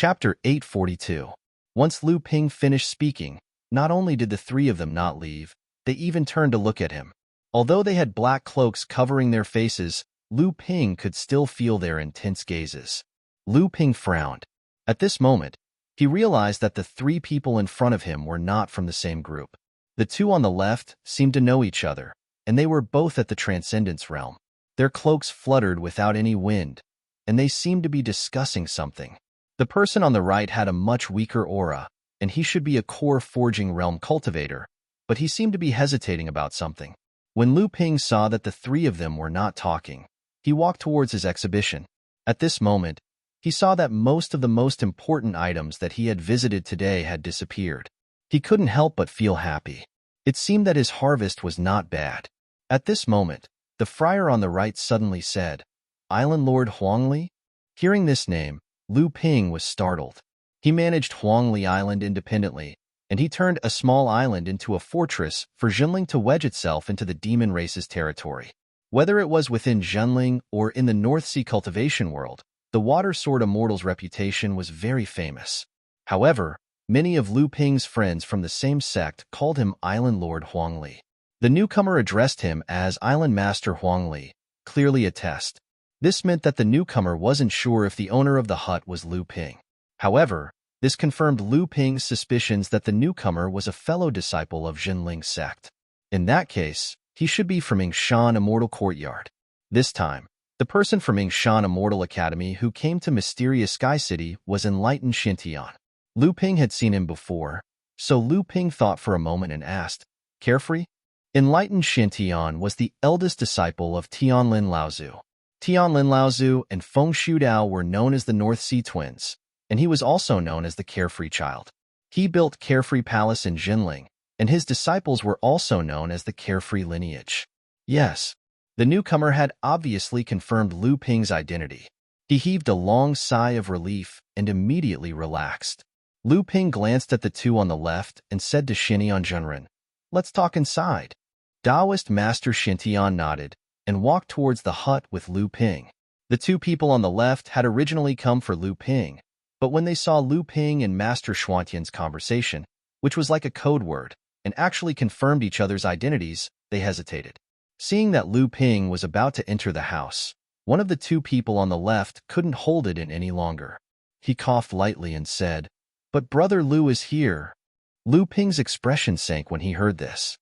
Chapter 842. Once Lu Ping finished speaking, not only did the three of them not leave, they even turned to look at him. Although they had black cloaks covering their faces, Lu Ping could still feel their intense gazes. Lu Ping frowned. At this moment, he realized that the three people in front of him were not from the same group. The two on the left seemed to know each other, and they were both at the Transcendence realm. Their cloaks fluttered without any wind, and they seemed to be discussing something. The person on the right had a much weaker aura, and he should be a core forging realm cultivator, but he seemed to be hesitating about something. When Lu Ping saw that the three of them were not talking, he walked towards his exhibition. At this moment, he saw that most of the most important items that he had visited today had disappeared. He couldn't help but feel happy. It seemed that his harvest was not bad. At this moment, the friar on the right suddenly said, "Island Lord Huangli?" Hearing this name, Lu Ping was startled. He managed Huangli Island independently, and he turned a small island into a fortress for Zhenling to wedge itself into the demon race's territory. Whether it was within Zhenling or in the North Sea cultivation world, the Water Sword Immortal's reputation was very famous. However, many of Lu Ping's friends from the same sect called him Island Lord Huangli. The newcomer addressed him as Island Master Huangli, clearly a test. This meant that the newcomer wasn't sure if the owner of the hut was Lu Ping. However, this confirmed Lu Ping's suspicions that the newcomer was a fellow disciple of Zhenling's sect. In that case, he should be from Yingshan Immortal Courtyard. This time, the person from Yingshan Immortal Academy who came to Mysterious Sky City was Enlightened Xintian. Lu Ping had seen him before, so Lu Ping thought for a moment and asked, "Carefree?" Enlightened Xintian was the eldest disciple of Tianlin Laozu. Tianlin Laozu and Feng Shudao were known as the North Sea Twins, and he was also known as the Carefree Child. He built Carefree Palace in Zhenling, and his disciples were also known as the Carefree lineage. Yes, the newcomer had obviously confirmed Lu Ping's identity. He heaved a long sigh of relief and immediately relaxed. Lu Ping glanced at the two on the left and said to Xintian Zhenren, "Let's talk inside." Taoist Master Xintian nodded and walked towards the hut with Lu Ping. The two people on the left had originally come for Lu Ping, but when they saw Lu Ping and Master Xuantian's conversation, which was like a code word, and actually confirmed each other's identities, they hesitated. Seeing that Lu Ping was about to enter the house, one of the two people on the left couldn't hold it in any longer. He coughed lightly and said, "But Brother Lu is here." Lu Ping's expression sank when he heard this.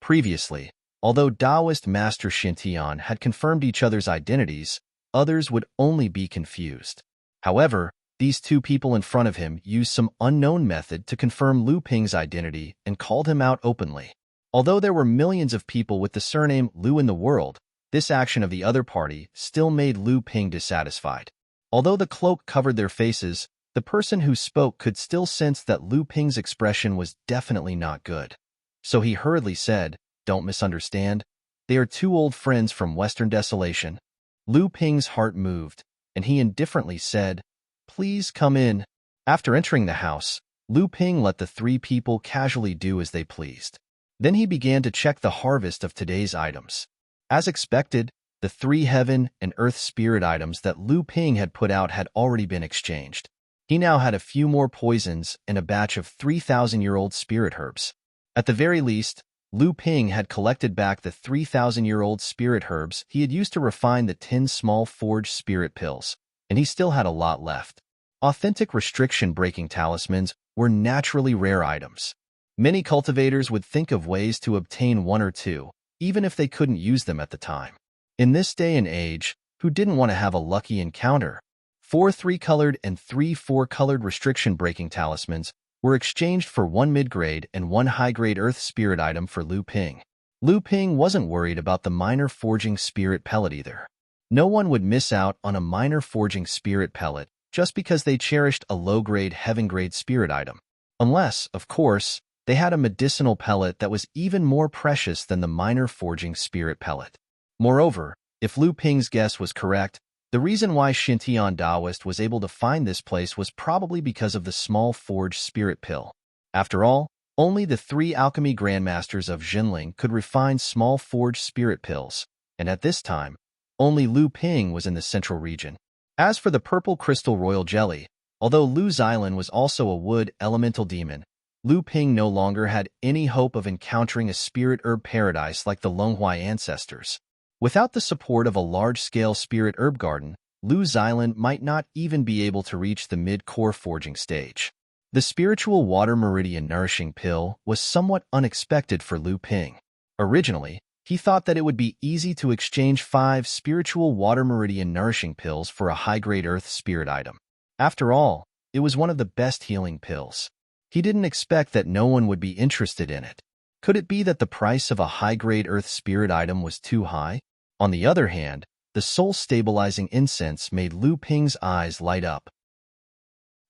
Previously, although Taoist Master Xintian had confirmed each other's identities, others would only be confused. However, these two people in front of him used some unknown method to confirm Lu Ping's identity and called him out openly. Although there were millions of people with the surname Lu in the world, this action of the other party still made Lu Ping dissatisfied. Although the cloak covered their faces, the person who spoke could still sense that Lu Ping's expression was definitely not good. So he hurriedly said, "Don't misunderstand. They are two old friends from Western Desolation." Lu Ping's heart moved, and he indifferently said, "Please come in." After entering the house, Lu Ping let the three people casually do as they pleased. Then he began to check the harvest of today's items. As expected, the 3 heaven and earth spirit items that Lu Ping had put out had already been exchanged. He now had a few more poisons and a batch of 3,000-year-old spirit herbs. At the very least, Lu Ping had collected back the 3,000-year-old spirit herbs he had used to refine the 10 small forged spirit pills, and he still had a lot left. Authentic restriction-breaking talismans were naturally rare items. Many cultivators would think of ways to obtain one or two, even if they couldn't use them at the time. In this day and age, who didn't want to have a lucky encounter? 4 3-colored and 3 4-colored restriction-breaking talismans were exchanged for 1 mid-grade and 1 high-grade earth spirit item for Lu Ping. Lu Ping wasn't worried about the minor forging spirit pellet either. No one would miss out on a minor forging spirit pellet just because they cherished a low-grade heaven-grade spirit item. Unless, of course, they had a medicinal pellet that was even more precious than the minor forging spirit pellet. Moreover, if Lu Ping's guess was correct, the reason why Xintian Taoist was able to find this place was probably because of the small forged spirit pill. After all, only the 3 alchemy grandmasters of Zhenling could refine small forged spirit pills, and at this time, only Lu Ping was in the central region. As for the purple crystal royal jelly, Although Lu Xylan was also a wood elemental demon, Lu Ping no longer had any hope of encountering a spirit herb paradise like the Longhuai ancestors. Without the support of a large-scale spirit herb garden, Lu Xylan might not even be able to reach the mid-core forging stage. The spiritual water meridian nourishing pill was somewhat unexpected for Lu Ping. Originally, he thought that it would be easy to exchange 5 spiritual water meridian nourishing pills for a high-grade earth spirit item. After all, it was one of the best healing pills. He didn't expect that no one would be interested in it. Could it be that the price of a high-grade earth spirit item was too high? On the other hand, the soul-stabilizing incense made Lu Ping's eyes light up.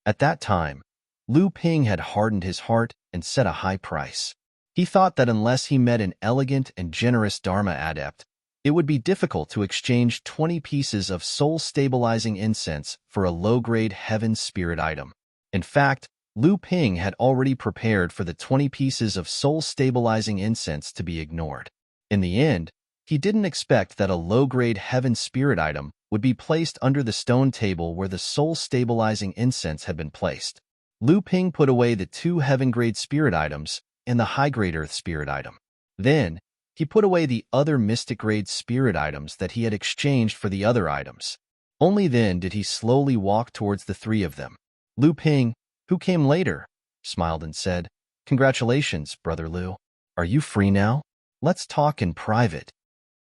At that time, Lu Ping had hardened his heart and set a high price. He thought that unless he met an elegant and generous Dharma adept, it would be difficult to exchange 20 pieces of soul-stabilizing incense for a low-grade heaven spirit item. In fact, Lu Ping had already prepared for the 20 pieces of soul-stabilizing incense to be ignored. In the end, he didn't expect that a low-grade heaven spirit item would be placed under the stone table where the soul-stabilizing incense had been placed. Lu Ping put away the 2 heaven-grade spirit items and the high-grade earth spirit item. Then, he put away the other mystic-grade spirit items that he had exchanged for the other items. Only then did he slowly walk towards the 3 of them. Lu Ping, who came later, smiled and said, "Congratulations, Brother Lu. Are you free now? Let's talk in private."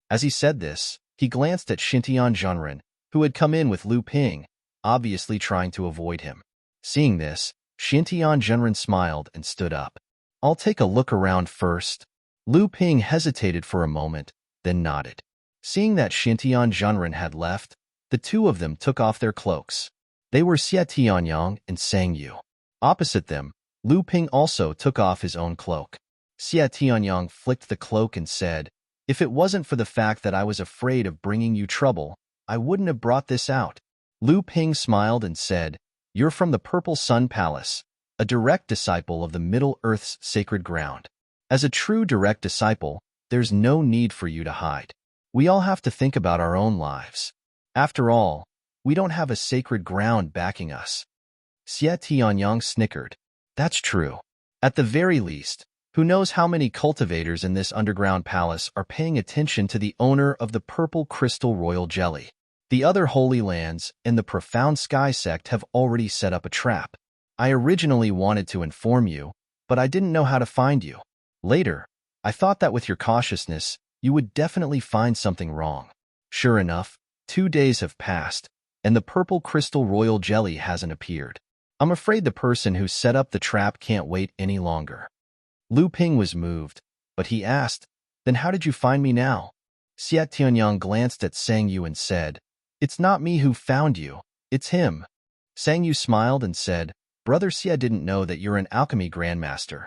As he said this, he glanced at Xintian Zhenren, who had come in with Lu Ping, obviously trying to avoid him. Seeing this, Xintian Zhenren smiled and stood up. "I'll take a look around first." Lu Ping hesitated for a moment, then nodded. Seeing that Xintian Zhenren had left, the 2 of them took off their cloaks. They were Xie Tianyang and Sang Yu. Opposite them, Lu Ping also took off his own cloak. Xie Tianyang flicked the cloak and said, "If it wasn't for the fact that I was afraid of bringing you trouble, I wouldn't have brought this out." Lu Ping smiled and said, "You're from the Purple Sun Palace, a direct disciple of the Middle Earth's sacred ground. As a true direct disciple, there's no need for you to hide. We all have to think about our own lives. After all, we don't have a sacred ground backing us." Xie Tianyang snickered. "That's true. At the very least, who knows how many cultivators in this underground palace are paying attention to the owner of the purple crystal royal jelly. The other Holy Lands and the Profound Sky sect have already set up a trap. I originally wanted to inform you, but I didn't know how to find you. Later, I thought that with your cautiousness, you would definitely find something wrong. Sure enough, 2 days have passed, and the purple crystal royal jelly hasn't appeared. I'm afraid the person who set up the trap can't wait any longer." Lu Ping was moved, but he asked, "Then how did you find me now?" Xie Tianyang glanced at Sang Yu and said, "It's not me who found you, it's him." Sang Yu smiled and said, "Brother Xie didn't know that you're an alchemy grandmaster,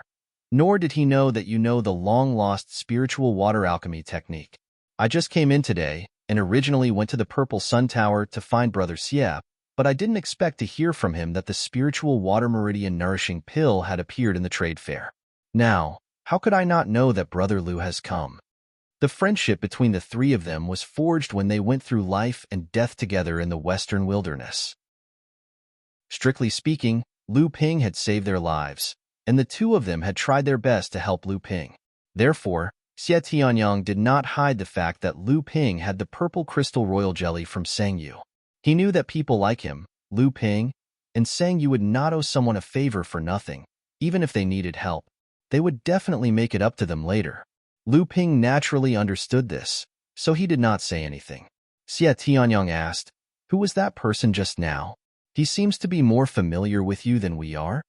nor did he know that you know the long-lost spiritual water alchemy technique. I just came in today and originally went to the Purple Sun Tower to find Brother Xie, but I didn't expect to hear from him that the spiritual water meridian nourishing pill had appeared in the trade fair. Now, how could I not know that Brother Lu has come?" The friendship between the 3 of them was forged when they went through life and death together in the western wilderness. Strictly speaking, Lu Ping had saved their lives, and the 2 of them had tried their best to help Lu Ping. Therefore, Xie Tianyang did not hide the fact that Lu Ping had the purple crystal royal jelly from Sang Yu. He knew that people like him, Lu Ping, and Sang Yu would not owe someone a favor for nothing, even if they needed help. They would definitely make it up to them later. Lu Ping naturally understood this, so he did not say anything. Xie Tianyang asked, "Who was that person just now? He seems to be more familiar with you than we are."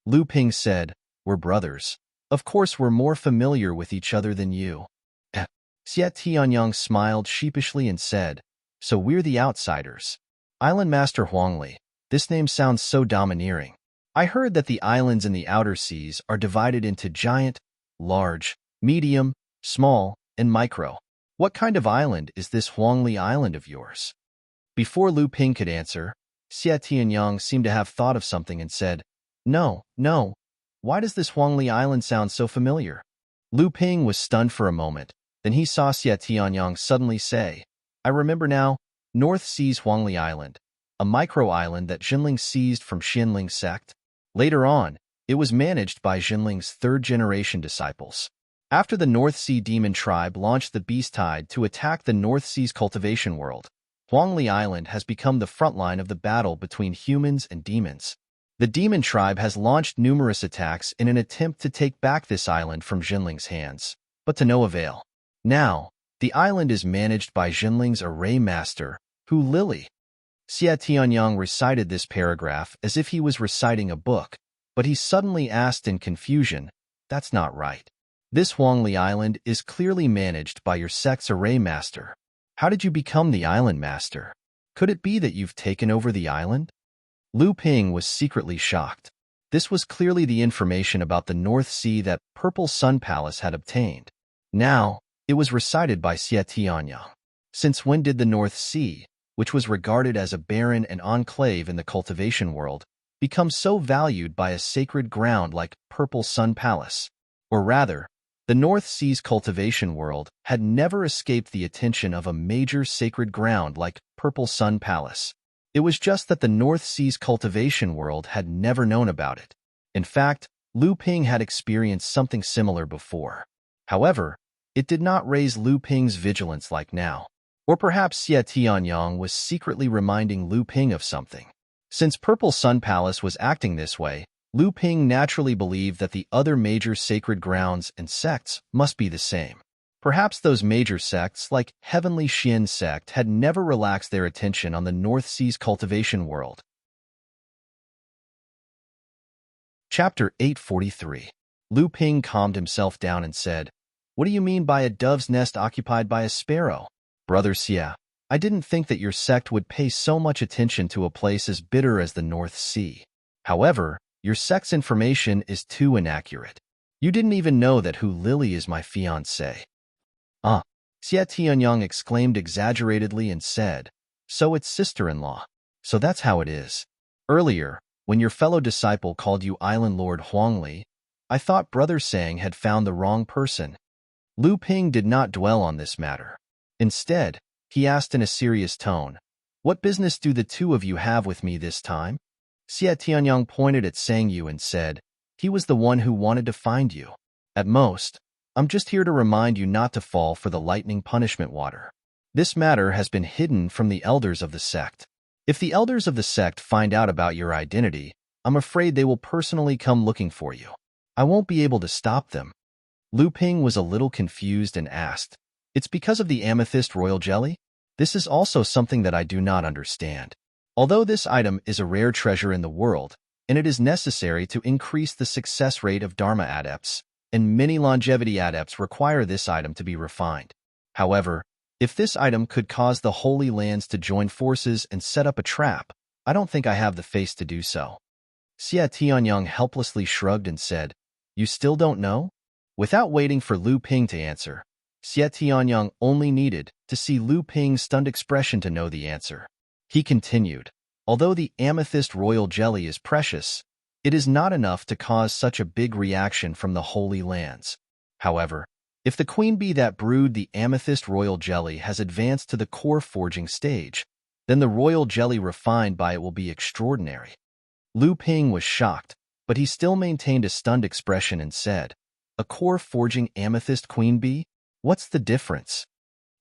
Lu Ping said, "We're brothers. Of course we're more familiar with each other than you." Xie Tianyang smiled sheepishly and said, "So we're the outsiders." Island Master Huangli, this name sounds so domineering. I heard that the islands in the outer seas are divided into giant, large, medium, small, and micro. What kind of island is this Huangli Island of yours? Before Lu Ping could answer, Xie Tianyang seemed to have thought of something and said, No. Why does this Huangli Island sound so familiar?" Lu Ping was stunned for a moment. Then he saw Xie Tianyang suddenly say, "I remember now, North Sea's Huangli Island, a micro-island that Jinling seized from Xianling's sect. Later on, it was managed by Jinling's third-generation disciples. After the North Sea Demon Tribe launched the Beast Tide to attack the North Sea's cultivation world, Huangli Island has become the front line of the battle between humans and demons. The Demon Tribe has launched numerous attacks in an attempt to take back this island from Jinling's hands, but to no avail. Now, the island is managed by Jinling's array master, Hu Lily. Xie Tianyang recited this paragraph as if he was reciting a book, but he suddenly asked in confusion, "That's not right. This Huangli Island is clearly managed by your sect's array master. How did you become the island master? Could it be that you've taken over the island?" Lu Ping was secretly shocked. This was clearly the information about the North Sea that Purple Sun Palace had obtained. Now, it was recited by Xie Tianyang. Since when did the North Sea, which was regarded as a barren and enclave in the cultivation world, become so valued by a sacred ground like Purple Sun Palace? Or rather, the North Sea's cultivation world had never escaped the attention of a major sacred ground like Purple Sun Palace. It was just that the North Sea's cultivation world had never known about it. In fact, Lu Ping had experienced something similar before. However, it did not raise Lu Ping's vigilance like now. Or perhaps Xie Tianyang was secretly reminding Lu Ping of something. Since Purple Sun Palace was acting this way, Lu Ping naturally believed that the other major sacred grounds and sects must be the same. Perhaps those major sects, like Heavenly Xian sect, had never relaxed their attention on the North Sea's cultivation world. Chapter 843. Lu Ping calmed himself down and said, "What do you mean by a dove's nest occupied by a sparrow? Brother Xie, I didn't think that your sect would pay so much attention to a place as bitter as the North Sea. However, your sect's information is too inaccurate. You didn't even know that Hu Lily is my fiancé." Xie Tianyang exclaimed exaggeratedly and said, "So it's sister-in-law. So that's how it is. Earlier, when your fellow disciple called you Island Lord Huangli, I thought Brother Sang had found the wrong person." Lu Ping did not dwell on this matter. Instead, he asked in a serious tone, "What business do the two of you have with me this time?" Xie Tianyang pointed at Sang Yu and said, "He was the one who wanted to find you. At most, I'm just here to remind you not to fall for the lightning punishment water. This matter has been hidden from the elders of the sect. If the elders of the sect find out about your identity, I'm afraid they will personally come looking for you. I won't be able to stop them." Lu Ping was a little confused and asked, "It's because of the amethyst royal jelly? This is also something that I do not understand. Although this item is a rare treasure in the world, and it is necessary to increase the success rate of Dharma adepts, and many longevity adepts require this item to be refined. However, if this item could cause the Holy Lands to join forces and set up a trap, I don't think I have the face to do so." Xie Tianyang helplessly shrugged and said, "You still don't know?" Without waiting for Lu Ping to answer, Xie Tianyang only needed to see Lu Ping's stunned expression to know the answer. He continued, "Although the amethyst royal jelly is precious, it is not enough to cause such a big reaction from the Holy Lands. However, if the queen bee that brewed the amethyst royal jelly has advanced to the core forging stage, then the royal jelly refined by it will be extraordinary." Lu Ping was shocked, but he still maintained a stunned expression and said, "A core forging amethyst queen bee? What's the difference?"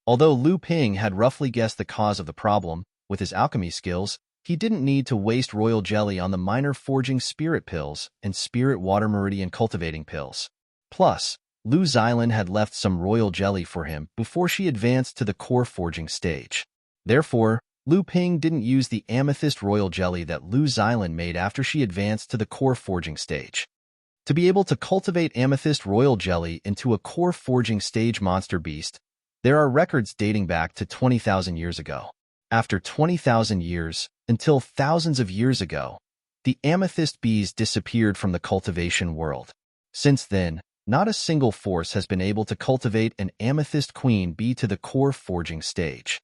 Although Lu Ping had roughly guessed the cause of the problem, with his alchemy skills, he didn't need to waste royal jelly on the minor forging spirit pills and spirit water meridian cultivating pills. Plus, Lu Xylan had left some royal jelly for him before she advanced to the core forging stage. Therefore, Lu Ping didn't use the amethyst royal jelly that Lu Xylan made after she advanced to the core forging stage. To be able to cultivate amethyst royal jelly into a core forging stage monster beast, there are records dating back to 20,000 years ago. After 20,000 years, until thousands of years ago, the amethyst bees disappeared from the cultivation world. Since then, not a single force has been able to cultivate an amethyst queen bee to the core forging stage.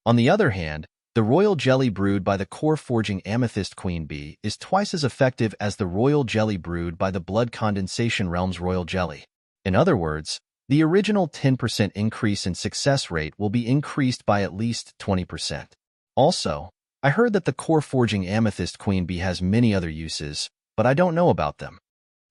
On the other hand, the royal jelly brewed by the core forging amethyst queen bee is twice as effective as the royal jelly brewed by the blood condensation realm's royal jelly. In other words, the original 10% increase in success rate will be increased by at least 20%. Also, I heard that the core-forging amethyst queen bee has many other uses, but I don't know about them.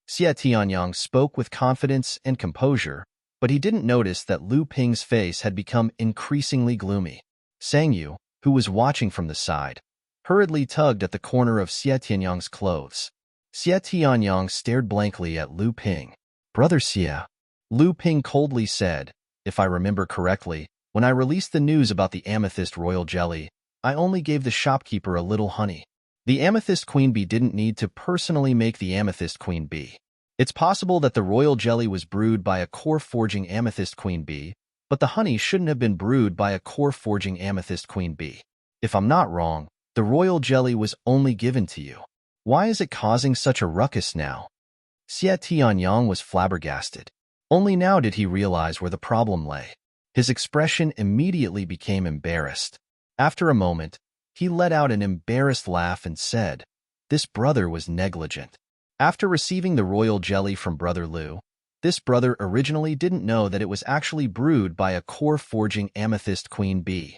Xie Tianyang spoke with confidence and composure, but he didn't notice that Lu Ping's face had become increasingly gloomy. Sang Yu, who was watching from the side, hurriedly tugged at the corner of Xie Tianyang's clothes. Xie Tianyang stared blankly at Lu Ping. "Brother Xie," Lu Ping coldly said, "if I remember correctly, when I released the news about the amethyst royal jelly, I only gave the shopkeeper a little honey. The amethyst queen bee didn't need to personally make the amethyst queen bee. It's possible that the royal jelly was brewed by a core-forging amethyst queen bee, but the honey shouldn't have been brewed by a core-forging amethyst queen bee. If I'm not wrong, the royal jelly was only given to you. Why is it causing such a ruckus now?" Xie Tianyang was flabbergasted. Only now did he realize where the problem lay. His expression immediately became embarrassed. After a moment, he let out an embarrassed laugh and said, "This brother was negligent." After receiving the royal jelly from Brother Lu, this brother originally didn't know that it was actually brewed by a core-forging amethyst queen bee.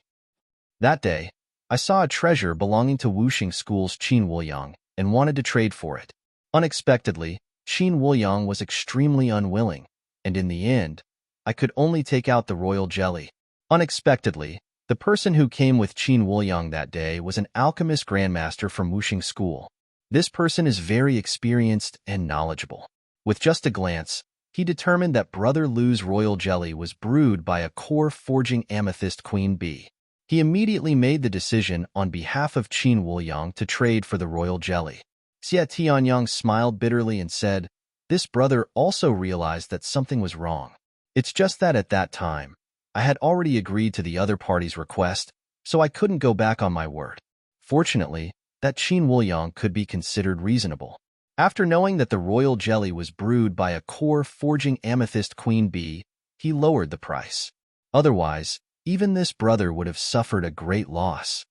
That day, I saw a treasure belonging to Wuxing School's Qin Wuyang and wanted to trade for it. Unexpectedly, Qin Wuyang was extremely unwilling, and in the end, I could only take out the royal jelly. Unexpectedly, the person who came with Qin Wuyang that day was an alchemist grandmaster from Wuxing School. This person is very experienced and knowledgeable. With just a glance, he determined that Brother Lu's royal jelly was brewed by a core-forging amethyst queen bee. He immediately made the decision on behalf of Qin Wuyang to trade for the royal jelly. Xie Tianyang smiled bitterly and said, "This brother also realized that something was wrong. It's just that at that time, I had already agreed to the other party's request, so I couldn't go back on my word. Fortunately, that Qin Wuyang could be considered reasonable. After knowing that the royal jelly was brewed by a core-forging amethyst queen bee, he lowered the price. Otherwise, even this brother would have suffered a great loss."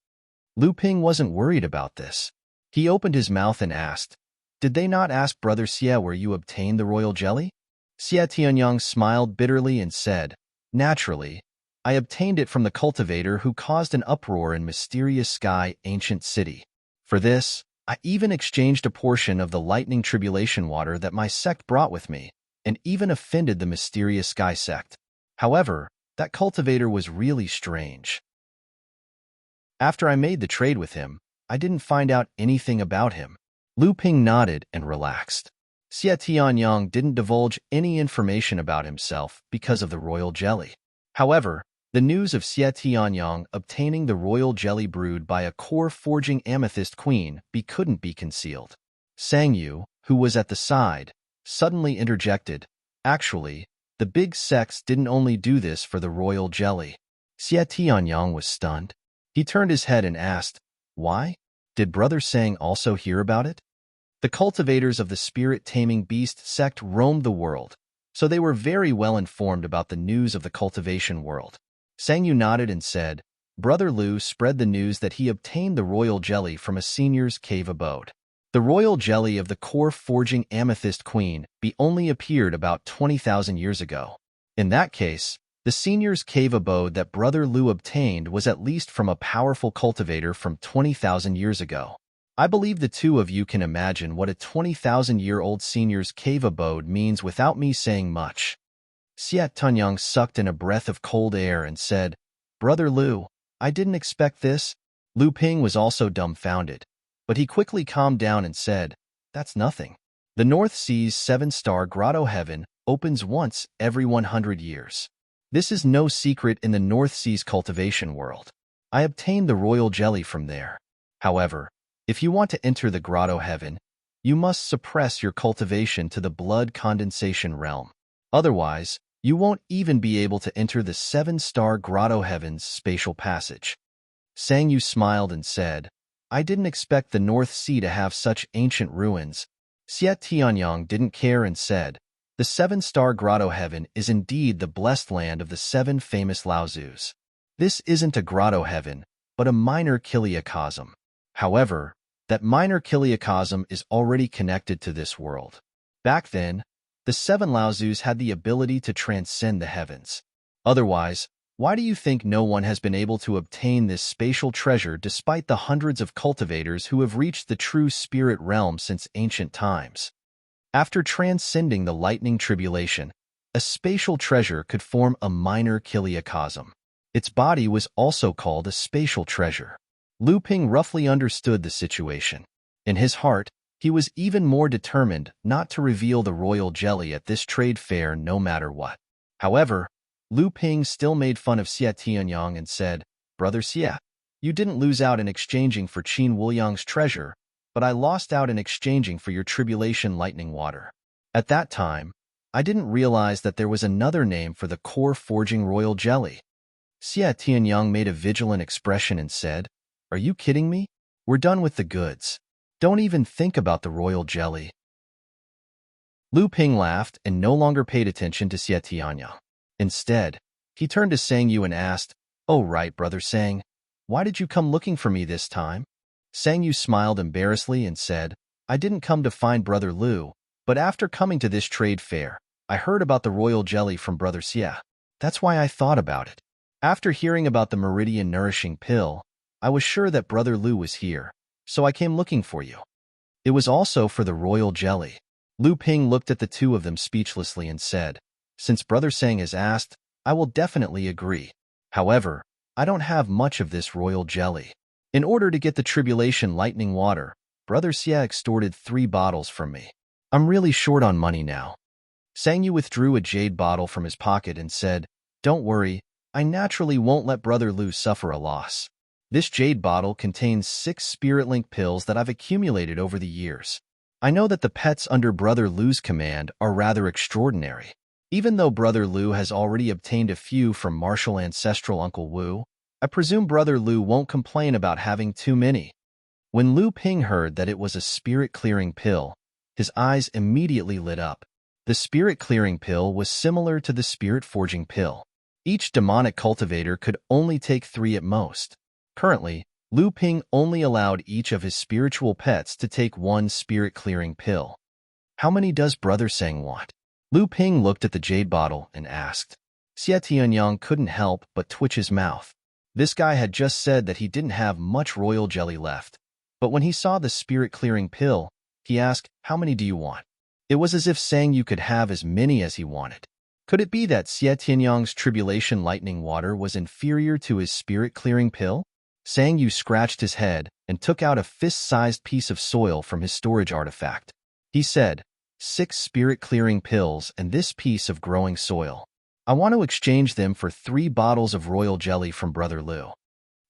Lu Ping wasn't worried about this. He opened his mouth and asked, "Did they not ask Brother Xie where you obtained the royal jelly?" Xie Tianyang smiled bitterly and said, "Naturally, I obtained it from the cultivator who caused an uproar in mysterious sky ancient city. For this, I even exchanged a portion of the lightning tribulation water that my sect brought with me, and even offended the mysterious sky sect. However, that cultivator was really strange. After I made the trade with him, I didn't find out anything about him." Lu Ping nodded and relaxed. Xie Tianyang didn't divulge any information about himself because of the royal jelly. However, the news of Xie Tianyang obtaining the royal jelly brewed by a core-forging amethyst queen bee couldn't be concealed. Sang Yu, who was at the side, suddenly interjected, "Actually, the big sects didn't only do this for the royal jelly." Xie Tianyang was stunned. He turned his head and asked, "Why? Did Brother Sang also hear about it?" The cultivators of the spirit-taming beast sect roamed the world, so they were very well informed about the news of the cultivation world. Sang Yu nodded and said, "Brother Lu spread the news that he obtained the royal jelly from a senior's cave abode. The royal jelly of the core-forging amethyst queen bee only appeared about 20,000 years ago. In that case, the senior's cave abode that Brother Lu obtained was at least from a powerful cultivator from 20,000 years ago. I believe the two of you can imagine what a 20,000-year-old senior's cave abode means without me saying much." Xie Tianyang sucked in a breath of cold air and said, "Brother Lu, I didn't expect this." Lu Ping was also dumbfounded, but he quickly calmed down and said, "That's nothing. The North Sea's 7-star grotto heaven opens once every 100 years. This is no secret in the North Sea's cultivation world. I obtained the royal jelly from there. However, if you want to enter the grotto heaven, you must suppress your cultivation to the blood condensation realm. Otherwise, you won't even be able to enter the 7-star grotto heaven's spatial passage." Sang Yu smiled and said, "I didn't expect the North Sea to have such ancient ruins." Xie Tianyang didn't care and said, "The 7-star grotto heaven is indeed the blessed land of the 7 famous Laozus. This isn't a grotto heaven, but a minor kiliacosm. However, that minor kiliacosm is already connected to this world. Back then, the 7 Laozus had the ability to transcend the heavens. Otherwise, Why do you think no one has been able to obtain this spatial treasure despite the hundreds of cultivators who have reached the true spirit realm since ancient times? After transcending the lightning tribulation, a spatial treasure could form a minor chiliocosm. Its body was also called a spatial treasure. Lu Ping roughly understood the situation. In his heart, he was even more determined not to reveal the royal jelly at this trade fair no matter what. However, Lu Ping still made fun of Xie Tianyang and said, "Brother Xie, you didn't lose out in exchanging for Qin Wuyang's treasure, but I lost out in exchanging for your tribulation lightning water." At that time, I didn't realize that there was another name for the core forging royal jelly. Xie Tianyang made a vigilant expression and said, "Are you kidding me? We're done with the goods. Don't even think about the royal jelly." Lu Ping laughed and no longer paid attention to Xie Tianyang. Instead, he turned to Sang Yu and asked, "Oh right, Brother Sang, why did you come looking for me this time?" Sang Yu smiled embarrassedly and said, "I didn't come to find Brother Lu, but after coming to this trade fair, I heard about the royal jelly from Brother Xie. That's why I thought about it. After hearing about the meridian nourishing pill, I was sure that Brother Lu was here, so I came looking for you." It was also for the royal jelly. Lu Ping looked at the two of them speechlessly and said, "Since Brother Sang has asked, I will definitely agree. However, I don't have much of this royal jelly. In order to get the tribulation lightning water, Brother Xie extorted 3 bottles from me. I'm really short on money now." Sang Yu withdrew a jade bottle from his pocket and said, "Don't worry, I naturally won't let Brother Lu suffer a loss. This jade bottle contains 6 spirit link pills that I've accumulated over the years. I know that the pets under Brother Lu's command are rather extraordinary. Even though Brother Lu has already obtained a few from martial ancestral Uncle Wu, I presume Brother Lu won't complain about having too many." When Lu Ping heard that it was a spirit-clearing pill, his eyes immediately lit up. The spirit-clearing pill was similar to the spirit-forging pill. Each demonic cultivator could only take 3 at most. Currently, Lu Ping only allowed each of his spiritual pets to take 1 spirit-clearing pill. "How many does Brother Sang want?" Lu Ping looked at the jade bottle and asked. Xie Tianyang couldn't help but twitch his mouth. This guy had just said that he didn't have much royal jelly left, but when he saw the spirit-clearing pill, he asked, "How many do you want?" It was as if Sang Yu could have as many as he wanted. Could it be that Xie Tianyang's tribulation lightning water was inferior to his spirit-clearing pill? Sang Yu scratched his head and took out a fist-sized piece of soil from his storage artifact. He said, 6 spirit-clearing pills and this piece of growing soil. I want to exchange them for 3 bottles of royal jelly from Brother Lu."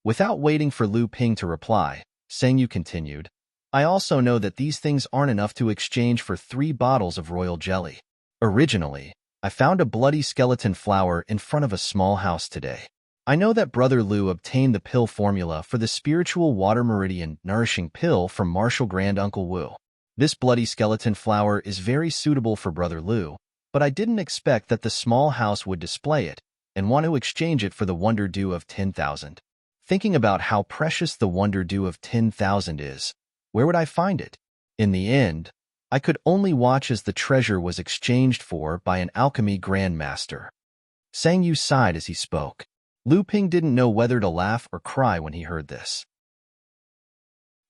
Without waiting for Lu Ping to reply, Sang Yu continued, "I also know that these things aren't enough to exchange for 3 bottles of royal jelly. Originally, I found a bloody skeleton flower in front of a small house today. I know that Brother Lu obtained the pill formula for the spiritual water meridian nourishing pill from Martial Grand Uncle Wu. This bloody skeleton flower is very suitable for Brother Lu, but I didn't expect that the small house would display it and want to exchange it for the Wonder Dew of 10,000. Thinking about how precious the Wonder Dew of 10,000 is, where would I find it? In the end, I could only watch as the treasure was exchanged for by an alchemy grandmaster." Sang Yu sighed as he spoke. Lu Ping didn't know whether to laugh or cry when he heard this.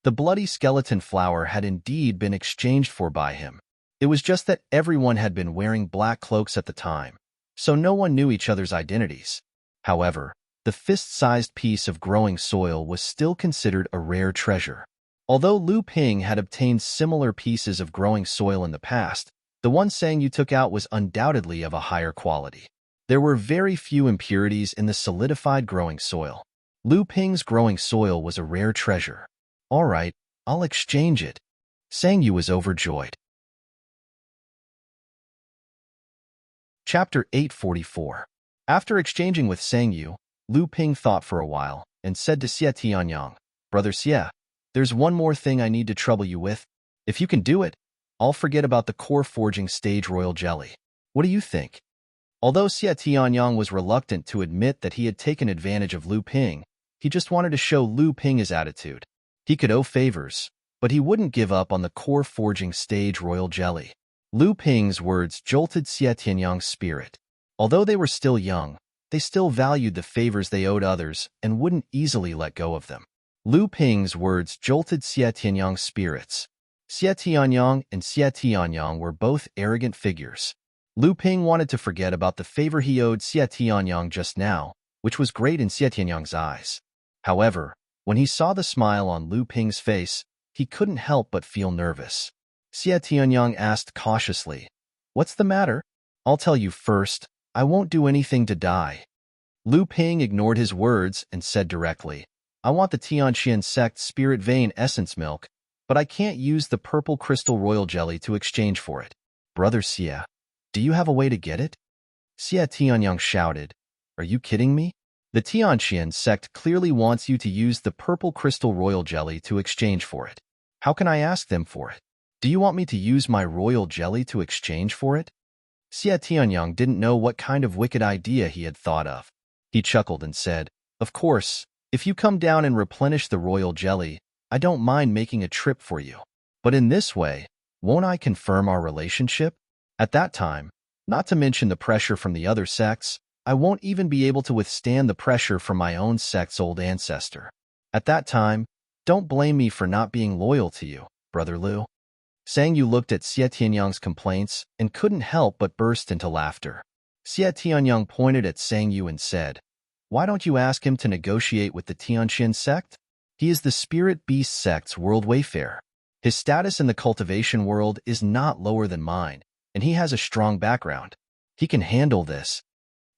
The bloody skeleton flower had indeed been exchanged for by him. It was just that everyone had been wearing black cloaks at the time, so no one knew each other's identities. However, the fist-sized piece of growing soil was still considered a rare treasure. Although Lu Ping had obtained similar pieces of growing soil in the past, the one Sang Yu took out was undoubtedly of a higher quality. There were very few impurities in the solidified growing soil. Lu Ping's growing soil was a rare treasure. "All right, I'll exchange it." Sang Yu was overjoyed. Chapter 844. After exchanging with Sang Yu, Lu Ping thought for a while and said to Xie Tianyang, "Brother Xie, there's one more thing I need to trouble you with. If you can do it, I'll forget about the core forging stage royal jelly. What do you think?" Although Xie Tianyang was reluctant to admit that he had taken advantage of Lu Ping, he just wanted to show Lu Ping his attitude. He could owe favors, but he wouldn't give up on the core forging stage royal jelly. Lu Ping's words jolted Xie Tianyang's spirit. Although they were still young, they still valued the favors they owed others and wouldn't easily let go of them. Lu Ping's words jolted Xie Tianyang's spirits. Xie Tianyang and Xie Tianyang were both arrogant figures. Lu Ping wanted to forget about the favor he owed Xie Tianyang just now, which was great in Xie Tianyang's eyes. However, when he saw the smile on Lu Ping's face, he couldn't help but feel nervous. Xie Tianyang asked cautiously, "What's the matter?" "I'll tell you first. I won't do anything to die." Lu Ping ignored his words and said directly, "I want the Tianqian sect spirit vein essence milk, but I can't use the purple crystal royal jelly to exchange for it." "Brother Xie, do you have a way to get it?" Xie Tianyang shouted. "Are you kidding me? The Tianqian sect clearly wants you to use the purple crystal royal jelly to exchange for it. How can I ask them for it? Do you want me to use my royal jelly to exchange for it?" Xie Tianyang didn't know what kind of wicked idea he had thought of. He chuckled and said, "Of course, if you come down and replenish the royal jelly, I don't mind making a trip for you. But in this way, won't I confirm our relationship? At that time, not to mention the pressure from the other sects, I won't even be able to withstand the pressure from my own sect's old ancestor. At that time, don't blame me for not being loyal to you, Brother Lu." Sang Yu looked at Xie Tianyang's complaints and couldn't help but burst into laughter. Xie Tianyang pointed at Sang Yu and said, "Why don't you ask him to negotiate with the Tianqian sect? He is the Spirit Beast sect's world wayfarer. His status in the cultivation world is not lower than mine, and he has a strong background. He can handle this."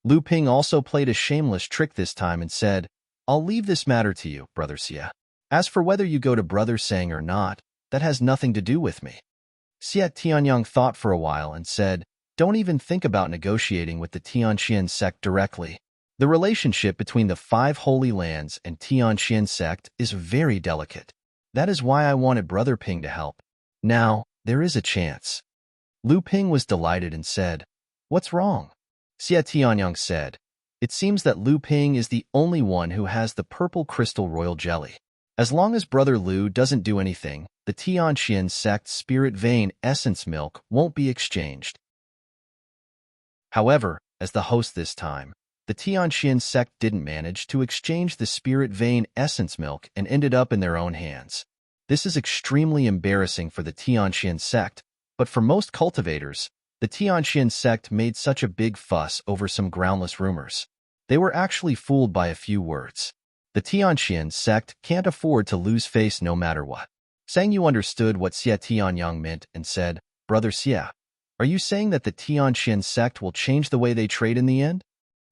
Lu Ping also played a shameless trick this time and said, "I'll leave this matter to you, Brother Xie. As for whether you go to Brother Sang or not, that has nothing to do with me." Xie Tianyang thought for a while and said, "Don't even think about negotiating with the Tianqian sect directly. The relationship between the 5 Holy Lands and Tianqian sect is very delicate. That is why I wanted Brother Ping to help. Now, there is a chance." Lu Ping was delighted and said, "What's wrong?" Xie Tianyang said, "It seems that Lu Ping is the only one who has the purple crystal royal jelly. As long as Brother Lu doesn't do anything, the Tianqian sect spirit vein essence milk won't be exchanged." However, as the host this time, the Tianqian sect didn't manage to exchange the spirit vein essence milk and ended up in their own hands. This is extremely embarrassing for the Tianqian sect, but for most cultivators, the Tianqian sect made such a big fuss over some groundless rumors. They were actually fooled by a few words. The Tianqian sect can't afford to lose face no matter what. Sang Yu understood what Xie Tianyang meant and said, "Brother Xie, are you saying that the Tianqian sect will change the way they trade in the end?"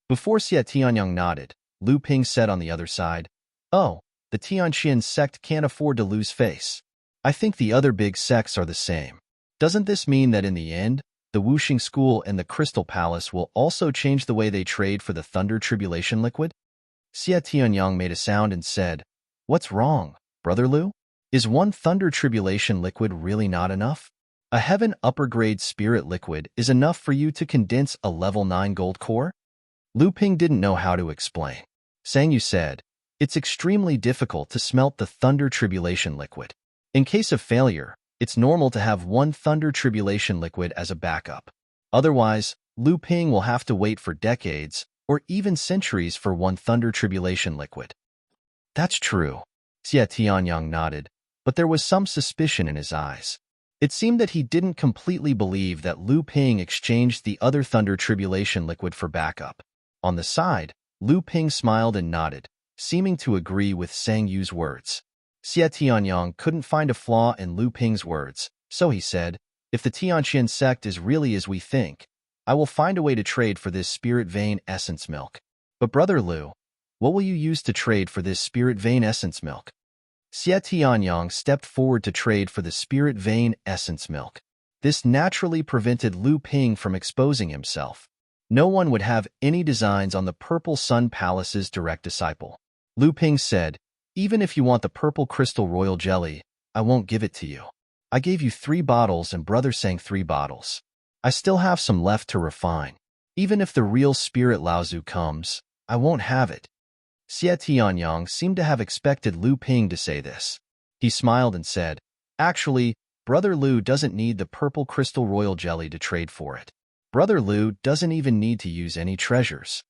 Before Xie Tianyang nodded, Lu Ping said on the other side, "Oh, the Tianqian sect can't afford to lose face. I think the other big sects are the same. Doesn't this mean that in the end, the Wuxing School and the Crystal Palace will also change the way they trade for the Thunder Tribulation liquid?" Xie Tianyang made a sound and said, "What's wrong, Brother Lu? Is one Thunder Tribulation liquid really not enough? A Heaven upper grade spirit liquid is enough for you to condense a level 9 gold core?" Lu Ping didn't know how to explain. Sang Yu said, "It's extremely difficult to smelt the Thunder Tribulation liquid. In case of failure, it's normal to have one Thunder Tribulation liquid as a backup. Otherwise, Lu Ping will have to wait for decades or even centuries for one Thunder Tribulation liquid." "That's true." Xie Tianyang nodded, but there was some suspicion in his eyes. It seemed that he didn't completely believe that Lu Ping exchanged the other Thunder Tribulation liquid for backup. On the side, Lu Ping smiled and nodded, seeming to agree with Sang Yu's words. Xie Tianyang couldn't find a flaw in Lu Ping's words, so he said, "If the Tianqian sect is really as we think, I will find a way to trade for this spirit vein essence milk. But Brother Lu, what will you use to trade for this spirit vein essence milk?" Xie Tianyang stepped forward to trade for the spirit vein essence milk. This naturally prevented Lu Ping from exposing himself. No one would have any designs on the Purple Sun Palace's direct disciple. Lu Ping said, "Even if you want the purple crystal royal jelly, I won't give it to you. I gave you 3 bottles and Brother sang 3 bottles. I still have some left to refine. Even if the real spirit Laozu comes, I won't have it." Xie Tianyang seemed to have expected Lu Ping to say this. He smiled and said, "Actually, Brother Lu doesn't need the purple crystal royal jelly to trade for it. Brother Lu doesn't even need to use any treasures."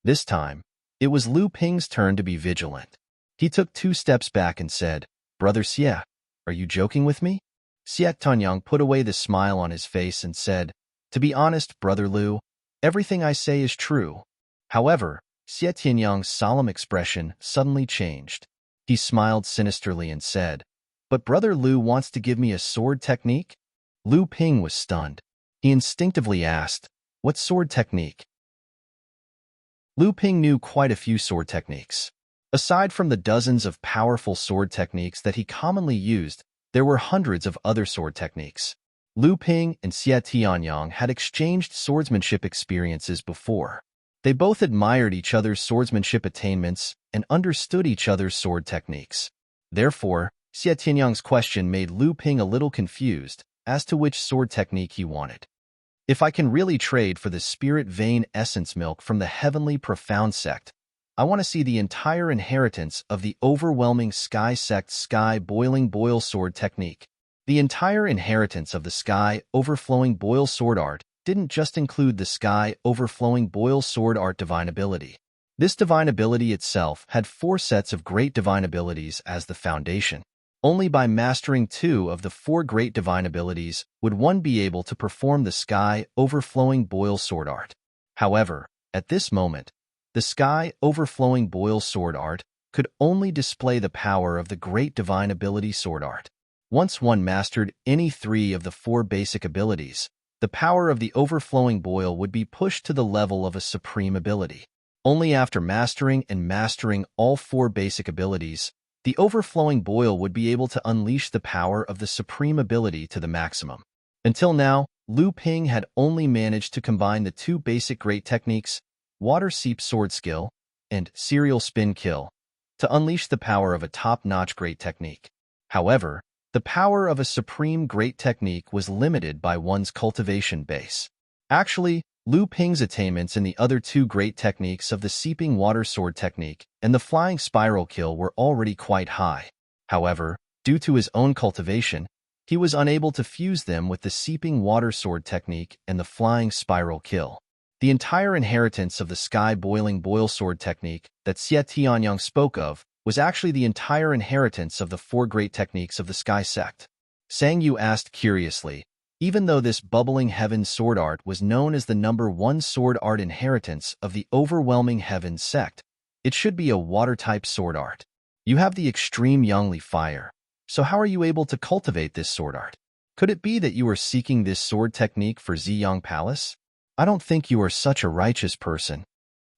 This time, it was Lu Ping's turn to be vigilant. He took 2 steps back and said, "Brother Xie, are you joking with me?" Xie Tanyang put away the smile on his face and said, "To be honest, Brother Lu, everything I say is true." However, Xie Tianyang's solemn expression suddenly changed. He smiled sinisterly and said, "But Brother Lu wants to give me a sword technique?" Lu Ping was stunned. He instinctively asked, "What sword technique?" Lu Ping knew quite a few sword techniques. Aside from the dozens of powerful sword techniques that he commonly used, there were hundreds of other sword techniques. Lu Ping and Xie Tianyang had exchanged swordsmanship experiences before. They both admired each other's swordsmanship attainments and understood each other's sword techniques. Therefore, Xie Tianyang's question made Lu Ping a little confused as to which sword technique he wanted. "If I can really trade for the spirit vein essence milk from the heavenly profound sect, I want to see the entire inheritance of the overwhelming sky sect sky boiling boil sword technique." The entire inheritance of the sky overflowing boil sword art didn't just include the sky overflowing boil sword art divine ability. This divine ability itself had 4 sets of great divine abilities as the foundation. Only by mastering 2 of the 4 great divine abilities would one be able to perform the sky overflowing boil sword art. However, at this moment, the sky overflowing boil sword art could only display the power of the great divine ability sword art. Once one mastered any 3 of the 4 basic abilities, the power of the overflowing boil would be pushed to the level of a supreme ability. Only after mastering all 4 basic abilities, the overflowing boil would be able to unleash the power of the supreme ability to the maximum. Until now, Lu Ping had only managed to combine the 2 basic great techniques, Water Seep Sword Skill and Serial Spin Kill, to unleash the power of a top-notch great technique. However, the power of a supreme great technique was limited by one's cultivation base. Actually, Lu Ping's attainments in the other 2 great techniques of the Seeping Water Sword technique and the Flying Spiral Kill were already quite high. However, due to his own cultivation, he was unable to fuse them with the Seeping Water Sword technique and the Flying Spiral Kill. The entire inheritance of the Sky Boiling Boil Sword technique that Xie Tianyang spoke of was actually the entire inheritance of the 4 great techniques of the Sky Sect. Sang Yu asked curiously, even though this bubbling heaven sword art was known as the #1 sword art inheritance of the overwhelming heaven sect, it should be a water-type sword art. You have the extreme Yangli fire, so how are you able to cultivate this sword art? Could it be that you are seeking this sword technique for Ziyang Palace? I don't think you are such a righteous person.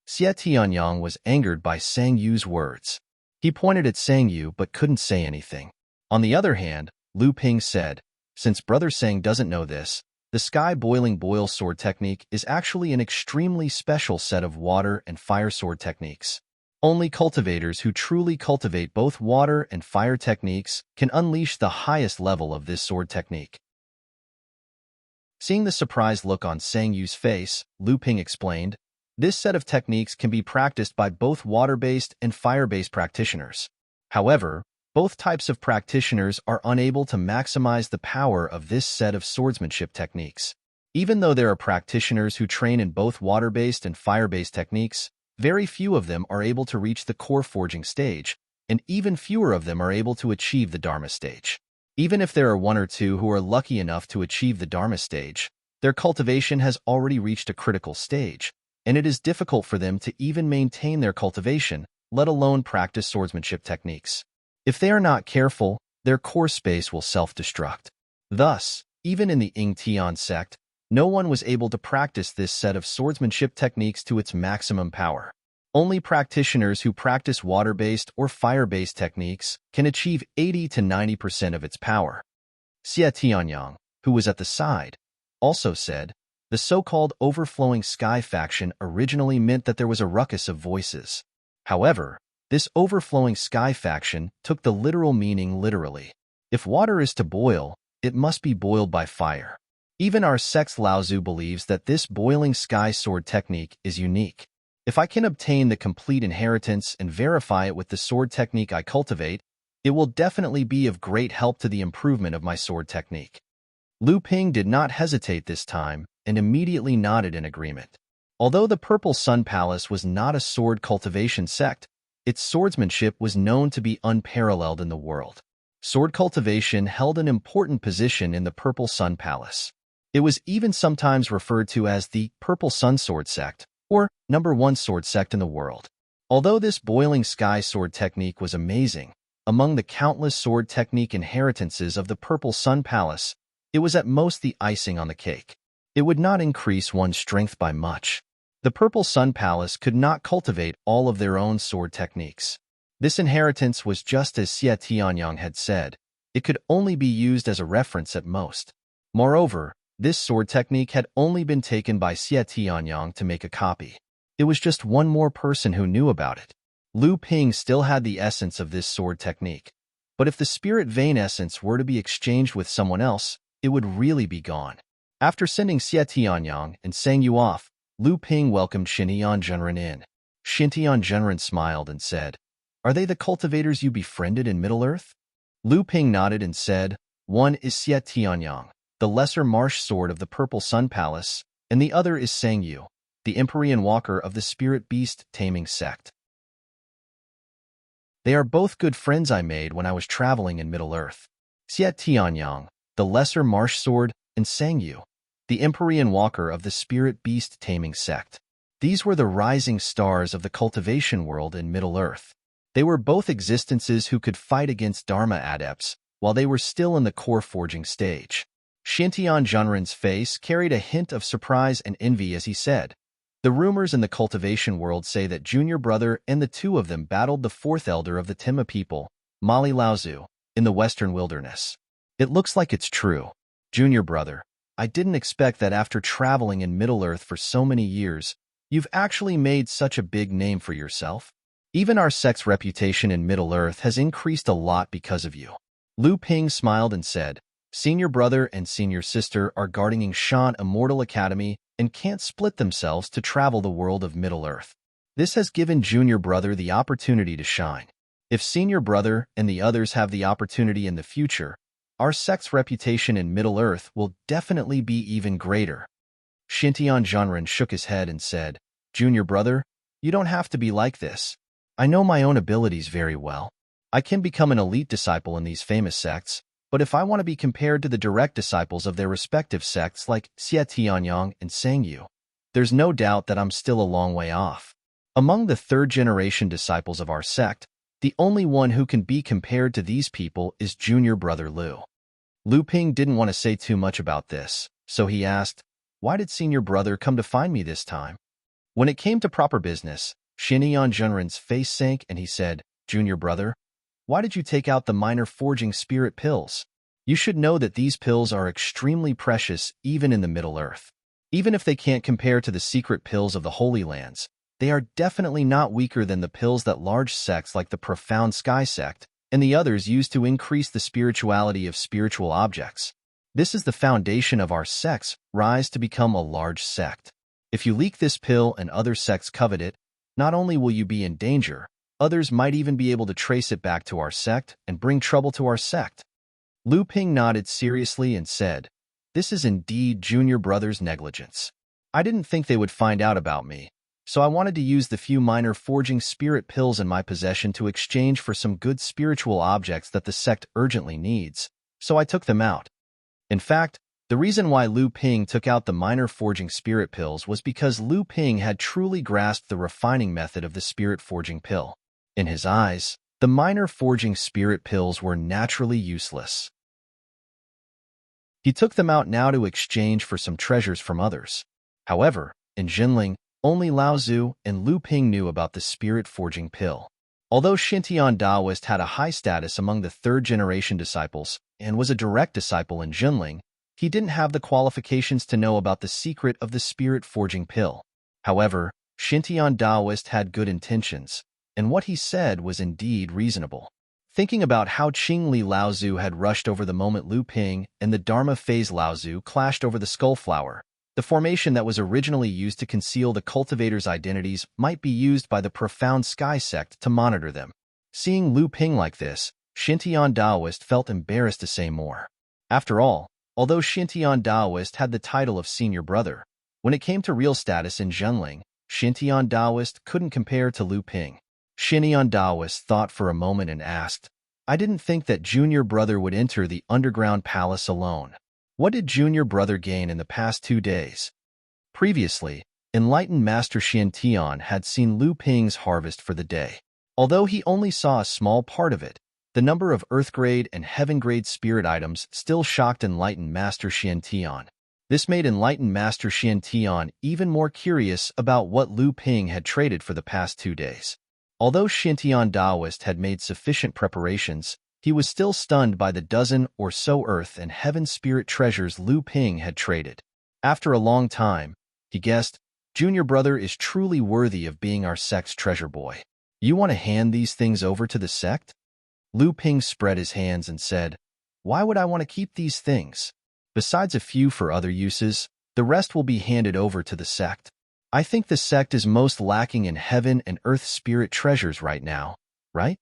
Xie Tianyang was angered by Sang Yu's words. He pointed at Sang Yu but couldn't say anything. On the other hand, Lu Ping said, "Since Brother Sang doesn't know this, the Sky Boiling Boil Sword technique is actually an extremely special set of water and fire sword techniques. Only cultivators who truly cultivate both water and fire techniques can unleash the highest level of this sword technique." Seeing the surprised look on Sang Yu's face, Lu Ping explained, "This set of techniques can be practiced by both water-based and fire-based practitioners. However, both types of practitioners are unable to maximize the power of this set of swordsmanship techniques. Even though there are practitioners who train in both water-based and fire-based techniques, very few of them are able to reach the core forging stage, and even fewer of them are able to achieve the Dharma stage. Even if there are 1 or 2 who are lucky enough to achieve the Dharma stage, their cultivation has already reached a critical stage, and it is difficult for them to even maintain their cultivation, let alone practice swordsmanship techniques. If they are not careful, their core space will self-destruct. Thus, even in the Yingtian sect, no one was able to practice this set of swordsmanship techniques to its maximum power. Only practitioners who practice water-based or fire-based techniques can achieve 80 to 90% of its power." Xie Tianyang, who was at the side, also said, "The so-called overflowing sky faction originally meant that there was a ruckus of voices. However, this overflowing sky faction took the literal meaning literally. If water is to boil, it must be boiled by fire. Even our sect's Laozu believes that this boiling sky sword technique is unique. If I can obtain the complete inheritance and verify it with the sword technique I cultivate, it will definitely be of great help to the improvement of my sword technique." Lu Ping did not hesitate this time and immediately nodded in agreement. Although the Purple Sun Palace was not a sword cultivation sect, its swordsmanship was known to be unparalleled in the world. Sword cultivation held an important position in the Purple Sun Palace. It was even sometimes referred to as the Purple Sun Sword Sect, or #1 sword sect in the world. Although this boiling sky sword technique was amazing, among the countless sword technique inheritances of the Purple Sun Palace, it was at most the icing on the cake. It would not increase one's strength by much. The Purple Sun Palace could not cultivate all of their own sword techniques. This inheritance was just as Xie Tianyang had said. It could only be used as a reference at most. Moreover, this sword technique had only been taken by Xie Tianyang to make a copy. It was just one more person who knew about it. Lu Ping still had the essence of this sword technique. But if the spirit vein essence were to be exchanged with someone else, it would really be gone. After sending Xie Tianyang and Sang Yu off, Lu Ping welcomed Xintian Zhenren in. Xintian Zhenren smiled and said, "Are they the cultivators you befriended in Middle-earth?" Lu Ping nodded and said, "One is Xie Tianyang, the lesser marsh sword of the Purple Sun Palace, and the other is Sang Yu, the Empyrean walker of the spirit beast taming sect. They are both good friends I made when I was traveling in Middle-earth. Xie Tianyang, the lesser marsh sword, and Sang Yu, the Empyrean walker of the spirit beast taming sect. These were the rising stars of the cultivation world in Middle-earth. They were both existences who could fight against Dharma adepts while they were still in the core forging stage." Xintian Zhenren's face carried a hint of surprise and envy as he said, "The rumors in the cultivation world say that Junior Brother and the two of them battled the fourth elder of the Tima people, Mali Laozu, in the western wilderness. It looks like it's true. Junior Brother, I didn't expect that after traveling in Middle-earth for so many years, you've actually made such a big name for yourself. Even our sect's reputation in Middle-earth has increased a lot because of you." Lu Ping smiled and said, "Senior Brother and Senior Sister are guarding Yingshan Immortal Academy and can't split themselves to travel the world of Middle-earth. This has given Junior Brother the opportunity to shine. If Senior Brother and the others have the opportunity in the future, our sect's reputation in Middle-earth will definitely be even greater." Xintian Zhenren shook his head and said, "Junior Brother, you don't have to be like this. I know my own abilities very well. I can become an elite disciple in these famous sects, but if I want to be compared to the direct disciples of their respective sects like Xie Tianyang and Sang Yu, there's no doubt that I'm still a long way off. Among the third-generation disciples of our sect, the only one who can be compared to these people is Junior Brother Lu." Lu Ping didn't want to say too much about this, so he asked, "Why did Senior Brother come to find me this time?" When it came to proper business, Xintian Zhenren's face sank and he said, "Junior Brother, why did you take out the minor forging spirit pills? You should know that these pills are extremely precious even in the Middle-earth. Even if they can't compare to the secret pills of the Holy Lands, they are definitely not weaker than the pills that large sects like the Profound Sky Sect and the others use to increase the spirituality of spiritual objects. This is the foundation of our sect's rise to become a large sect. If you leak this pill and other sects covet it, not only will you be in danger, others might even be able to trace it back to our sect and bring trouble to our sect." Lu Ping nodded seriously and said, "This is indeed Junior Brother's negligence. I didn't think they would find out about me, so I wanted to use the few minor forging spirit pills in my possession to exchange for some good spiritual objects that the sect urgently needs, so I took them out." In fact, the reason why Lu Ping took out the minor forging spirit pills was because Lu Ping had truly grasped the refining method of the spirit forging pill. In his eyes, the minor forging spirit pills were naturally useless. He took them out now to exchange for some treasures from others. However, in Jinling, only Lao Zu and Lu Ping knew about the spirit forging pill. Although Xintian Daoist had a high status among the third-generation disciples and was a direct disciple in Jinling, he didn't have the qualifications to know about the secret of the spirit forging pill. However, Xintian Daoist had good intentions, and what he said was indeed reasonable. Thinking about how Qingli Laozu had rushed over the moment Lu Ping and the Dharma phase Laozu clashed over the skull flower, the formation that was originally used to conceal the cultivators' identities might be used by the Profound Sky Sect to monitor them. Seeing Lu Ping like this, Xintian Daoist felt embarrassed to say more. After all, although Xintian Daoist had the title of Senior Brother, When it came to real status in Zhenling, Xintian Daoist couldn't compare to Lu Ping. Xintian Daoist thought for a moment and asked, I didn't think that junior brother would enter the underground palace alone. What did junior brother gain in the past 2 days? Previously, enlightened Master Xintian had seen Lu Ping's harvest for the day. Although he only saw a small part of it, the number of Earth-grade and Heaven-grade spirit items still shocked enlightened Master Xintian. This made enlightened Master Xintian even more curious about what Lu Ping had traded for the past 2 days. Although Xintian Daoist had made sufficient preparations, he was still stunned by the dozen or so Earth and Heaven spirit treasures Lu Ping had traded. After a long time, he guessed, junior brother is truly worthy of being our sect's treasure boy. You want to hand these things over to the sect? Lu Ping spread his hands and said, Why would I want to keep these things? Besides a few for other uses, the rest will be handed over to the sect. I think the sect is most lacking in heaven and earth spirit treasures right now, right?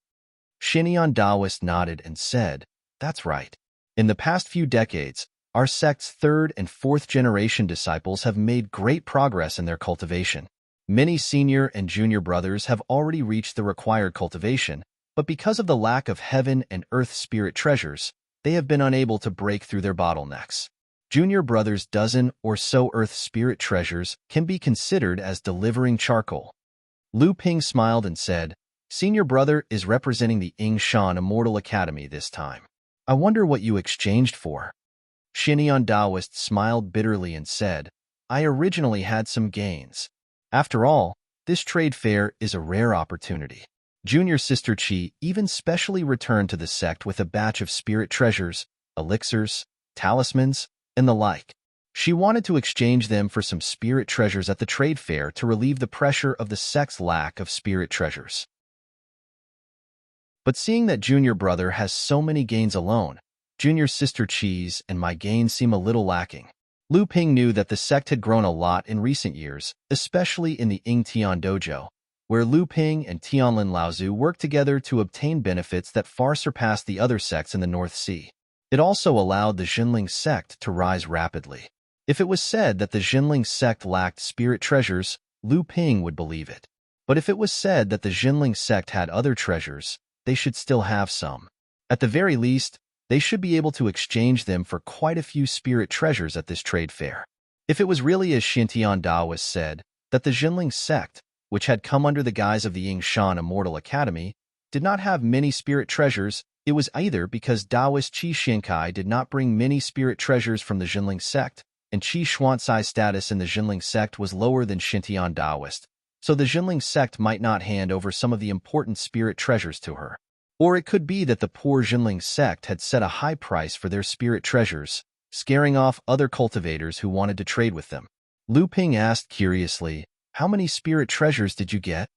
Xintian Daoist nodded and said, That's right. In the past few decades, our sect's 3rd and 4th generation disciples have made great progress in their cultivation. Many senior and junior brothers have already reached the required cultivation, but because of the lack of heaven and earth spirit treasures, they have been unable to break through their bottlenecks. Junior brothers' dozen or so earth spirit treasures can be considered as delivering charcoal. Lu Ping smiled and said, Senior brother is representing the Yingshan Immortal Academy this time. I wonder what you exchanged for. Xintian Daoist smiled bitterly and said, I originally had some gains. After all, this trade fair is a rare opportunity. Junior Sister Qi even specially returned to the sect with a batch of spirit treasures, elixirs, talismans, and the like. She wanted to exchange them for some spirit treasures at the trade fair to relieve the pressure of the sect's lack of spirit treasures. But seeing that junior brother has so many gains alone, junior sister Qi's and my gains seem a little lacking. Lu Ping knew that the sect had grown a lot in recent years, especially in the Ying Tian Dojo, where Lu Ping and Tianlin Laozu worked together to obtain benefits that far surpassed the other sects in the North Sea. It also allowed the Jinling sect to rise rapidly. If it was said that the Jinling sect lacked spirit treasures, Lu Ping would believe it. But if it was said that the Jinling sect had other treasures, they should still have some. At the very least, they should be able to exchange them for quite a few spirit treasures at this trade fair. If it was really as Xintian Daoist said, that the Jinling sect, which had come under the guise of the Yingshan Immortal Academy, did not have many spirit treasures, it was either because Daoist Qi Xinkai did not bring many spirit treasures from the Jinling sect, and Qi Xuanzai's status in the Jinling sect was lower than Xintian Daoist, so the Jinling sect might not hand over some of the important spirit treasures to her. Or it could be that the poor Jinling sect had set a high price for their spirit treasures, scaring off other cultivators who wanted to trade with them. Lu Ping asked curiously, How many spirit treasures did you get?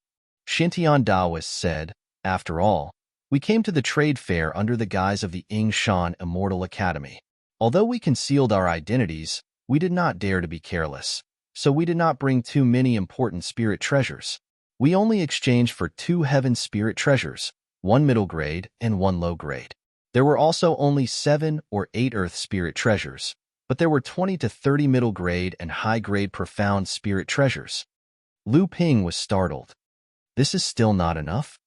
Xintian Daoist said, After all, we came to the trade fair under the guise of the Yingshan Immortal Academy. Although we concealed our identities, we did not dare to be careless, so we did not bring too many important spirit treasures. We only exchanged for 2 heaven spirit treasures, 1 middle grade and 1 low grade. There were also only 7 or 8 earth spirit treasures, but there were 20 to 30 middle grade and high grade profound spirit treasures. Lu Ping was startled. This is still not enough?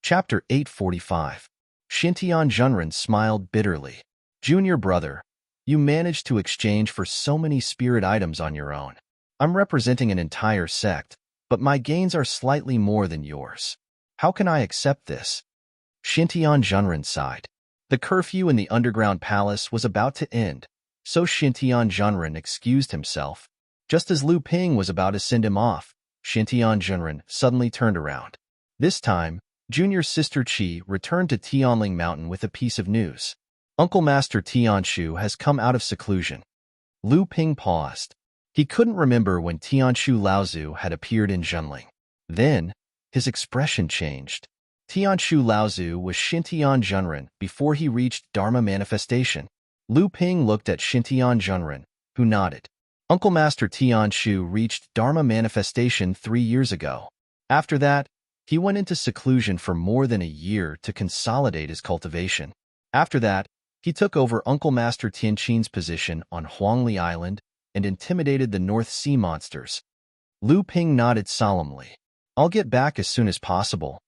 Chapter 845. Xintian Zhenren smiled bitterly. Junior brother, you managed to exchange for so many spirit items on your own. I'm representing an entire sect, but my gains are slightly more than yours. How can I accept this? Xintian Zhenren sighed. The curfew in the underground palace was about to end, so Xintian Zhenren excused himself. Just as Lu Ping was about to send him off, Xintian Zhenren suddenly turned around. This time, junior sister Qi returned to Tianling Mountain with a piece of news. Uncle Master Tianshu has come out of seclusion. Lu Ping paused. He couldn't remember when Tianshu Laozu had appeared in Zhenling. Then, his expression changed. Tianshu Laozu was Xintian Zhenren before he reached Dharma manifestation. Lu Ping looked at Xintian Zhenren, who nodded. Uncle Master Tianshu reached Dharma manifestation 3 years ago. After that, he went into seclusion for more than a year to consolidate his cultivation. After that, He took over Uncle Master Tianqin's position on Huangli Island and intimidated the North Sea monsters. Lu Ping nodded solemnly. I'll get back as soon as possible.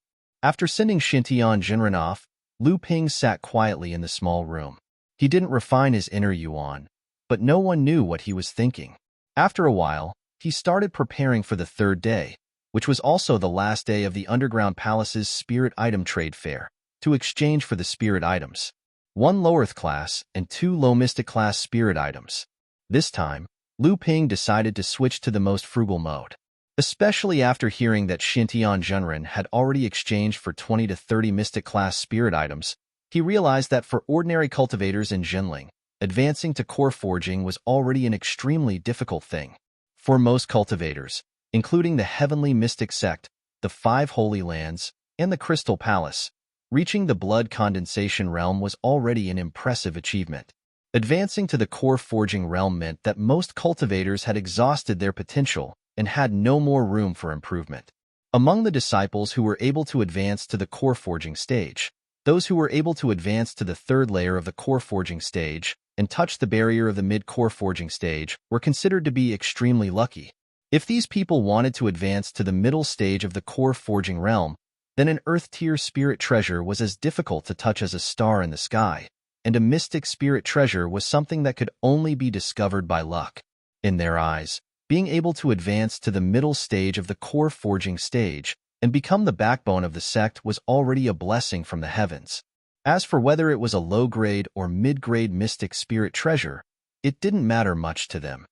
After sending Xintian Jinren off, Lu Ping sat quietly in the small room. He didn't refine his inner yuan, but no one knew what he was thinking. After a while, he started preparing for the third day, which was also the last day of the Underground Palace's Spirit Item Trade Fair, to exchange for the spirit items. 1 low Earth class and 2 low Mystic class spirit items. This time, Lu Ping decided to switch to the most frugal mode. Especially after hearing that Xintian Zhenren had already exchanged for 20 to 30 Mystic class spirit items, he realized that for ordinary cultivators in Jinling, advancing to core forging was already an extremely difficult thing. For most cultivators, including the Heavenly Mystic Sect, the 5 Holy Lands, and the Crystal Palace, reaching the blood condensation realm was already an impressive achievement. Advancing to the core forging realm meant that most cultivators had exhausted their potential and had no more room for improvement. Among the disciples who were able to advance to the core forging stage, those who were able to advance to the third layer of the core forging stage and touch the barrier of the mid-core forging stage were considered to be extremely lucky. If these people wanted to advance to the middle stage of the core forging realm, then an Earth-tier spirit treasure was as difficult to touch as a star in the sky, and a mystic spirit treasure was something that could only be discovered by luck. In their eyes, being able to advance to the middle stage of the core forging stage and become the backbone of the sect was already a blessing from the heavens. As for whether it was a low-grade or mid-grade mystic spirit treasure, it didn't matter much to them.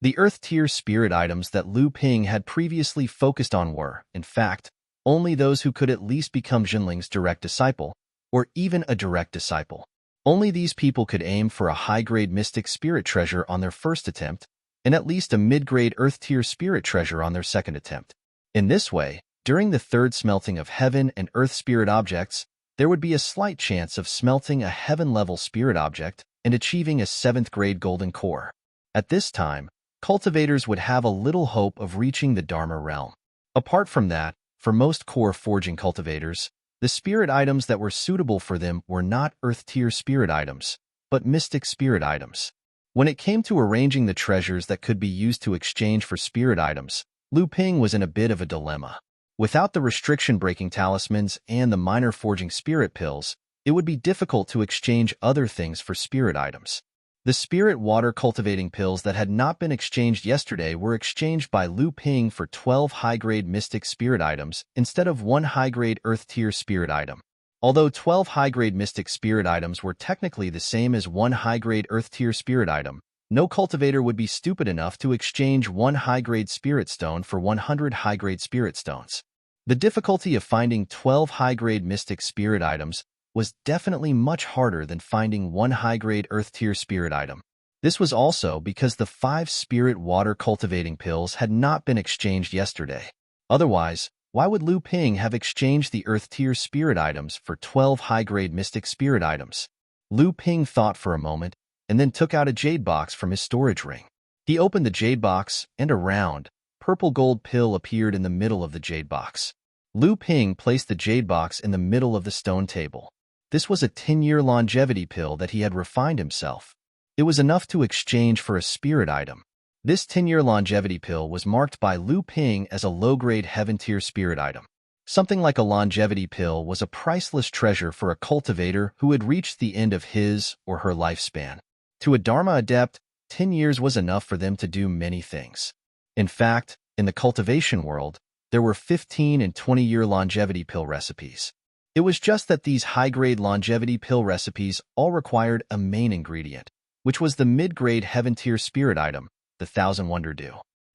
The Earth-tier spirit items that Lu Ping had previously focused on were, in fact, only those who could at least become Jinling's direct disciple, or even a direct disciple. Only these people could aim for a high-grade mystic spirit treasure on their first attempt, and at least a mid-grade Earth-tier spirit treasure on their second attempt. In this way, during the third smelting of heaven and earth spirit objects, there would be a slight chance of smelting a heaven-level spirit object and achieving a 7th-grade golden core. At this time, cultivators would have a little hope of reaching the Dharma realm. Apart from that, for most core forging cultivators, the spirit items that were suitable for them were not Earth-tier spirit items, but mystic spirit items. When it came to arranging the treasures that could be used to exchange for spirit items, Lu Ping was in a bit of a dilemma. Without the restriction-breaking talismans and the minor forging spirit pills, it would be difficult to exchange other things for spirit items. The spirit water cultivating pills that had not been exchanged yesterday were exchanged by Lu Ping for 12 high-grade mystic spirit items instead of 1 high-grade earth-tier spirit item. Although 12 high-grade mystic spirit items were technically the same as 1 high-grade earth-tier spirit item, no cultivator would be stupid enough to exchange 1 high-grade spirit stone for 100 high-grade spirit stones. The difficulty of finding 12 high-grade mystic spirit items was definitely much harder than finding 1 high-grade earth-tier spirit item. This was also because the 5 spirit water cultivating pills had not been exchanged yesterday. Otherwise, why would Lu Ping have exchanged the earth-tier spirit items for 12 high-grade mystic spirit items? Lu Ping thought for a moment and then took out a jade box from his storage ring. He opened the jade box and a round, purple gold pill appeared in the middle of the jade box. Lu Ping placed the jade box in the middle of the stone table. This was a 10-year longevity pill that he had refined himself. It was enough to exchange for a spirit item. This 10-year longevity pill was marked by Lu Ping as a low-grade heaven-tier spirit item. Something like a longevity pill was a priceless treasure for a cultivator who had reached the end of his or her lifespan. To a Dharma adept, 10 years was enough for them to do many things. In fact, in the cultivation world, there were 15 and 20-year longevity pill recipes. It was just that these high-grade longevity pill recipes all required a main ingredient, which was the mid-grade heaven-tier spirit item, the Thousand Wonder Dew.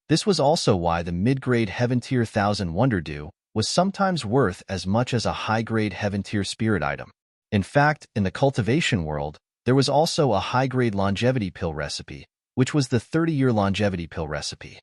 This was also why the mid-grade heaven-tier Thousand Wonder Dew was sometimes worth as much as a high-grade heaven-tier spirit item. In fact, in the cultivation world, there was also a high-grade longevity pill recipe, which was the 30-year longevity pill recipe.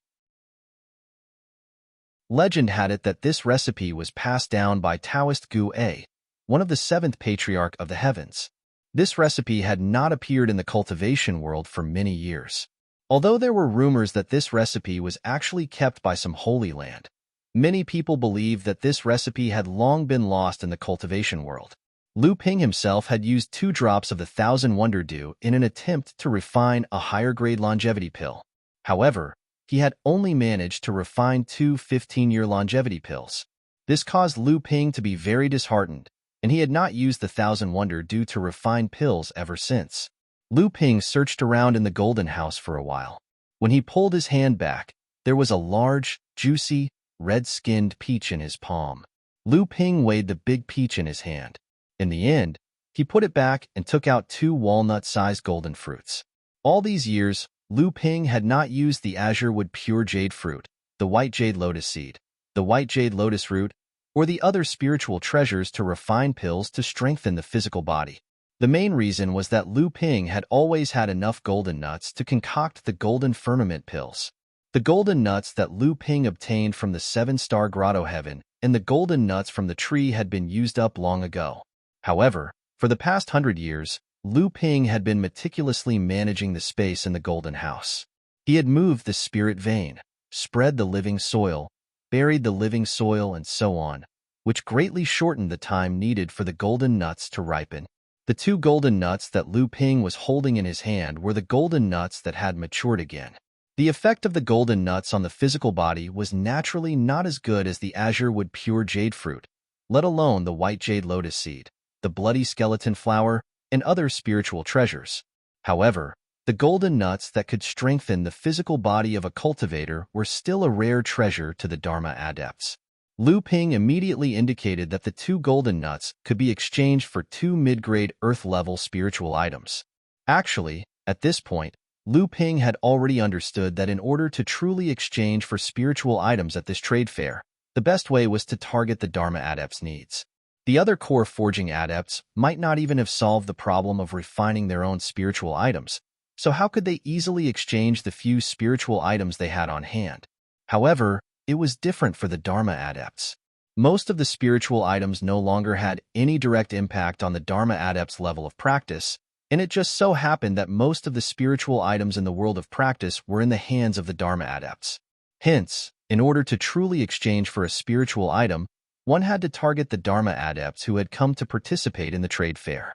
Legend had it that this recipe was passed down by Taoist Gu A, one of the 7th patriarch of the heavens. This recipe had not appeared in the cultivation world for many years. Although there were rumors that this recipe was actually kept by some holy land, many people believe that this recipe had long been lost in the cultivation world. Lu Ping himself had used 2 drops of the Thousand Wonder Dew in an attempt to refine a higher-grade longevity pill. However, he had only managed to refine 2 15-year longevity pills. This caused Lu Ping to be very disheartened, and he had not used the Thousand Wonder Dew to refine pills ever since. Lu Ping searched around in the Golden House for a while. When he pulled his hand back, there was a large, juicy, red-skinned peach in his palm. Lu Ping weighed the big peach in his hand. In the end, he put it back and took out 2 walnut-sized golden fruits. All these years, Lu Ping had not used the azure wood pure jade fruit, the white jade lotus seed, the white jade lotus root, or the other spiritual treasures to refine pills to strengthen the physical body. The main reason was that Lu Ping had always had enough golden nuts to concoct the golden firmament pills. The golden nuts that Lu Ping obtained from the 7-star grotto heaven and the golden nuts from the tree had been used up long ago. However, for the past 100 years, Lu Ping had been meticulously managing the space in the Golden House. He had moved the spirit vein, spread the living soil, buried the living soil, and so on, which greatly shortened the time needed for the golden nuts to ripen. The 2 golden nuts that Lu Ping was holding in his hand were the golden nuts that had matured again. The effect of the golden nuts on the physical body was naturally not as good as the azure wood pure jade fruit, let alone the white jade lotus seed, the bloody skeleton flower, and other spiritual treasures. However, the golden nuts that could strengthen the physical body of a cultivator were still a rare treasure to the Dharma adepts. Lu Ping immediately indicated that the 2 golden nuts could be exchanged for 2 mid-grade earth-level spiritual items. Actually, at this point, Lu Ping had already understood that in order to truly exchange for spiritual items at this trade fair, the best way was to target the Dharma adepts' needs. The other core forging adepts might not even have solved the problem of refining their own spiritual items, so how could they easily exchange the few spiritual items they had on hand? However, it was different for the Dharma adepts. Most of the spiritual items no longer had any direct impact on the Dharma adepts' level of practice, and it just so happened that most of the spiritual items in the world of practice were in the hands of the Dharma adepts. Hence, in order to truly exchange for a spiritual item, one had to target the Dharma adepts who had come to participate in the trade fair.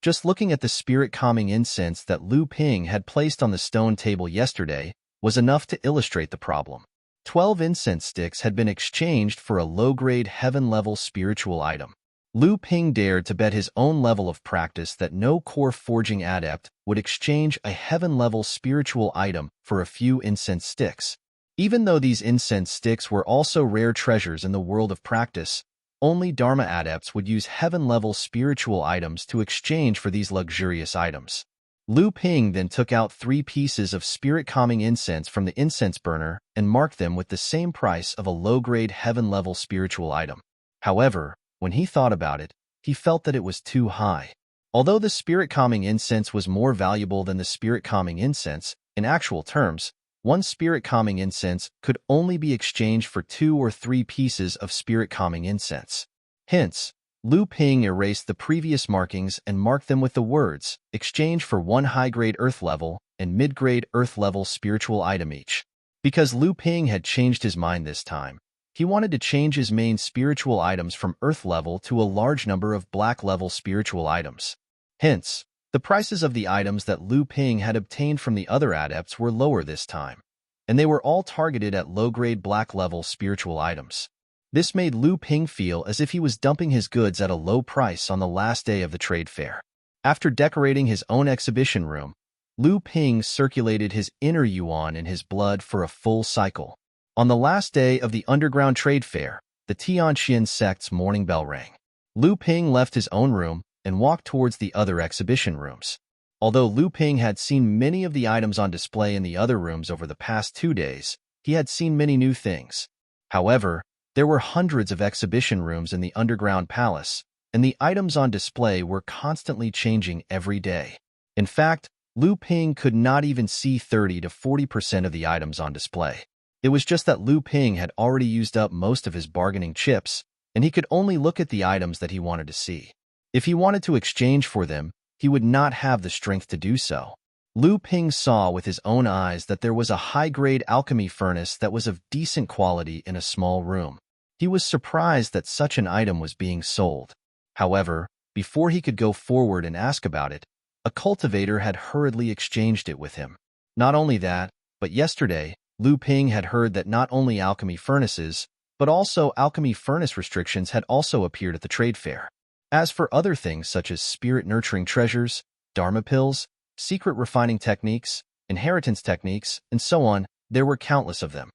Just looking at the spirit-calming incense that Lu Ping had placed on the stone table yesterday was enough to illustrate the problem. 12 incense sticks had been exchanged for a low-grade heaven-level spiritual item. Lu Ping dared to bet his own level of practice that no core forging adept would exchange a heaven-level spiritual item for a few incense sticks. Even though these incense sticks were also rare treasures in the world of practice, only Dharma adepts would use heaven-level spiritual items to exchange for these luxurious items. Lu Ping then took out 3 pieces of spirit-calming incense from the incense burner and marked them with the same price of a low-grade heaven-level spiritual item. However, when he thought about it, he felt that it was too high. Although the spirit-calming incense was more valuable than the spirit-calming incense, in actual terms, 1 spirit-calming incense could only be exchanged for 2 or 3 pieces of spirit-calming incense. Hence, Lu Ping erased the previous markings and marked them with the words, exchange for 1 high-grade earth-level and mid-grade earth-level spiritual item each. Because Lu Ping had changed his mind this time, he wanted to change his main spiritual items from earth-level to a large number of black-level spiritual items. Hence, the prices of the items that Lu Ping had obtained from the other adepts were lower this time, and they were all targeted at low-grade black-level spiritual items. This made Lu Ping feel as if he was dumping his goods at a low price on the last day of the trade fair. After decorating his own exhibition room, Lu Ping circulated his inner yuan in his blood for a full cycle. On the last day of the underground trade fair, the Tianxian sect's morning bell rang. Lu Ping left his own room and walked towards the other exhibition rooms. Although Lu Ping had seen many of the items on display in the other rooms over the past 2 days, he had seen many new things. However, there were hundreds of exhibition rooms in the underground palace, and the items on display were constantly changing every day. In fact, Lu Ping could not even see 30 to 40% of the items on display. It was just that Lu Ping had already used up most of his bargaining chips, and he could only look at the items that he wanted to see. If he wanted to exchange for them, he would not have the strength to do so. Lu Ping saw with his own eyes that there was a high-grade alchemy furnace that was of decent quality in a small room. He was surprised that such an item was being sold. However, before he could go forward and ask about it, a cultivator had hurriedly exchanged it with him. Not only that, but yesterday, Lu Ping had heard that not only alchemy furnaces, but also alchemy furnace restrictions had also appeared at the trade fair. As for other things such as spirit-nurturing treasures, dharma pills, secret refining techniques, inheritance techniques, and so on, there were countless of them.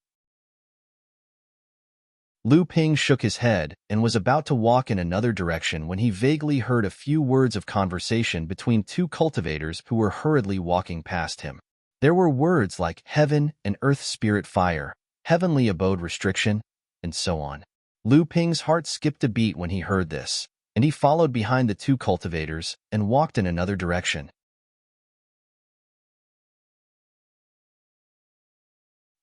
Lu Ping shook his head and was about to walk in another direction when he vaguely heard a few words of conversation between two cultivators who were hurriedly walking past him. There were words like heaven and earth spirit fire, heavenly abode restriction, and so on. Lu Ping's heart skipped a beat when he heard this, and he followed behind the two cultivators and walked in another direction.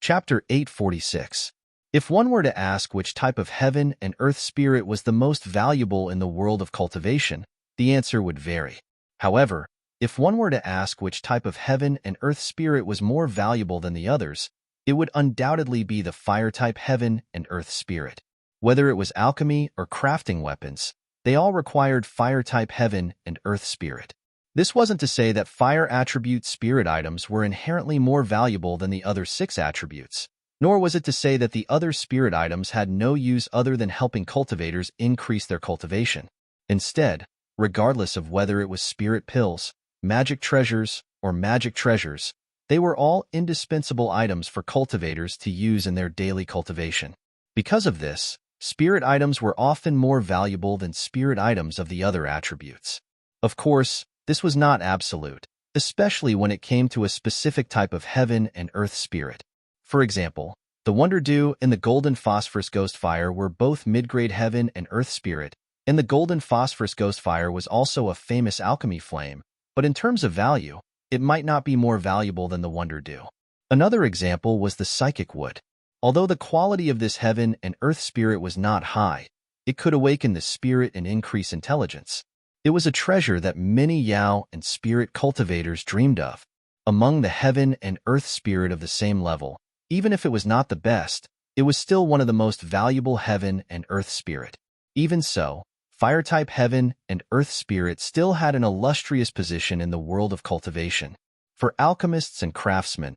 Chapter 846. If one were to ask which type of heaven and earth spirit was the most valuable in the world of cultivation, the answer would vary. However, if one were to ask which type of heaven and earth spirit was more valuable than the others, it would undoubtedly be the fire-type heaven and earth spirit. Whether it was alchemy or crafting weapons, they all required fire-type heaven and earth spirit. This wasn't to say that fire attribute spirit items were inherently more valuable than the other 6 attributes, nor was it to say that the other spirit items had no use other than helping cultivators increase their cultivation. Instead, regardless of whether it was spirit pills, magic treasures, or magic treasures, they were all indispensable items for cultivators to use in their daily cultivation. Because of this, spirit items were often more valuable than spirit items of the other attributes. Of course, this was not absolute, especially when it came to a specific type of heaven and earth spirit. For example, the Wonder Dew and the Golden Phosphorus Ghost Fire were both mid-grade heaven and earth spirit, and the Golden Phosphorus Ghost Fire was also a famous alchemy flame, but in terms of value, it might not be more valuable than the Wonder Dew. Another example was the Psychic Wood. Although the quality of this heaven and earth spirit was not high, it could awaken the spirit and increase intelligence. It was a treasure that many Yao and spirit cultivators dreamed of. Among the heaven and earth spirit of the same level, even if it was not the best, it was still one of the most valuable heaven and earth spirit. Even so, fire-type heaven and earth spirit still had an illustrious position in the world of cultivation. For alchemists and craftsmen,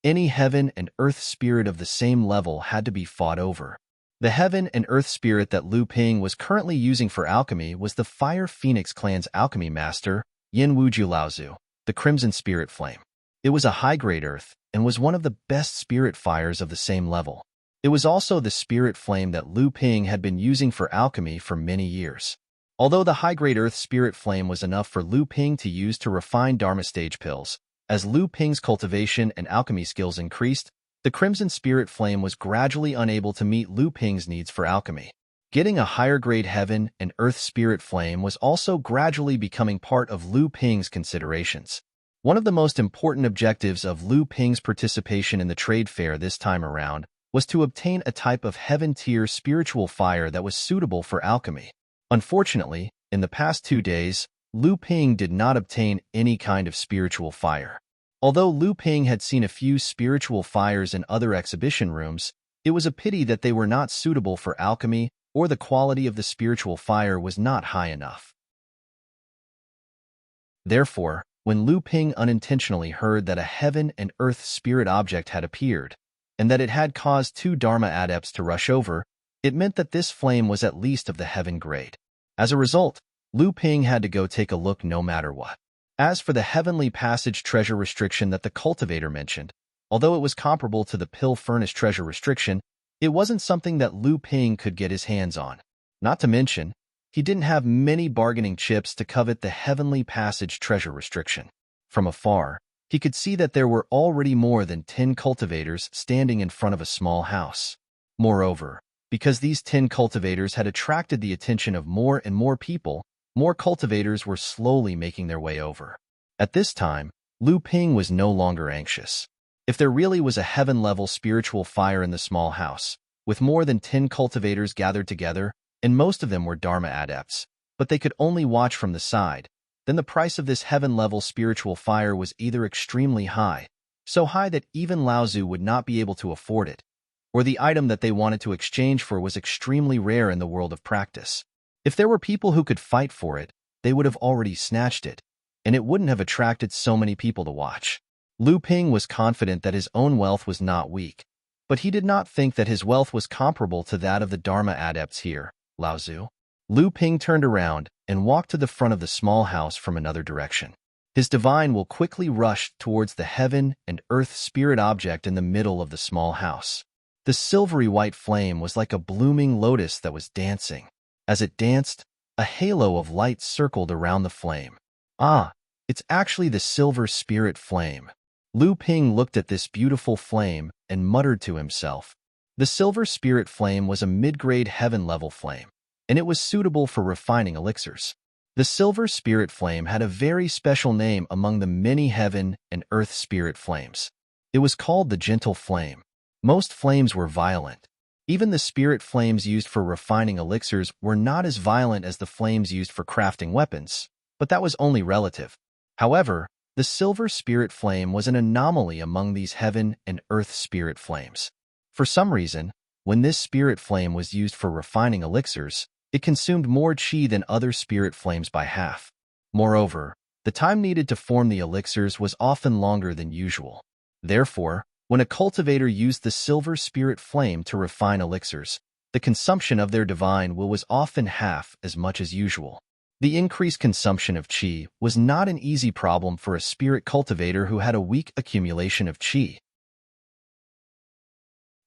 any heaven and earth spirit of the same level had to be fought over. The heaven and earth spirit that Lu Ping was currently using for alchemy was the Fire Phoenix clan's alchemy master, Yin Wuju Laozu, the Crimson Spirit Flame. It was a high-grade earth and was one of the best spirit fires of the same level. It was also the spirit flame that Lu Ping had been using for alchemy for many years. Although the high-grade earth spirit flame was enough for Lu Ping to use to refine Dharma stage pills, as Lu Ping's cultivation and alchemy skills increased, the Crimson Spirit Flame was gradually unable to meet Lu Ping's needs for alchemy. Getting a higher-grade heaven and earth spirit flame was also gradually becoming part of Lu Ping's considerations. One of the most important objectives of Lu Ping's participation in the trade fair this time around was to obtain a type of heaven-tier spiritual fire that was suitable for alchemy. Unfortunately, in the past 2 days, Lu Ping did not obtain any kind of spiritual fire. Although Lu Ping had seen a few spiritual fires in other exhibition rooms, it was a pity that they were not suitable for alchemy or the quality of the spiritual fire was not high enough. Therefore, when Lu Ping unintentionally heard that a heaven and earth spirit object had appeared, and that it had caused 2 Dharma adepts to rush over, it meant that this flame was at least of the heaven grade. As a result, Lu Ping had to go take a look no matter what. As for the Heavenly Passage treasure restriction that the cultivator mentioned, although it was comparable to the Pill Furnace treasure restriction, it wasn't something that Lu Ping could get his hands on. Not to mention, he didn't have many bargaining chips to covet the Heavenly Passage treasure restriction. From afar, he could see that there were already more than 10 cultivators standing in front of a small house. Moreover, because these 10 cultivators had attracted the attention of more and more people, more cultivators were slowly making their way over. At this time, Lu Ping was no longer anxious. If there really was a heaven-level spiritual fire in the small house, with more than 10 cultivators gathered together, and most of them were Dharma adepts, but they could only watch from the side, then the price of this heaven-level spiritual fire was either extremely high, so high that even Laozu would not be able to afford it, or the item that they wanted to exchange for was extremely rare in the world of practice. If there were people who could fight for it, they would have already snatched it, and it wouldn't have attracted so many people to watch. Lu Ping was confident that his own wealth was not weak, but he did not think that his wealth was comparable to that of the Dharma adepts here, Lao Tzu. Lu Ping turned around and walked to the front of the small house from another direction. His divine will quickly rushed towards the heaven and earth spirit object in the middle of the small house. The silvery white flame was like a blooming lotus that was dancing. As it danced, a halo of light circled around the flame. Ah, it's actually the silver spirit flame. Lu Ping looked at this beautiful flame and muttered to himself. The silver spirit flame was a mid-grade heaven-level flame, and it was suitable for refining elixirs. The silver spirit flame had a very special name among the many heaven and earth spirit flames. It was called the gentle flame. Most flames were violent. Even the spirit flames used for refining elixirs were not as violent as the flames used for crafting weapons, but that was only relative. However, the silver spirit flame was an anomaly among these heaven and earth spirit flames. For some reason, when this spirit flame was used for refining elixirs, it consumed more qi than other spirit flames by half. Moreover, the time needed to form the elixirs was often longer than usual. Therefore, when a cultivator used the silver spirit flame to refine elixirs, the consumption of their divine will was often half as much as usual. The increased consumption of qi was not an easy problem for a spirit cultivator who had a weak accumulation of qi.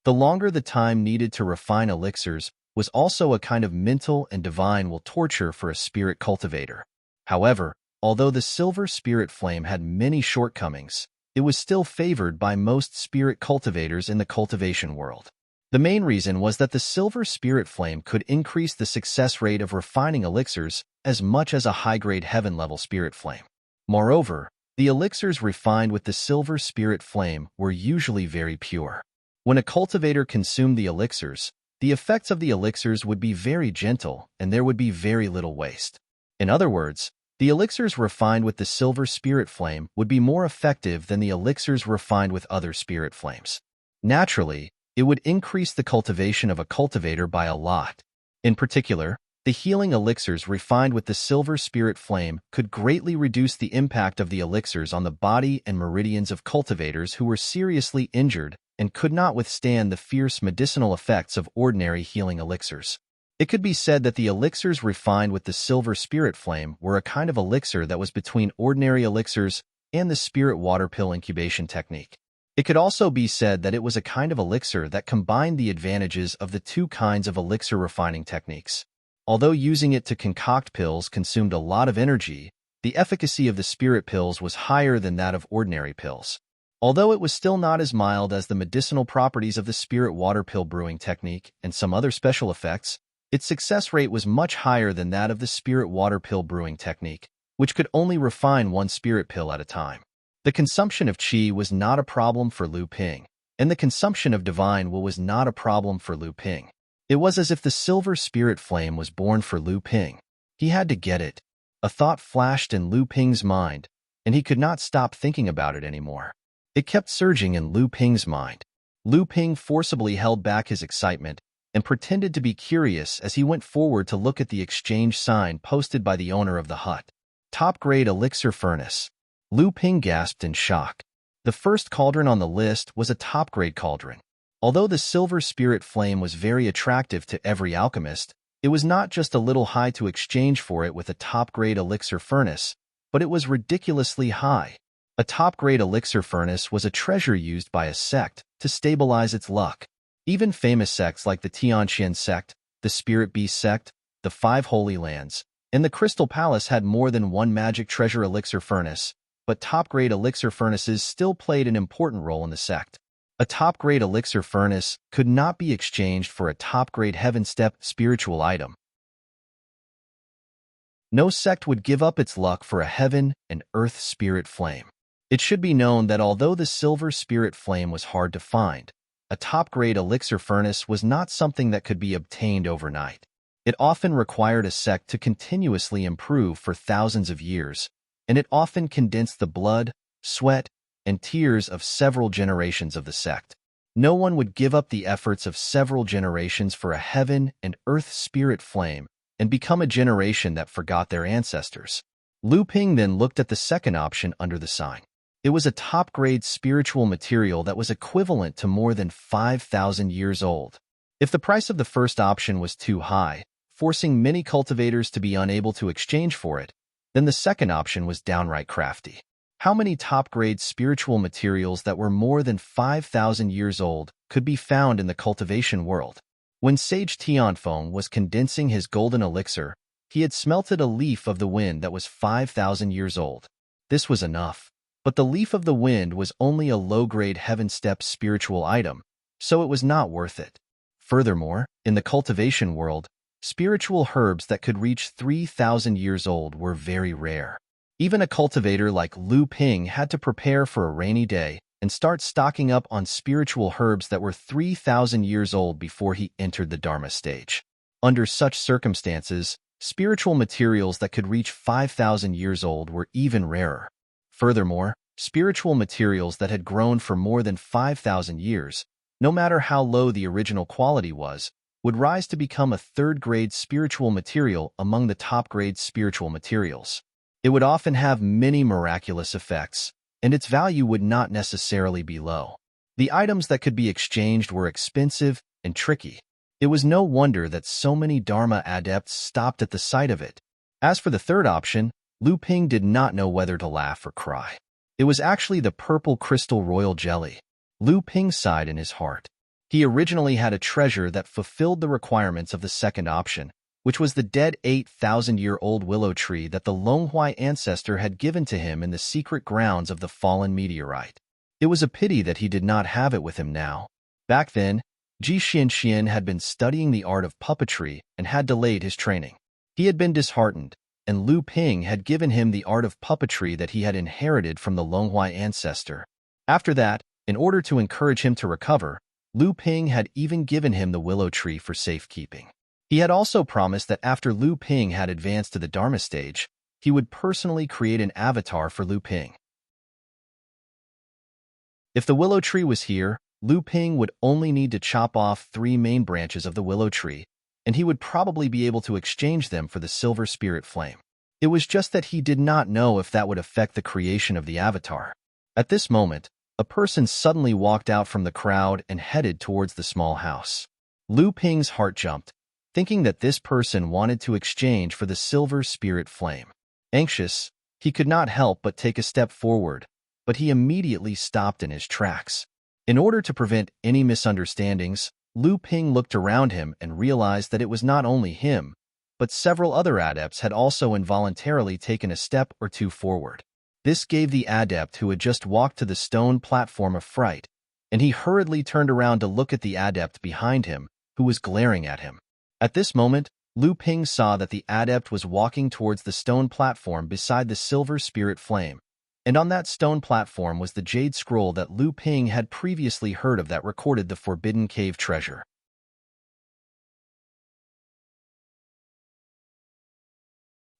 The longer the time needed to refine elixirs was also a kind of mental and divine will torture for a spirit cultivator. However, although the silver spirit flame had many shortcomings, it was still favored by most spirit cultivators in the cultivation world. The main reason was that the silver spirit flame could increase the success rate of refining elixirs as much as a high-grade heaven-level spirit flame. Moreover, the elixirs refined with the silver spirit flame were usually very pure. When a cultivator consumed the elixirs, the effects of the elixirs would be very gentle and there would be very little waste. In other words, the elixirs refined with the silver spirit flame would be more effective than the elixirs refined with other spirit flames. Naturally, it would increase the cultivation of a cultivator by a lot. In particular, the healing elixirs refined with the silver spirit flame could greatly reduce the impact of the elixirs on the body and meridians of cultivators who were seriously injured and could not withstand the fierce medicinal effects of ordinary healing elixirs. It could be said that the elixirs refined with the silver spirit flame were a kind of elixir that was between ordinary elixirs and the spirit water pill incubation technique. It could also be said that it was a kind of elixir that combined the advantages of the two kinds of elixir refining techniques. Although using it to concoct pills consumed a lot of energy, the efficacy of the spirit pills was higher than that of ordinary pills. Although it was still not as mild as the medicinal properties of the spirit water pill brewing technique and some other special effects, its success rate was much higher than that of the spirit water pill brewing technique, which could only refine one spirit pill at a time. The consumption of qi was not a problem for Lu Ping, and the consumption of divine will was not a problem for Lu Ping. It was as if the silver spirit flame was born for Lu Ping. He had to get it. A thought flashed in Lu Ping's mind, and he could not stop thinking about it anymore. It kept surging in Lu Ping's mind. Lu Ping forcibly held back his excitement and pretended to be curious as he went forward to look at the exchange sign posted by the owner of the hut. Top-grade elixir furnace. Lu Ping gasped in shock. The first cauldron on the list was a top-grade cauldron. Although the silver spirit flame was very attractive to every alchemist, it was not just a little high to exchange for it with a top-grade elixir furnace, but it was ridiculously high. A top-grade elixir furnace was a treasure used by a sect to stabilize its luck. Even famous sects like the Tianqian sect, the Spirit Beast sect, the Five Holy Lands, and the Crystal Palace had more than one magic treasure elixir furnace, but top-grade elixir furnaces still played an important role in the sect. A top-grade elixir furnace could not be exchanged for a top-grade heaven-step spiritual item. No sect would give up its luck for a heaven and earth spirit flame. It should be known that although the silver spirit flame was hard to find, a top-grade elixir furnace was not something that could be obtained overnight. It often required a sect to continuously improve for thousands of years, and it often condensed the blood, sweat, and tears of several generations of the sect. No one would give up the efforts of several generations for a heaven and earth spirit flame and become a generation that forgot their ancestors. Lu Ping then looked at the second option under the sign. It was a top-grade spiritual material that was equivalent to more than 5,000 years old. If the price of the first option was too high, forcing many cultivators to be unable to exchange for it, then the second option was downright crafty. How many top-grade spiritual materials that were more than 5,000 years old could be found in the cultivation world? When Sage Tianfeng was condensing his golden elixir, he had smelted a leaf of the wind that was 5,000 years old. This was enough. But the leaf of the wind was only a low-grade heaven step spiritual item, so it was not worth it. Furthermore, in the cultivation world, spiritual herbs that could reach 3,000 years old were very rare. Even a cultivator like Lu Ping had to prepare for a rainy day and start stocking up on spiritual herbs that were 3,000 years old before he entered the Dharma stage. Under such circumstances, spiritual materials that could reach 5,000 years old were even rarer. Furthermore, spiritual materials that had grown for more than 5,000 years, no matter how low the original quality was, would rise to become a third-grade spiritual material among the top-grade spiritual materials. It would often have many miraculous effects, and its value would not necessarily be low. The items that could be exchanged were expensive and tricky. It was no wonder that so many Dharma adepts stopped at the sight of it. As for the third option, Lu Ping did not know whether to laugh or cry. It was actually the purple crystal royal jelly. Lu Ping sighed in his heart. He originally had a treasure that fulfilled the requirements of the second option, which was the dead 8,000-year-old willow tree that the Longhuai ancestor had given to him in the secret grounds of the fallen meteorite. It was a pity that he did not have it with him now. Back then, Ji Xianxian had been studying the art of puppetry and had delayed his training. He had been disheartened, and Lu Ping had given him the art of puppetry that he had inherited from the Longhuai ancestor. After that, in order to encourage him to recover, Lu Ping had even given him the willow tree for safekeeping. He had also promised that after Lu Ping had advanced to the Dharma stage, he would personally create an avatar for Lu Ping. If the willow tree was here, Lu Ping would only need to chop off 3 main branches of the willow tree, and he would probably be able to exchange them for the silver spirit flame. It was just that he did not know if that would affect the creation of the avatar. At this moment, a person suddenly walked out from the crowd and headed towards the small house. Lu Ping's heart jumped, thinking that this person wanted to exchange for the silver spirit flame. Anxious, he could not help but take a step forward, but he immediately stopped in his tracks. In order to prevent any misunderstandings, Lu Ping looked around him and realized that it was not only him, but several other adepts had also involuntarily taken a step or two forward. This gave the adept who had just walked to the stone platform a fright, and he hurriedly turned around to look at the adept behind him, who was glaring at him. At this moment, Lu Ping saw that the adept was walking towards the stone platform beside the silver spirit flame, and on that stone platform was the jade scroll that Lu Ping had previously heard of that recorded the Forbidden Cave treasure.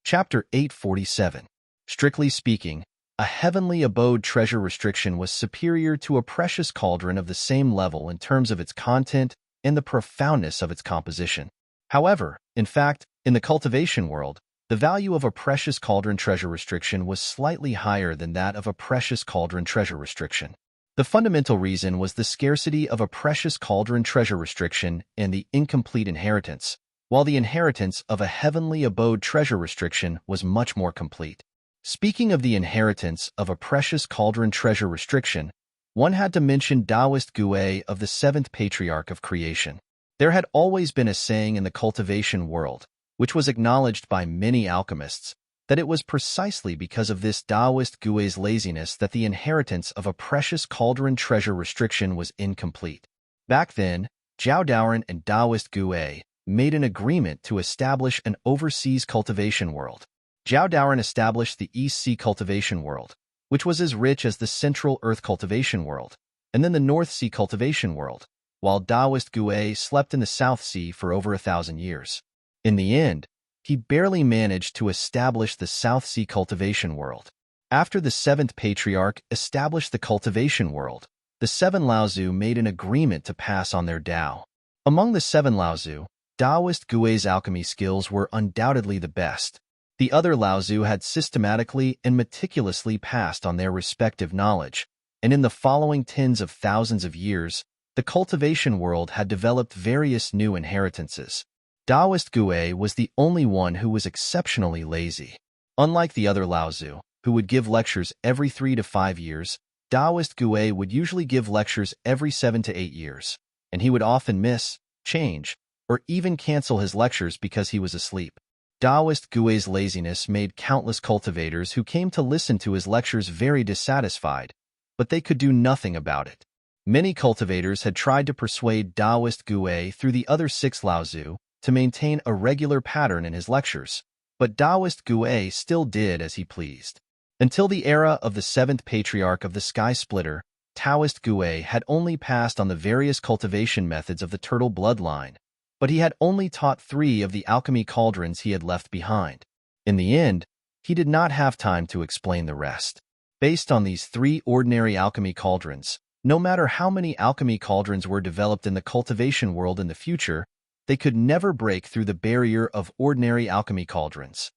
Chapter 847. Strictly speaking, a heavenly abode treasure restriction was superior to a precious cauldron of the same level in terms of its content and the profoundness of its composition. However, in fact, in the cultivation world, the value of a precious cauldron treasure restriction was slightly higher than that of a precious cauldron treasure restriction. The fundamental reason was the scarcity of a precious cauldron treasure restriction and the incomplete inheritance, while the inheritance of a heavenly abode treasure restriction was much more complete. Speaking of the inheritance of a precious cauldron treasure restriction, one had to mention Taoist Gui of the 7th Patriarch of Creation. There had always been a saying in the cultivation world, which was acknowledged by many alchemists, that it was precisely because of this Taoist Gui's laziness that the inheritance of a precious cauldron treasure restriction was incomplete. Back then, Zhao Daoren and Taoist Gui made an agreement to establish an overseas cultivation world. Zhao Daoren established the East Sea cultivation world, which was as rich as the Central Earth cultivation world, and then the North Sea cultivation world, while Taoist Gui slept in the South Sea for over 1,000 years. In the end, he barely managed to establish the South Sea cultivation world. After the 7th Patriarch established the cultivation world, the the 7 Laozu made an agreement to pass on their Tao. Among the 7 Laozu, Taoist Gui's alchemy skills were undoubtedly the best. The other Laozu had systematically and meticulously passed on their respective knowledge, and in the following tens of thousands of years, the cultivation world had developed various new inheritances. Taoist Gui was the only one who was exceptionally lazy. Unlike the other Laozu, who would give lectures every 3 to 5 years, Taoist Gui would usually give lectures every 7 to 8 years, and he would often miss, change, or even cancel his lectures because he was asleep. Taoist Gui's laziness made countless cultivators who came to listen to his lectures very dissatisfied, but they could do nothing about it. Many cultivators had tried to persuade Taoist Gui through the other 6 Laozu to maintain a regular pattern in his lectures, but Taoist Gui still did as he pleased. Until the era of the 7th Patriarch of the Sky Splitter, Taoist Gui had only passed on the various cultivation methods of the turtle bloodline, but he had only taught 3 of the alchemy cauldrons he had left behind. In the end, he did not have time to explain the rest. Based on these 3 ordinary alchemy cauldrons, no matter how many alchemy cauldrons were developed in the cultivation world in the future, they could never break through the barrier of ordinary alchemy cauldrons.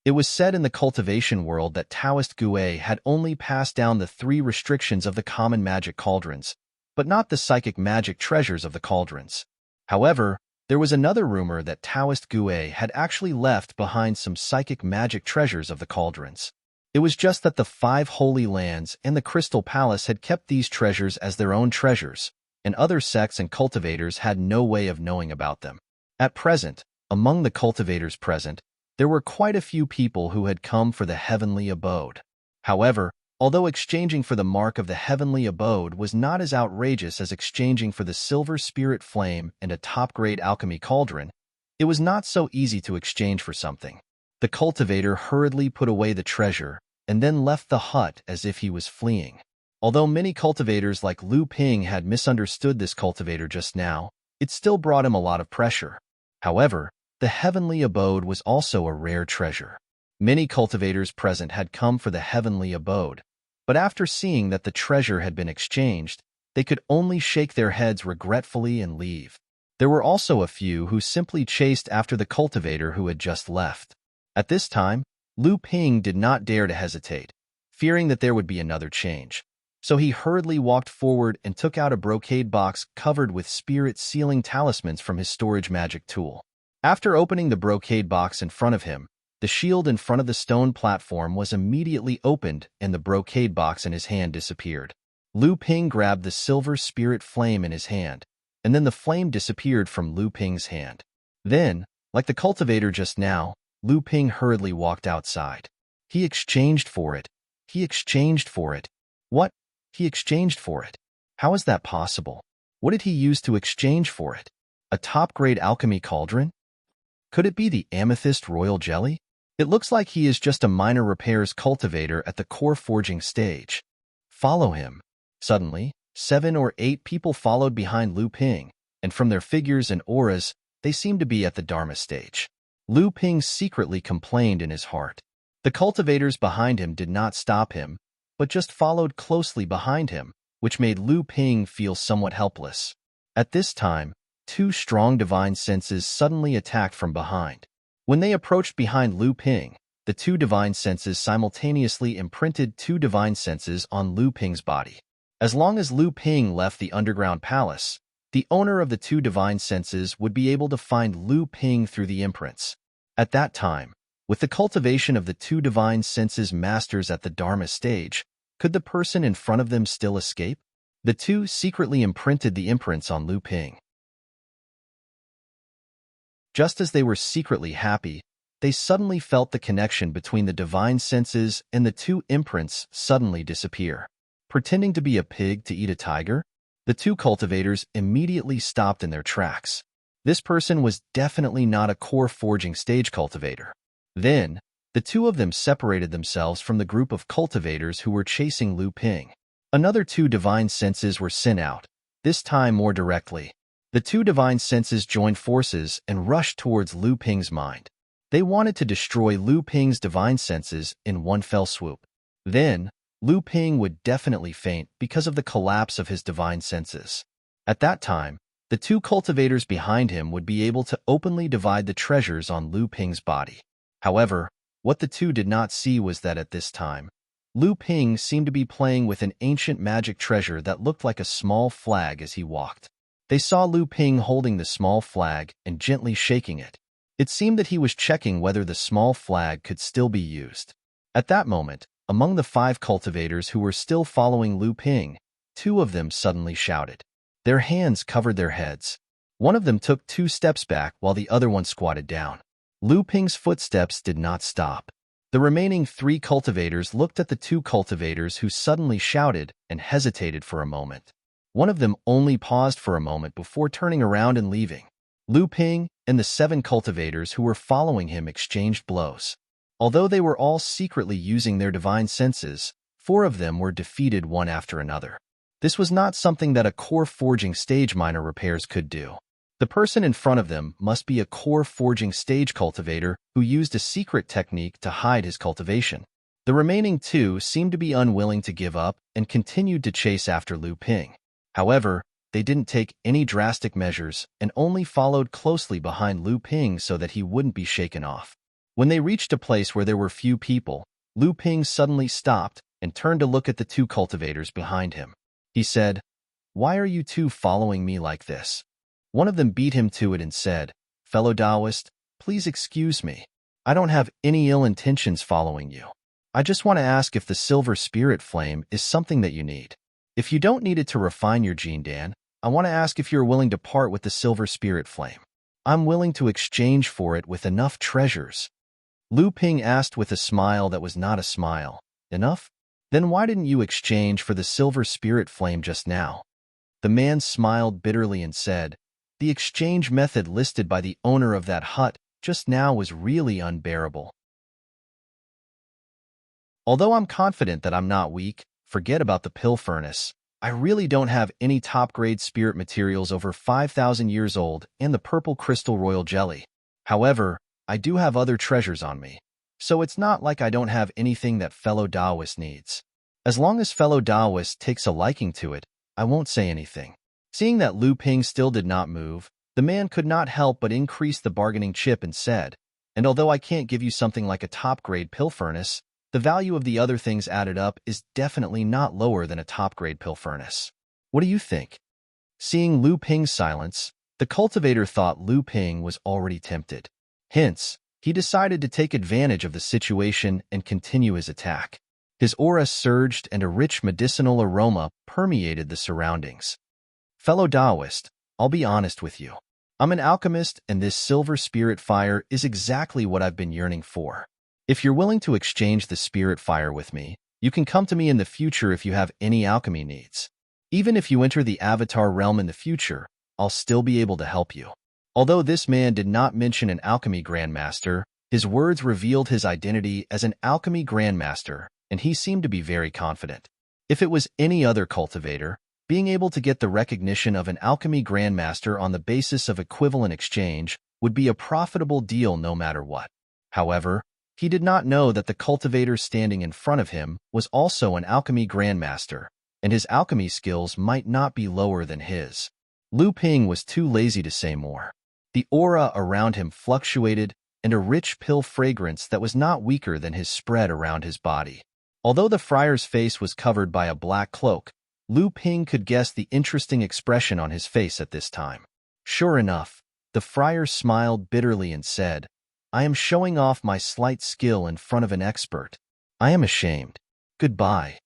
It was said in the cultivation world that Taoist Gui had only passed down the 3 restrictions of the common magic cauldrons, but not the psychic magic treasures of the cauldrons. However, there was another rumor that Taoist Gui had actually left behind some psychic magic treasures of the cauldrons. It was just that the 5 Holy Lands and the Crystal Palace had kept these treasures as their own treasures, and other sects and cultivators had no way of knowing about them. At present, among the cultivators present, there were quite a few people who had come for the heavenly abode. However, although exchanging for the mark of the heavenly abode was not as outrageous as exchanging for the silver spirit flame and a top-grade alchemy cauldron, it was not so easy to exchange for something. The cultivator hurriedly put away the treasure and then left the hut as if he was fleeing. Although many cultivators like Lu Ping had misunderstood this cultivator just now, it still brought him a lot of pressure. However, the heavenly abode was also a rare treasure. Many cultivators present had come for the heavenly abode, but after seeing that the treasure had been exchanged, they could only shake their heads regretfully and leave. There were also a few who simply chased after the cultivator who had just left. At this time, Lu Ping did not dare to hesitate, fearing that there would be another change. So he hurriedly walked forward and took out a brocade box covered with spirit-sealing talismans from his storage magic tool. After opening the brocade box in front of him, the shield in front of the stone platform was immediately opened and the brocade box in his hand disappeared. Lu Ping grabbed the silver spirit flame in his hand, and then the flame disappeared from Lu Ping's hand. Then, like the cultivator just now, Lu Ping hurriedly walked outside. He exchanged for it. He exchanged for it. What? He exchanged for it. How is that possible? What did he use to exchange for it? A top-grade alchemy cauldron? Could it be the amethyst royal jelly? It looks like he is just a minor repairs cultivator at the core forging stage. Follow him. Suddenly, 7 or 8 people followed behind Lu Ping, and from their figures and auras, they seemed to be at the Dharma stage. Lu Ping secretly complained in his heart. The cultivators behind him did not stop him, but just followed closely behind him, which made Lu Ping feel somewhat helpless. At this time, 2 strong divine senses suddenly attacked from behind. When they approached behind Lu Ping, the 2 divine senses simultaneously imprinted 2 divine senses on Lu Ping's body. As long as Lu Ping left the underground palace, the owner of the 2 divine senses would be able to find Lu Ping through the imprints. At that time, with the cultivation of the 2 divine senses masters at the Dharma stage, could the person in front of them still escape? The 2 secretly imprinted the imprints on Lu Ping. Just as they were secretly happy, they suddenly felt the connection between the divine senses and the 2 imprints suddenly disappear. Pretending to be a pig to eat a tiger, the 2 cultivators immediately stopped in their tracks. This person was definitely not a core forging stage cultivator. Then, the 2 of them separated themselves from the group of cultivators who were chasing Lu Ping. Another 2 divine senses were sent out, this time more directly. The 2 divine senses joined forces and rushed towards Lu Ping's mind. They wanted to destroy Lu Ping's divine senses in one fell swoop. Then, Lu Ping would definitely faint because of the collapse of his divine senses. At that time, the two cultivators behind him would be able to openly divide the treasures on Lu Ping's body. However, what the two did not see was that at this time, Lu Ping seemed to be playing with an ancient magic treasure that looked like a small flag as he walked. They saw Lu Ping holding the small flag and gently shaking it. It seemed that he was checking whether the small flag could still be used. At that moment, among the 5 cultivators who were still following Lu Ping, 2 of them suddenly shouted. Their hands covered their heads. One of them took 2 steps back while the other one squatted down. Lu Ping's footsteps did not stop. The remaining 3 cultivators looked at the 2 cultivators who suddenly shouted and hesitated for a moment. One of them only paused for a moment before turning around and leaving. Lu Ping and the 7 cultivators who were following him exchanged blows. Although they were all secretly using their divine senses, 4 of them were defeated one after another. This was not something that a core forging stage miner repairs could do. The person in front of them must be a core forging stage cultivator who used a secret technique to hide his cultivation. The remaining 2 seemed to be unwilling to give up and continued to chase after Lu Ping. However, they didn't take any drastic measures and only followed closely behind Lu Ping so that he wouldn't be shaken off. When they reached a place where there were few people, Lu Ping suddenly stopped and turned to look at the 2 cultivators behind him. He said, "Why are you 2 following me like this?" One of them beat him to it and said, "Fellow Taoist, please excuse me. I don't have any ill intentions following you. I just want to ask if the silver spirit flame is something that you need. If you don't need it to refine your Jin Dan, I want to ask if you're willing to part with the silver spirit flame. I'm willing to exchange for it with enough treasures." Lu Ping asked with a smile that was not a smile. "Enough? Then why didn't you exchange for the silver spirit flame just now?" The man smiled bitterly and said, "The exchange method listed by the owner of that hut just now was really unbearable. Although I'm confident that I'm not weak, forget about the pill furnace. I really don't have any top-grade spirit materials over 5,000 years old and the purple crystal royal jelly. However, I do have other treasures on me, so it's not like I don't have anything that fellow Taoist needs. As long as fellow Taoist takes a liking to it, I won't say anything." Seeing that Lu Ping still did not move, the man could not help but increase the bargaining chip and said, "And although I can't give you something like a top-grade pill furnace, the value of the other things added up is definitely not lower than a top-grade pill furnace. What do you think?" Seeing Lu Ping's silence, the cultivator thought Lu Ping was already tempted. Hence, he decided to take advantage of the situation and continue his attack. His aura surged and a rich medicinal aroma permeated the surroundings. "Fellow Taoist, I'll be honest with you. I'm an alchemist and this silver spirit fire is exactly what I've been yearning for. If you're willing to exchange the spirit fire with me, you can come to me in the future if you have any alchemy needs. Even if you enter the Avatar realm in the future, I'll still be able to help you." Although this man did not mention an alchemy grandmaster, his words revealed his identity as an alchemy grandmaster, and he seemed to be very confident. If it was any other cultivator, being able to get the recognition of an alchemy grandmaster on the basis of equivalent exchange would be a profitable deal no matter what. However, he did not know that the cultivator standing in front of him was also an alchemy grandmaster, and his alchemy skills might not be lower than his. Lu Ping was too lazy to say more. The aura around him fluctuated, and a rich pill fragrance that was not weaker than his spread around his body. Although the friar's face was covered by a black cloak, Lu Ping could guess the interesting expression on his face at this time. Sure enough, the friar smiled bitterly and said, "I am showing off my slight skill in front of an expert. I am ashamed. Goodbye."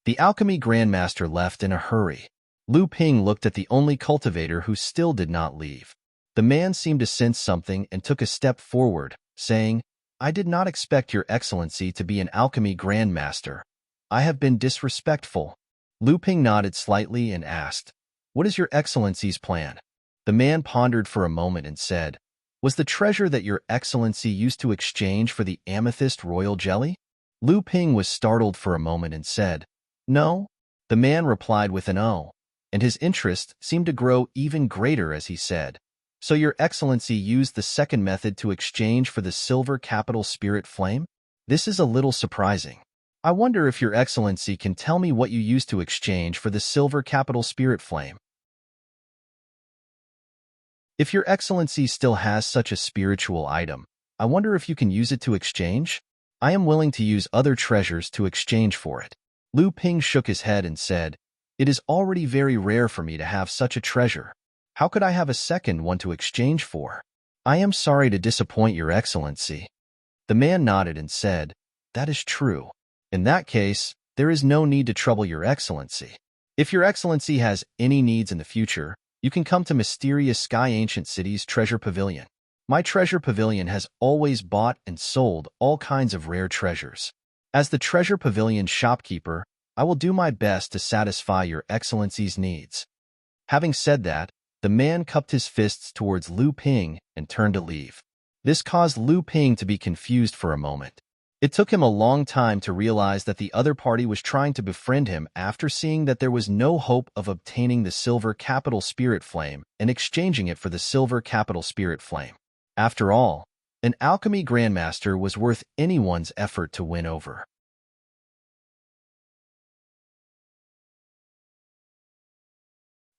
The alchemy grandmaster left in a hurry. Lu Ping looked at the only cultivator who still did not leave. The man seemed to sense something and took a step forward, saying, "I did not expect your excellency to be an alchemy grandmaster. I have been disrespectful." Lu Ping nodded slightly and asked, "What is your excellency's plan?" The man pondered for a moment and said, "Was the treasure that your excellency used to exchange for the amethyst royal jelly?" Lu Ping was startled for a moment and said, "No." The man replied with an "oh," and his interest seemed to grow even greater as he said, "So your excellency used the second method to exchange for the silver capital spirit flame? This is a little surprising. I wonder if Your Excellency can tell me what you used to exchange for the silver capital spirit flame. If Your Excellency still has such a spiritual item, I wonder if you can use it to exchange? I am willing to use other treasures to exchange for it. Lu Ping shook his head and said, "It is already very rare for me to have such a treasure. How could I have a second one to exchange for? I am sorry to disappoint Your Excellency." The man nodded and said, "That is true. In that case, there is no need to trouble Your Excellency. If Your Excellency has any needs in the future, you can come to Mysterious Sky Ancient City's Treasure Pavilion. My Treasure Pavilion has always bought and sold all kinds of rare treasures. As the Treasure Pavilion shopkeeper, I will do my best to satisfy Your Excellency's needs." Having said that, the man cupped his fists towards Lu Ping and turned to leave. This caused Lu Ping to be confused for a moment. It took him a long time to realize that the other party was trying to befriend him after seeing that there was no hope of obtaining the silver capital spirit flame and exchanging it for the silver capital spirit flame. After all, an alchemy grandmaster was worth anyone's effort to win over.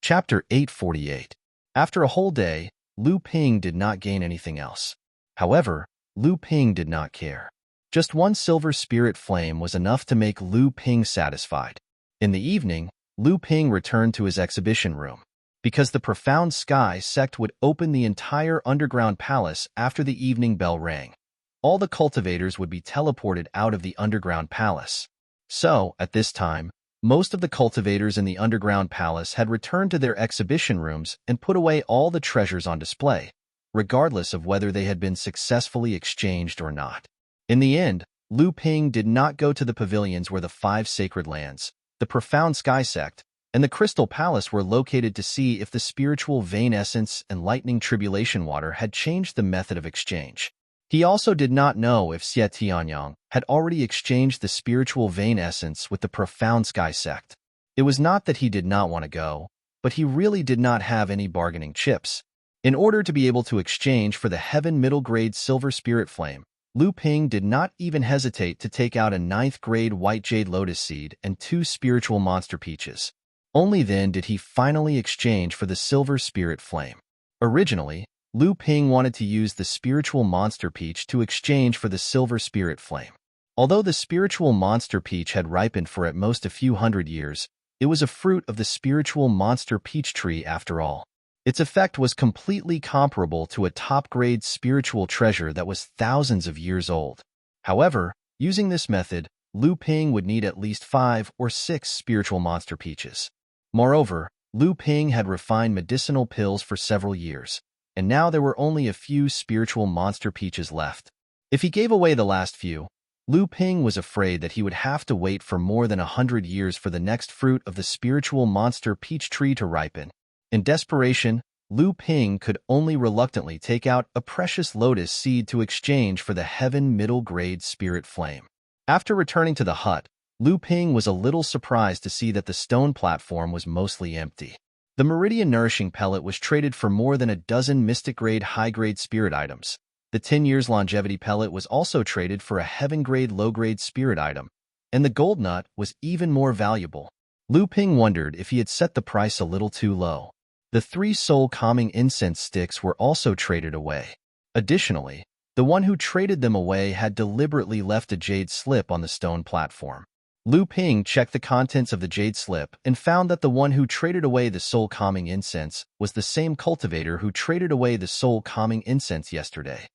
Chapter 848. After a whole day, Lu Ping did not gain anything else. However, Lu Ping did not care. Just one silver spirit flame was enough to make Lu Ping satisfied. In the evening, Lu Ping returned to his exhibition room. Because the profound sky sect would open the entire underground palace after the evening bell rang, all the cultivators would be teleported out of the underground palace. So, at this time, most of the cultivators in the underground palace had returned to their exhibition rooms and put away all the treasures on display, regardless of whether they had been successfully exchanged or not. In the end, Lu Ping did not go to the pavilions where the 5 sacred lands, the profound sky sect, and the crystal palace were located to see if the spiritual vein essence and lightning tribulation water had changed the method of exchange. He also did not know if Xie Tianyang had already exchanged the spiritual vein essence with the profound sky sect. It was not that he did not want to go, but he really did not have any bargaining chips. In order to be able to exchange for the heaven middle grade silver spirit flame, Lu Ping did not even hesitate to take out a 9th grade white jade lotus seed and 2 spiritual monster peaches. Only then did he finally exchange for the silver spirit flame. Originally, Lu Ping wanted to use the spiritual monster peach to exchange for the silver spirit flame. Although the spiritual monster peach had ripened for at most a few hundred years, it was a fruit of the spiritual monster peach tree after all. Its effect was completely comparable to a top-grade spiritual treasure that was thousands of years old. However, using this method, Lu Ping would need at least 5 or 6 spiritual monster peaches. Moreover, Lu Ping had refined medicinal pills for several years, and now there were only a few spiritual monster peaches left. If he gave away the last few, Lu Ping was afraid that he would have to wait for more than 100 years for the next fruit of the spiritual monster peach tree to ripen. In desperation, Lu Ping could only reluctantly take out a precious lotus seed to exchange for the heaven middle grade spirit flame. After returning to the hut, Lu Ping was a little surprised to see that the stone platform was mostly empty. The Meridian Nourishing Pellet was traded for more than a dozen mystic grade high-grade spirit items. The 10 years longevity pellet was also traded for a heaven-grade low-grade spirit item, and the gold nut was even more valuable. Lu Ping wondered if he had set the price a little too low. The 3 soul-calming incense sticks were also traded away. Additionally, the one who traded them away had deliberately left a jade slip on the stone platform. Lu Ping checked the contents of the jade slip and found that the one who traded away the soul-calming incense was the same cultivator who traded away the soul-calming incense yesterday.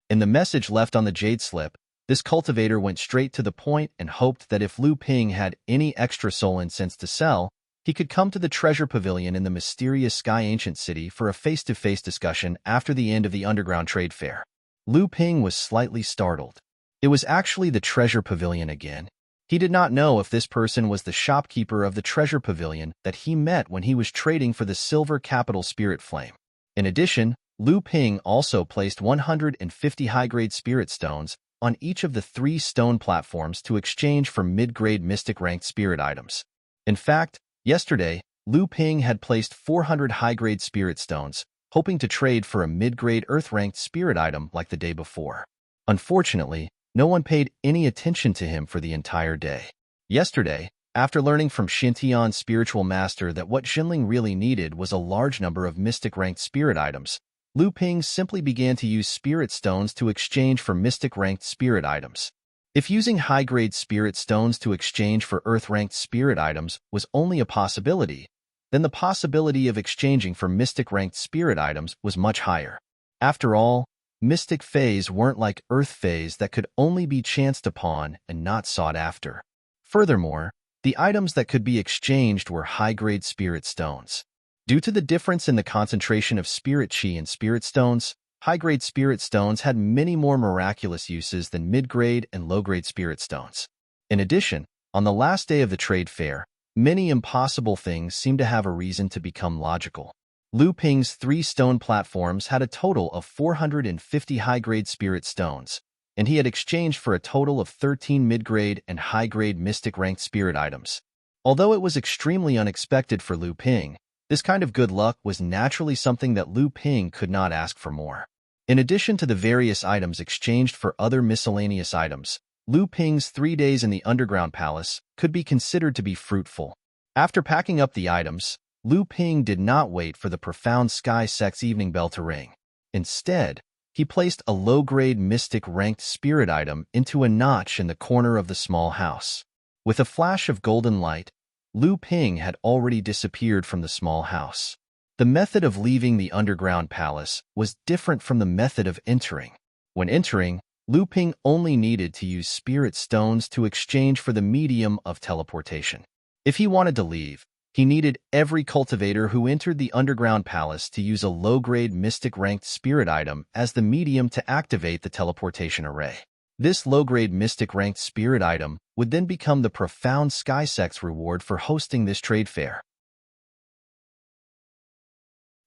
In the message left on the jade slip, this cultivator went straight to the point and hoped that if Lu Ping had any extra soul incense to sell, he could come to the treasure pavilion in the mysterious Sky Ancient City for a face-to-face discussion after the end of the underground trade fair. Lu Ping was slightly startled. It was actually the treasure pavilion again. He did not know if this person was the shopkeeper of the treasure pavilion that he met when he was trading for the silver capital spirit flame. In addition, Lu Ping also placed 150 high-grade spirit stones on each of the 3 stone platforms to exchange for mid-grade mystic-ranked spirit items. In fact, yesterday, Lu Ping had placed 400 high-grade spirit stones, hoping to trade for a mid-grade earth-ranked spirit item like the day before. Unfortunately, No one paid any attention to him for the entire day. Yesterday, after learning from Xintian's spiritual master that what Xinling really needed was a large number of mystic-ranked spirit items, Lu Ping simply began to use spirit stones to exchange for mystic-ranked spirit items. If using high-grade spirit stones to exchange for earth-ranked spirit items was only a possibility, then the possibility of exchanging for mystic-ranked spirit items was much higher. After all, mystic phase weren't like earth phase that could only be chanced upon and not sought after. Furthermore, the items that could be exchanged were high-grade spirit stones. Due to the difference in the concentration of spirit chi in spirit stones, high-grade spirit stones had many more miraculous uses than mid-grade and low-grade spirit stones. In addition, on the last day of the trade fair, many impossible things seemed to have a reason to become logical. Lu Ping's 3 stone platforms had a total of 450 high-grade spirit stones, and he had exchanged for a total of 13 mid-grade and high-grade mystic-ranked spirit items. Although it was extremely unexpected for Lu Ping, this kind of good luck was naturally something that Lu Ping could not ask for more. In addition to the various items exchanged for other miscellaneous items, Lu Ping's 3 days in the underground palace could be considered to be fruitful. After packing up the items, Lu Ping did not wait for the profound sky sect's evening bell to ring. Instead, he placed a low-grade mystic-ranked spirit item into a notch in the corner of the small house. With a flash of golden light, Lu Ping had already disappeared from the small house. The method of leaving the underground palace was different from the method of entering. When entering, Lu Ping only needed to use spirit stones to exchange for the medium of teleportation. If he wanted to leave, he needed every cultivator who entered the underground palace to use a low-grade mystic-ranked spirit item as the medium to activate the teleportation array. This low-grade mystic-ranked spirit item would then become the profound sky sect's reward for hosting this trade fair.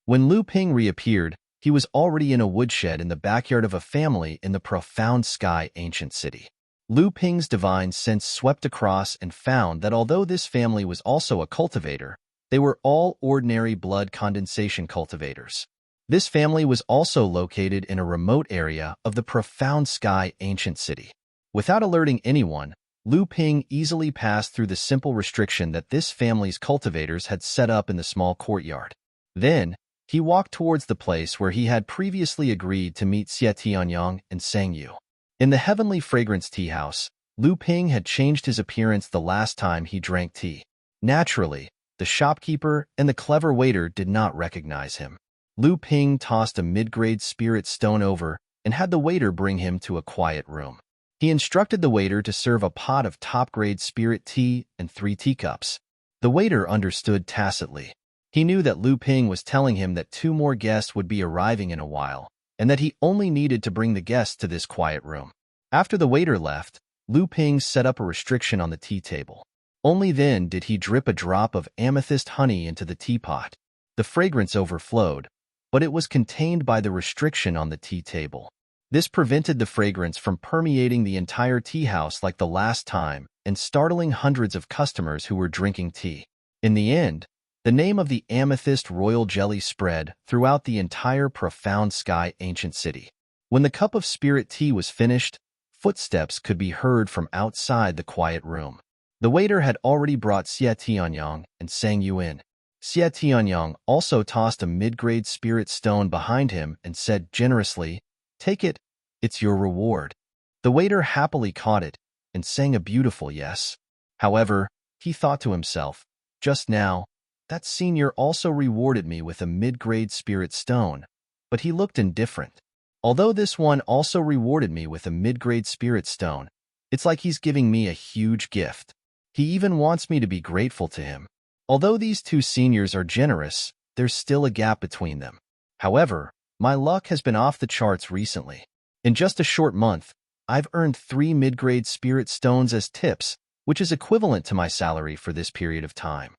When Lu Ping reappeared, he was already in a woodshed in the backyard of a family in the profound sky ancient city. Lu Ping's divine sense swept across and found that although this family was also a cultivator, they were all ordinary blood condensation cultivators. This family was also located in a remote area of the profound sky ancient city. Without alerting anyone, Lu Ping easily passed through the simple restriction that this family's cultivators had set up in the small courtyard. Then, he walked towards the place where he had previously agreed to meet Xie Tianyang and Sang Yu. In the Heavenly Fragrance Tea House, Lu Ping had changed his appearance the last time he drank tea. Naturally, the shopkeeper and the clever waiter did not recognize him. Lu Ping tossed a mid-grade spirit stone over and had the waiter bring him to a quiet room. He instructed the waiter to serve a pot of top-grade spirit tea and 3 teacups. The waiter understood tacitly. He knew that Lu Ping was telling him that 2 more guests would be arriving in a while, and that he only needed to bring the guests to this quiet room. After the waiter left, Lu Ping set up a restriction on the tea table. Only then did he drip a drop of amethyst honey into the teapot. The fragrance overflowed, but it was contained by the restriction on the tea table. This prevented the fragrance from permeating the entire tea house like the last time and startling hundreds of customers who were drinking tea. In the end, the name of the amethyst royal jelly spread throughout the entire profound sky ancient city. When the cup of spirit tea was finished, footsteps could be heard from outside the quiet room. The waiter had already brought Xie Tianyang and Sang Yu in. Xie Tianyang also tossed a mid-grade spirit stone behind him and said generously, "Take it, it's your reward." The waiter happily caught it and sang a beautiful yes. However, he thought to himself, just now, that senior also rewarded me with a mid-grade spirit stone, but he looked indifferent. Although this one also rewarded me with a mid-grade spirit stone, it's like he's giving me a huge gift. He even wants me to be grateful to him. Although these 2 seniors are generous, there's still a gap between them. However, my luck has been off the charts recently. In just a short month, I've earned 3 mid-grade spirit stones as tips, which is equivalent to my salary for this period of time.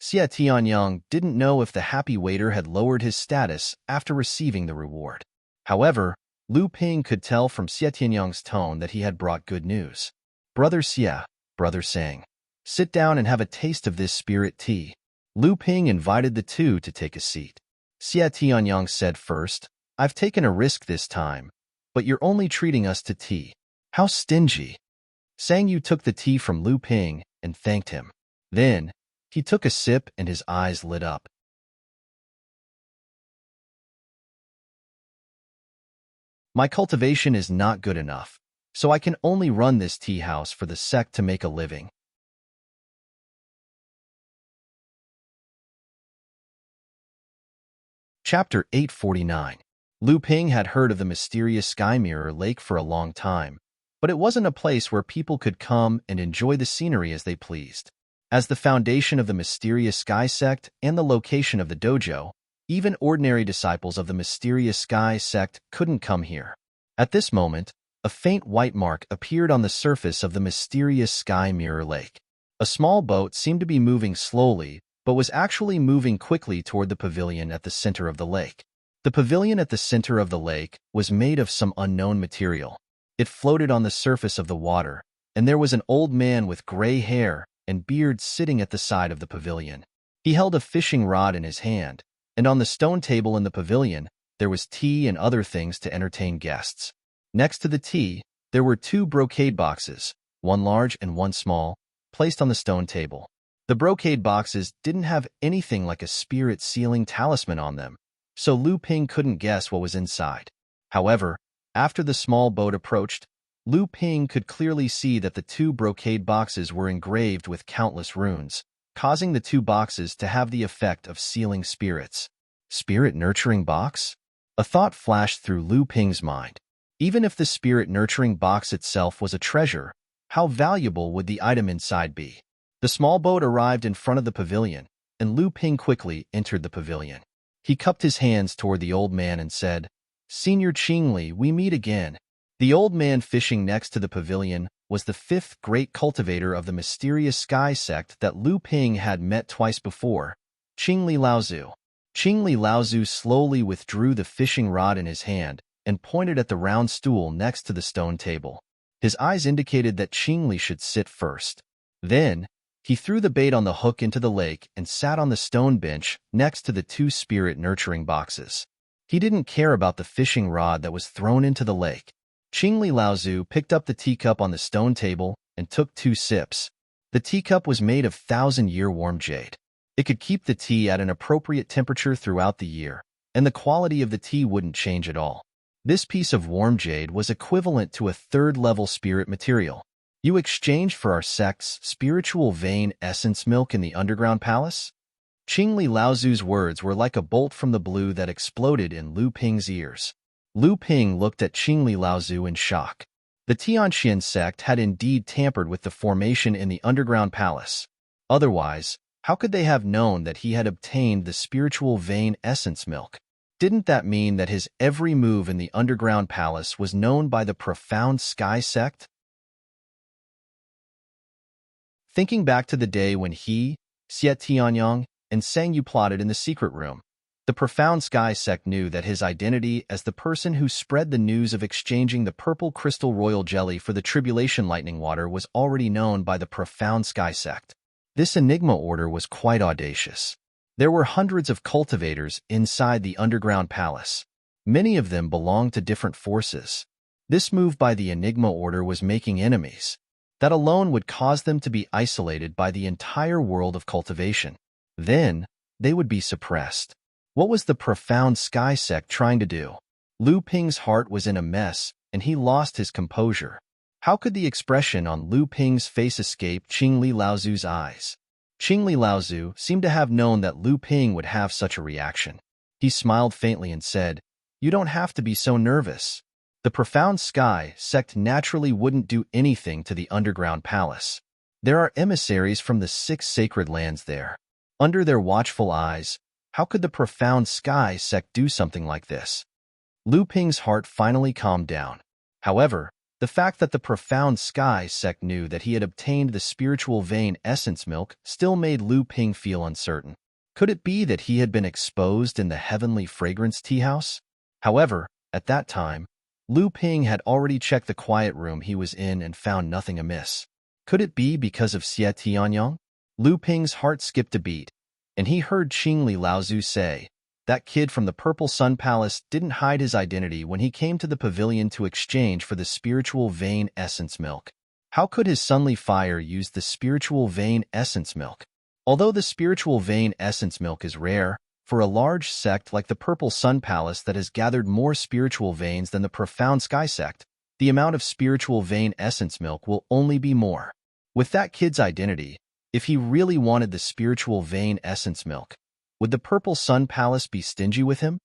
Xie Tianyang didn't know if the happy waiter had lowered his status after receiving the reward. However, Lu Ping could tell from Xie Tianyang's tone that he had brought good news. "Brother Xie," Brother Sang, "sit down and have a taste of this spirit tea." Lu Ping invited the 2 to take a seat. Xie Tianyang said first, "I've taken a risk this time, but you're only treating us to tea. How stingy. Sang Yu took the tea from Lu Ping and thanked him. Then, he took a sip and his eyes lit up. My cultivation is not good enough, so I can only run this tea house for the sect to make a living. Chapter 849. Lu Ping had heard of the mysterious Sky Mirror Lake for a long time, but it wasn't a place where people could come and enjoy the scenery as they pleased. As the foundation of the mysterious Sky sect and the location of the dojo, even ordinary disciples of the mysterious Sky sect couldn't come here. At this moment, a faint white mark appeared on the surface of the mysterious Sky Mirror Lake. A small boat seemed to be moving slowly, but was actually moving quickly toward the pavilion at the center of the lake. The pavilion at the center of the lake was made of some unknown material. It floated on the surface of the water, and there was an old man with gray hair and beard sitting at the side of the pavilion. He held a fishing rod in his hand, and on the stone table in the pavilion, there was tea and other things to entertain guests. Next to the tea, there were two brocade boxes, one large and one small, placed on the stone table. The brocade boxes didn't have anything like a spirit sealing talisman on them, so Lu Ping couldn't guess what was inside. However, after the small boat approached, Lu Ping could clearly see that the two brocade boxes were engraved with countless runes, causing the two boxes to have the effect of sealing spirits. Spirit-nurturing box? A thought flashed through Lu Ping's mind. Even if the spirit-nurturing box itself was a treasure, how valuable would the item inside be? The small boat arrived in front of the pavilion, and Lu Ping quickly entered the pavilion. He cupped his hands toward the old man and said, "Senior Qingli, we meet again." The old man fishing next to the pavilion was the fifth great cultivator of the mysterious Sky sect that Lu Ping had met twice before, Qingli Laozu. Qingli Laozu slowly withdrew the fishing rod in his hand and pointed at the round stool next to the stone table. His eyes indicated that Qingli should sit first. Then, he threw the bait on the hook into the lake and sat on the stone bench next to the two spirit-nurturing boxes. He didn't care about the fishing rod that was thrown into the lake. Qingli Laozu picked up the teacup on the stone table and took 2 sips. The teacup was made of 1,000-year warm jade. It could keep the tea at an appropriate temperature throughout the year, and the quality of the tea wouldn't change at all. This piece of warm jade was equivalent to a 3rd-level spirit material. You exchanged for our sect's spiritual vein essence milk in the underground palace? Qingli Laozu's words were like a bolt from the blue that exploded in Lu Ping's ears. Lu Ping looked at Qingli Laozu in shock. The Tianxian sect had indeed tampered with the formation in the underground palace. Otherwise, how could they have known that he had obtained the spiritual vein essence milk? Didn't that mean that his every move in the underground palace was known by the profound Sky sect? Thinking back to the day when he, Xie Tianyang, and Sang Yu plotted in the secret room, the profound Sky sect knew that his identity as the person who spread the news of exchanging the purple crystal royal jelly for the tribulation lightning water was already known by the profound Sky sect. This enigma order was quite audacious. There were hundreds of cultivators inside the underground palace. Many of them belonged to different forces. This move by the enigma order was making enemies. That alone would cause them to be isolated by the entire world of cultivation. Then, they would be suppressed. What was the profound Sky sect trying to do? Lu Ping's heart was in a mess, and he lost his composure. How could the expression on Lu Ping's face escape Qingli Laozu's eyes? Qingli Laozu seemed to have known that Lu Ping would have such a reaction. He smiled faintly and said, "You don't have to be so nervous. The profound Sky sect naturally wouldn't do anything to the underground palace. There are emissaries from the 6 sacred lands there. Under their watchful eyes, how could the profound Sky sect do something like this?" Lu Ping's heart finally calmed down. However, the fact that the profound Sky sect knew that he had obtained the spiritual vein essence milk still made Lu Ping feel uncertain. Could it be that he had been exposed in the heavenly fragrance tea house? However, at that time, Lu Ping had already checked the quiet room he was in and found nothing amiss. Could it be because of Xie Tianyang? Lu Ping's heart skipped a beat, and he heard Qingli Laozu say, That kid from the Purple Sun Palace didn't hide his identity when he came to the pavilion to exchange for the spiritual vein essence milk. How could his sunly fire use the spiritual vein essence milk? Although the spiritual vein essence milk is rare, for a large sect like the Purple Sun Palace that has gathered more spiritual veins than the Profound Sky sect, the amount of spiritual vein essence milk will only be more. With that kid's identity, if he really wanted the spiritual vein essence milk, would the Purple Sun Palace be stingy with him?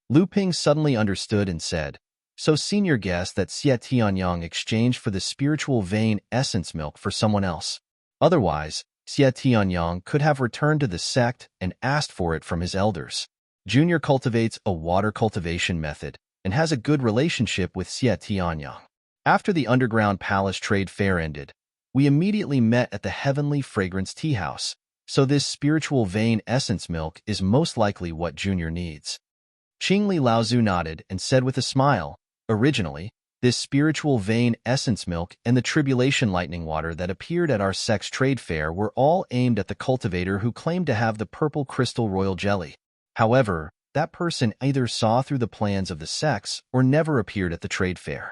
Lu Ping suddenly understood and said, "So senior guessed that Xie Tianyang exchanged for the spiritual vein essence milk for someone else. Otherwise, Xie Tianyang could have returned to the sect and asked for it from his elders. Junior cultivates a water cultivation method and has a good relationship with Xie Tianyang. After the underground palace trade fair ended, we immediately met at the Heavenly Fragrance Tea House, so this spiritual vein essence milk is most likely what Junior needs." Qingli Laozu nodded and said with a smile, "Originally, this spiritual vein essence milk and the tribulation lightning water that appeared at our sect's trade fair were all aimed at the cultivator who claimed to have the purple crystal royal jelly. However, that person either saw through the plans of the sects or never appeared at the trade fair.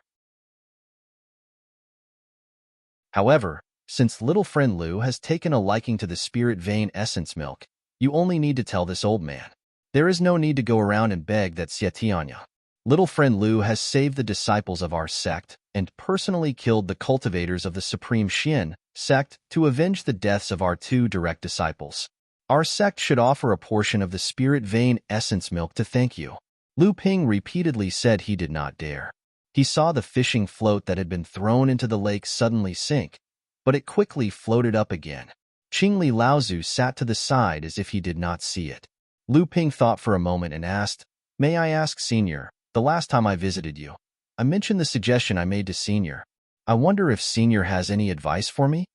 However, since little friend Lu has taken a liking to the spirit vein essence milk, you only need to tell this old man. There is no need to go around and beg that Xie Tianyang. Little friend Lu has saved the disciples of our sect and personally killed the cultivators of the Supreme Xian sect to avenge the deaths of our 2 direct disciples. Our sect should offer a portion of the spirit vein essence milk to thank you." Lu Ping repeatedly said he did not dare. He saw the fishing float that had been thrown into the lake suddenly sink, but it quickly floated up again. Qingli Laozu sat to the side as if he did not see it. Lu Ping thought for a moment and asked, "May I ask, Senior, the last time I visited you, I mentioned the suggestion I made to Senior. I wonder if Senior has any advice for me?"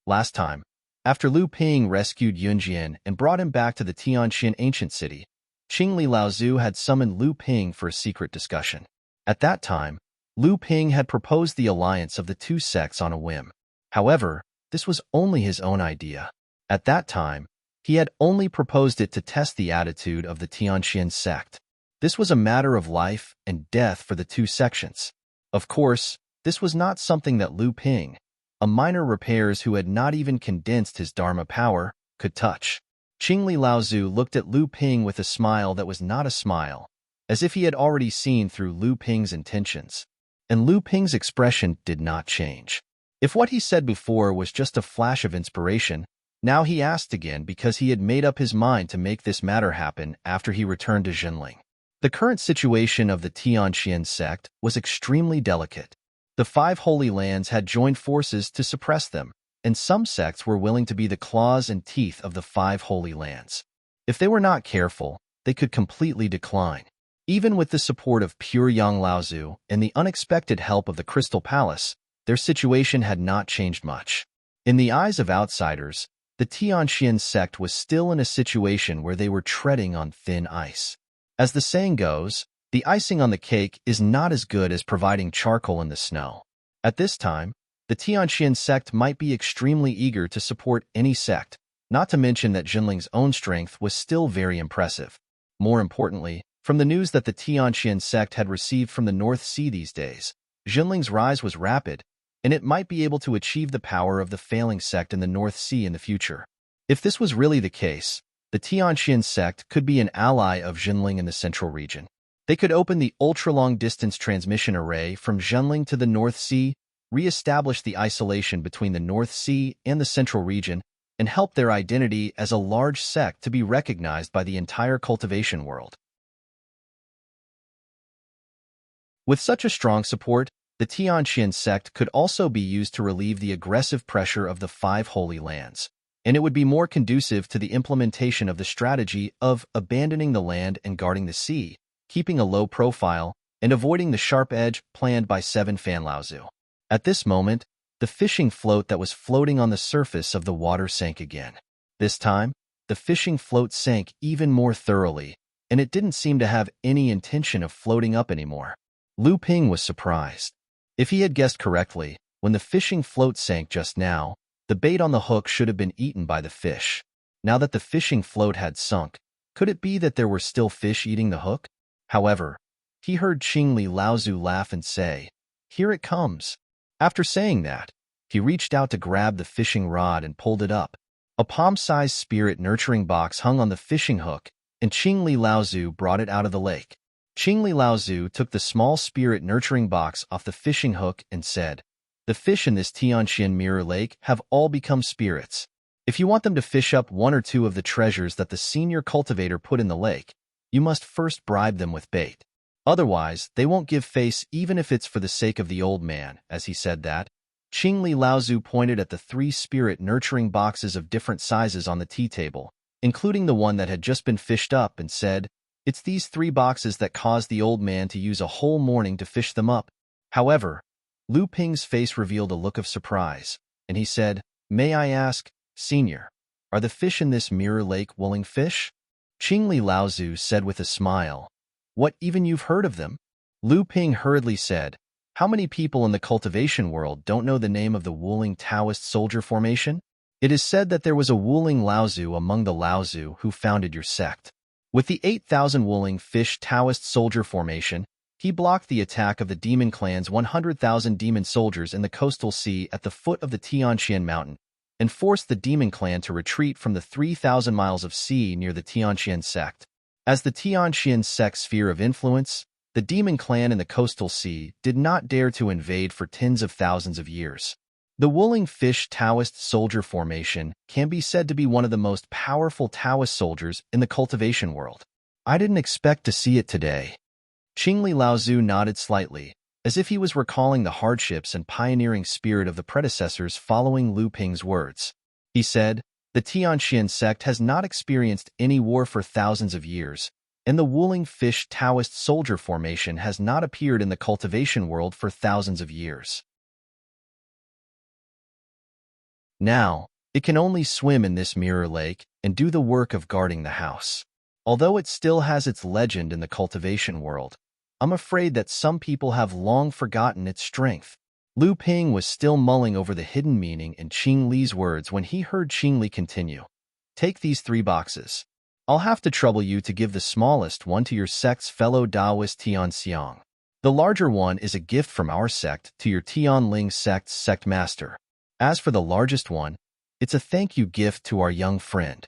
Last time, after Lu Ping rescued Yunjian and brought him back to the Tianxin ancient city, Qingli Laozu had summoned Lu Ping for a secret discussion. At that time, Lu Ping had proposed the alliance of the 2 sects on a whim. However, this was only his own idea. At that time, he had only proposed it to test the attitude of the Tianxin sect. This was a matter of life and death for the 2 sections. Of course, this was not something that Lu Ping, a minor repairs who had not even condensed his Dharma power, could touch. Qingli Laozu looked at Lu Ping with a smile that was not a smile, as if he had already seen through Lu Ping's intentions. And Lu Ping's expression did not change. If what he said before was just a flash of inspiration, now he asked again because he had made up his mind to make this matter happen after he returned to Jinling. The current situation of the Tianxian sect was extremely delicate. The 5 Holy Lands had joined forces to suppress them, and some sects were willing to be the claws and teeth of the 5 Holy Lands. If they were not careful, they could completely decline. Even with the support of pure Yang Laozu and the unexpected help of the Crystal Palace, their situation had not changed much. In the eyes of outsiders, the Tianxian sect was still in a situation where they were treading on thin ice. As the saying goes, the icing on the cake is not as good as providing charcoal in the snow. At this time, the Tianxian sect might be extremely eager to support any sect, not to mention that Jinling's own strength was still very impressive. More importantly, from the news that the Tianxian sect had received from the North Sea these days, Jinling's rise was rapid, and it might be able to achieve the power of the failing sect in the North Sea in the future. If this was really the case, the Tianxian sect could be an ally of Jinling in the central region. They could open the ultra-long-distance transmission array from Jinling to the North Sea, re-establish the isolation between the North Sea and the central region, and help their identity as a large sect to be recognized by the entire cultivation world. With such a strong support, the Tianxian sect could also be used to relieve the aggressive pressure of the 5 Holy Lands, and it would be more conducive to the implementation of the strategy of abandoning the land and guarding the sea, keeping a low profile, and avoiding the sharp edge planned by 7 Fan Laozu. At this moment, the fishing float that was floating on the surface of the water sank again. This time, the fishing float sank even more thoroughly, and it didn't seem to have any intention of floating up anymore. Lu Ping was surprised. If he had guessed correctly, when the fishing float sank just now, the bait on the hook should have been eaten by the fish. Now that the fishing float had sunk, Could it be that there were still fish eating the hook? However, he heard Qingli Laozu laugh and say, "Here it comes." After saying that, he reached out to grab the fishing rod and pulled it up. A palm-sized spirit nurturing box hung on the fishing hook, and Qingli Laozu brought it out of the lake. Qingli Laozu took the small spirit nurturing box off the fishing hook and said, "The fish in this Tianxian mirror lake have all become spirits. If you want them to fish up one or two of the treasures that the senior cultivator put in the lake, you must first bribe them with bait. Otherwise, they won't give face even if it's for the sake of the old man." As he said that, Qingli Laozu pointed at the 3 spirit nurturing boxes of different sizes on the tea table, including the one that had just been fished up, and said, "It's these 3 boxes that caused the old man to use a whole morning to fish them up." However, Lu Ping's face revealed a look of surprise, and he said, "May I ask, Senior, are the fish in this mirror lake wooling fish?" Qingli Laozu said with a smile, "What, even you've heard of them?" Lu Ping hurriedly said, "How many people in the cultivation world don't know the name of the Wuling Taoist soldier formation? It is said that there was a Wuling Laozu among the Laozu who founded your sect. With the 8,000 Wuling fish Taoist soldier formation, he blocked the attack of the demon clan's 100,000 demon soldiers in the coastal sea at the foot of the Tianxian mountain, and forced the demon clan to retreat from the 3,000 miles of sea near the Tianxian sect. As the Tianxian sect's sphere of influence, the demon clan in the coastal sea did not dare to invade for tens of thousands of years. The Wuling Fish Taoist soldier formation can be said to be one of the most powerful Taoist soldiers in the cultivation world. I didn't expect to see it today." Qingli Laozu nodded slightly, as if he was recalling the hardships and pioneering spirit of the predecessors following Lu Ping's words. He said, "The Tianxian sect has not experienced any war for thousands of years, and the Wuling Fish Taoist soldier formation has not appeared in the cultivation world for thousands of years. Now, it can only swim in this mirror lake and do the work of guarding the house. Although it still has its legend in the cultivation world, I'm afraid that some people have long forgotten its strength." Lu Ping was still mulling over the hidden meaning in Qing Li's words when he heard Qing Li continue, "Take these 3 boxes. I'll have to trouble you to give the smallest one to your sect's fellow Taoist Tianxiang. The larger one is a gift from our sect to your Tianling sect's sect master. As for the largest one, it's a thank you gift to our young friend."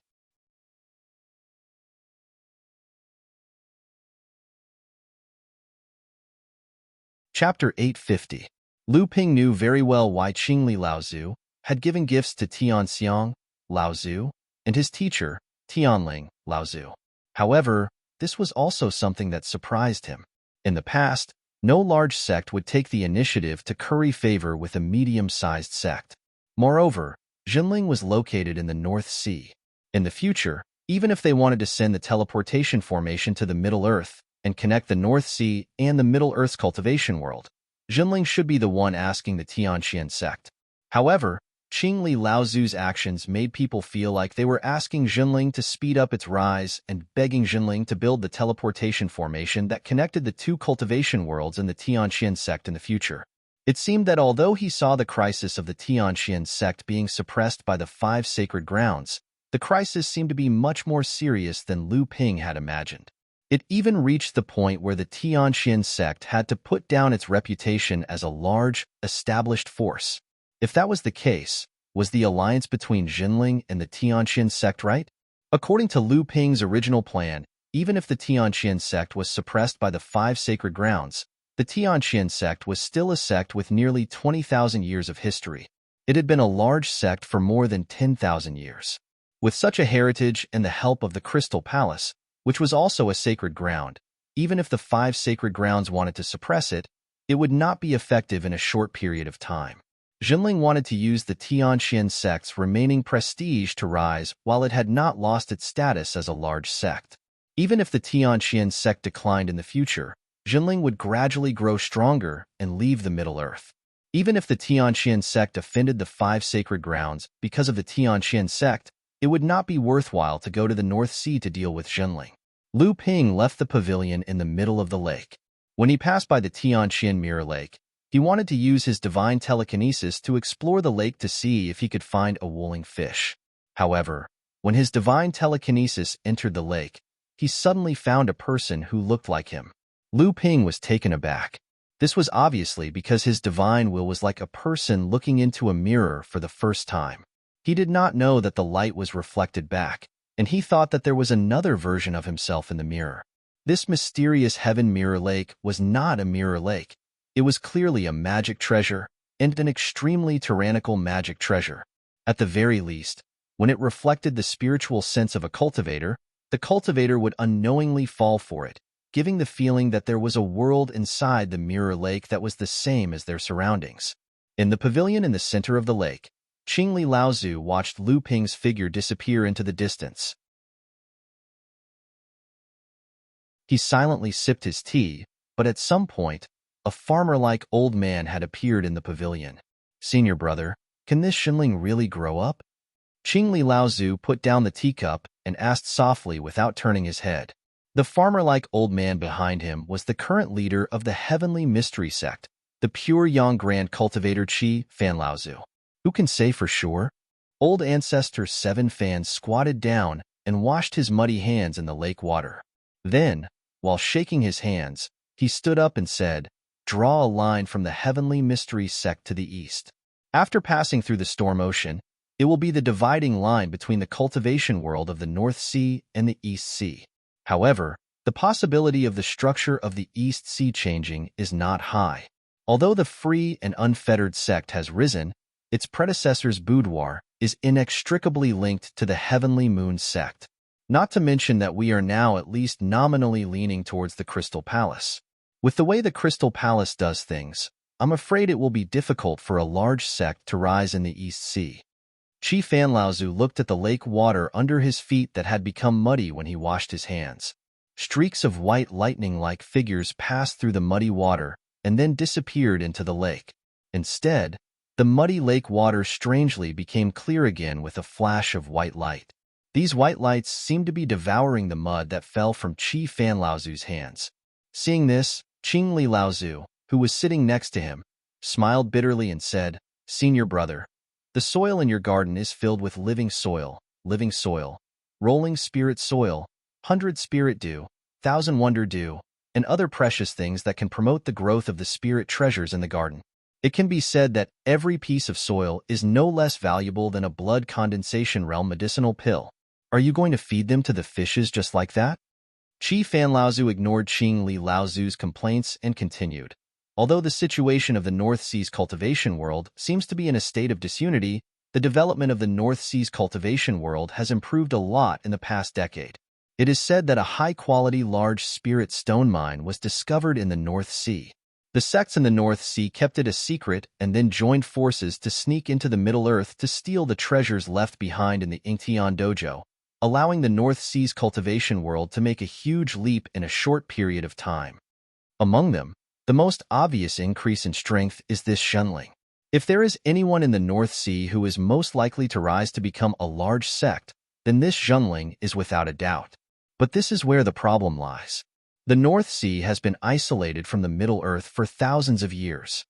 Chapter 850. Lu Ping knew very well why Qingli Laozu had given gifts to Tianxiang Laozu and his teacher, Tianling Laozu. However, this was also something that surprised him. In the past, no large sect would take the initiative to curry favor with a medium-sized sect. Moreover, Jinling was located in the North Sea. In the future, even if they wanted to send the teleportation formation to the Middle Earth and connect the North Sea and the Middle Earth's cultivation world, Jinling should be the one asking the Tianxian sect. However, Qingli Laozu's actions made people feel like they were asking Jinling to speed up its rise and begging Jinling to build the teleportation formation that connected the 2 cultivation worlds in the Tianxian sect in the future. It seemed that although he saw the crisis of the Tianxian sect being suppressed by the 5 sacred grounds, the crisis seemed to be much more serious than Lu Ping had imagined. It even reached the point where the Tianxian sect had to put down its reputation as a large, established force. If that was the case, was the alliance between Jinling and the Tianxian sect right? According to Lu Ping's original plan, even if the Tianxian sect was suppressed by the 5 sacred grounds, the Tianxian sect was still a sect with nearly 20,000 years of history. It had been a large sect for more than 10,000 years. With such a heritage and the help of the Crystal Palace, which was also a sacred ground, even if the 5 sacred grounds wanted to suppress it, it would not be effective in a short period of time. Jinling wanted to use the Tianxian sect's remaining prestige to rise while it had not lost its status as a large sect. Even if the Tianxian sect declined in the future, Jinling would gradually grow stronger and leave the Middle Earth. Even if the Tianxian sect offended the 5 sacred grounds because of the Tianxian sect, it would not be worthwhile to go to the North Sea to deal with Jinling. Lu Ping left the pavilion in the middle of the lake. When he passed by the Tianxian Mirror Lake, he wanted to use his divine telekinesis to explore the lake to see if he could find a Wuling fish. However, when his divine telekinesis entered the lake, he suddenly found a person who looked like him. Lu Ping was taken aback. This was obviously because his divine will was like a person looking into a mirror for the first time. He did not know that the light was reflected back, and he thought that there was another version of himself in the mirror. This mysterious heaven mirror lake was not a mirror lake. It was clearly a magic treasure, and an extremely tyrannical magic treasure. At the very least, when it reflected the spiritual sense of a cultivator, the cultivator would unknowingly fall for it, giving the feeling that there was a world inside the mirror lake that was the same as their surroundings. In the pavilion in the center of the lake, Qingli Laozu watched Lu Ping's figure disappear into the distance. He silently sipped his tea, but at some point, a farmer-like old man had appeared in the pavilion. "Senior brother, can this Shinling really grow up?" Qingli Laozu put down the teacup and asked softly without turning his head. The farmer-like old man behind him was the current leader of the Heavenly Mystery Sect, the pure Yang Grand Cultivator Qi Fan Laozu. Who can say for sure? Old Ancestor 7 Fan squatted down and washed his muddy hands in the lake water. Then, while shaking his hands, he stood up and said, "Draw a line from the Heavenly Mystery Sect to the east. After passing through the Storm Ocean, it will be the dividing line between the cultivation world of the North Sea and the East Sea. However, the possibility of the structure of the East Sea changing is not high. Although the free and unfettered sect has risen, its predecessor's boudoir is inextricably linked to the Heavenly Moon sect. Not to mention that we are now at least nominally leaning towards the Crystal Palace. With the way the Crystal Palace does things, I'm afraid it will be difficult for a large sect to rise in the East Sea." Qi Fan Laozu looked at the lake water under his feet that had become muddy when he washed his hands. Streaks of white lightning-like figures passed through the muddy water and then disappeared into the lake. Instead, the muddy lake water strangely became clear again with a flash of white light. These white lights seemed to be devouring the mud that fell from Qi Fan Laozu's hands. Seeing this, Qingli Laozu, who was sitting next to him, smiled bitterly and said, "Senior brother, the soil in your garden is filled with living soil, rolling spirit soil, 100 spirit dew, 1,000 wonder dew, and other precious things that can promote the growth of the spirit treasures in the garden. It can be said that every piece of soil is no less valuable than a blood condensation realm medicinal pill. Are you going to feed them to the fishes just like that?" Qi Fan Laozu ignored Qingli Laozu's complaints and continued. Although the situation of the North Sea's cultivation world seems to be in a state of disunity, the development of the North Sea's cultivation world has improved a lot in the past decade. It is said that a high-quality large spirit stone mine was discovered in the North Sea. The sects in the North Sea kept it a secret and then joined forces to sneak into the Middle Earth to steal the treasures left behind in the Ingtian Dojo, allowing the North Sea's cultivation world to make a huge leap in a short period of time. Among them, the most obvious increase in strength is this Shunling. If there is anyone in the North Sea who is most likely to rise to become a large sect, then this Shunling is without a doubt. But this is where the problem lies. The North Sea has been isolated from the Middle Earth for thousands of years.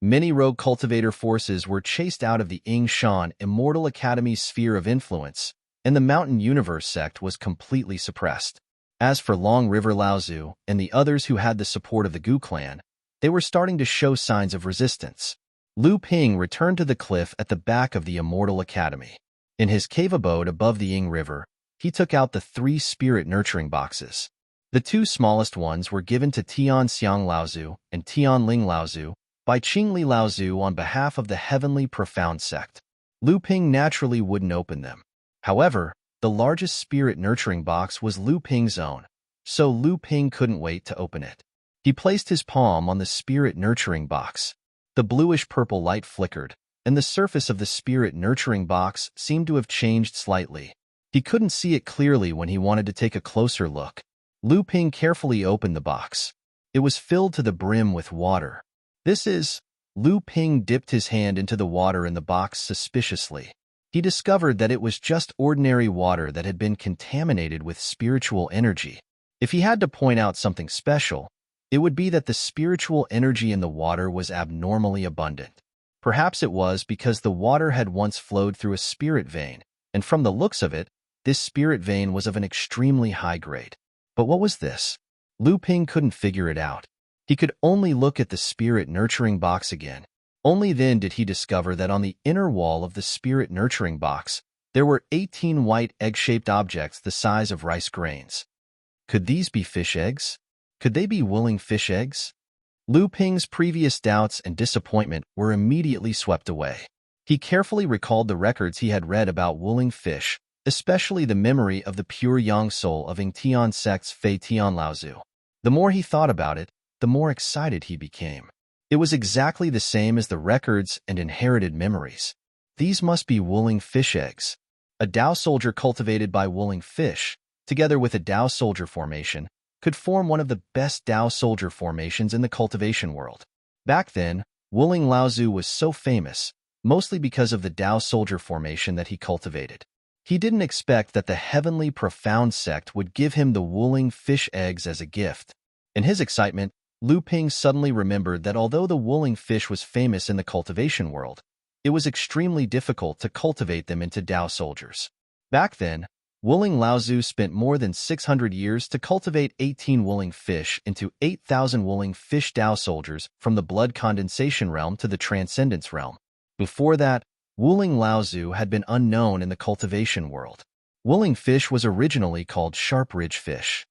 Many rogue cultivator forces were chased out of the Shan Immortal Academy's sphere of influence, and the Mountain Universe sect was completely suppressed. As for Long River Laozu and the others who had the support of the Gu clan, they were starting to show signs of resistance. Lu Ping returned to the cliff at the back of the Immortal Academy. In his cave abode above the Ying River, he took out the 3 spirit nurturing boxes. The 2 smallest ones were given to Tian Xiang Laozu and Tian Ling Laozu by Qingli Laozu on behalf of the Heavenly Profound Sect. Lu Ping naturally wouldn't open them. However, the largest spirit nurturing box was Lu Ping's own, so Lu Ping couldn't wait to open it. He placed his palm on the spirit nurturing box. The bluish-purple light flickered, and the surface of the spirit nurturing box seemed to have changed slightly. He couldn't see it clearly when he wanted to take a closer look. Lu Ping carefully opened the box. It was filled to the brim with water. Lu Ping dipped his hand into the water in the box suspiciously. He discovered that it was just ordinary water that had been contaminated with spiritual energy. If he had to point out something special, it would be that the spiritual energy in the water was abnormally abundant. Perhaps it was because the water had once flowed through a spirit vein, and from the looks of it, this spirit vein was of an extremely high grade. But what was this? Lu Ping couldn't figure it out. He could only look at the spirit nurturing box again. Only then did he discover that on the inner wall of the spirit nurturing box, there were 18 white egg-shaped objects the size of rice grains. Could these be fish eggs? Could they be willing fish eggs? Lu Ping's previous doubts and disappointment were immediately swept away. He carefully recalled the records he had read about willing fish, especially the memory of the pure yang soul of Yingtian sect's Fei Tian Laozu. The more he thought about it, the more excited he became. It was exactly the same as the records and inherited memories. These must be willing fish eggs. A Dao soldier cultivated by willing fish, together with a Dao soldier formation, could form one of the best Dao soldier formations in the cultivation world. Back then, Wuling Laozu was so famous, mostly because of the Dao soldier formation that he cultivated. He didn't expect that the heavenly profound sect would give him the Wuling fish eggs as a gift. In his excitement, Lu Ping suddenly remembered that although the Wuling fish was famous in the cultivation world, it was extremely difficult to cultivate them into Dao soldiers. Back then, Wuling Laozu spent more than 600 years to cultivate 18 Wuling fish into 8,000 Wuling fish Dao soldiers from the blood condensation realm to the transcendence realm. Before that, Wuling Laozu had been unknown in the cultivation world. Wuling fish was originally called sharp ridge fish.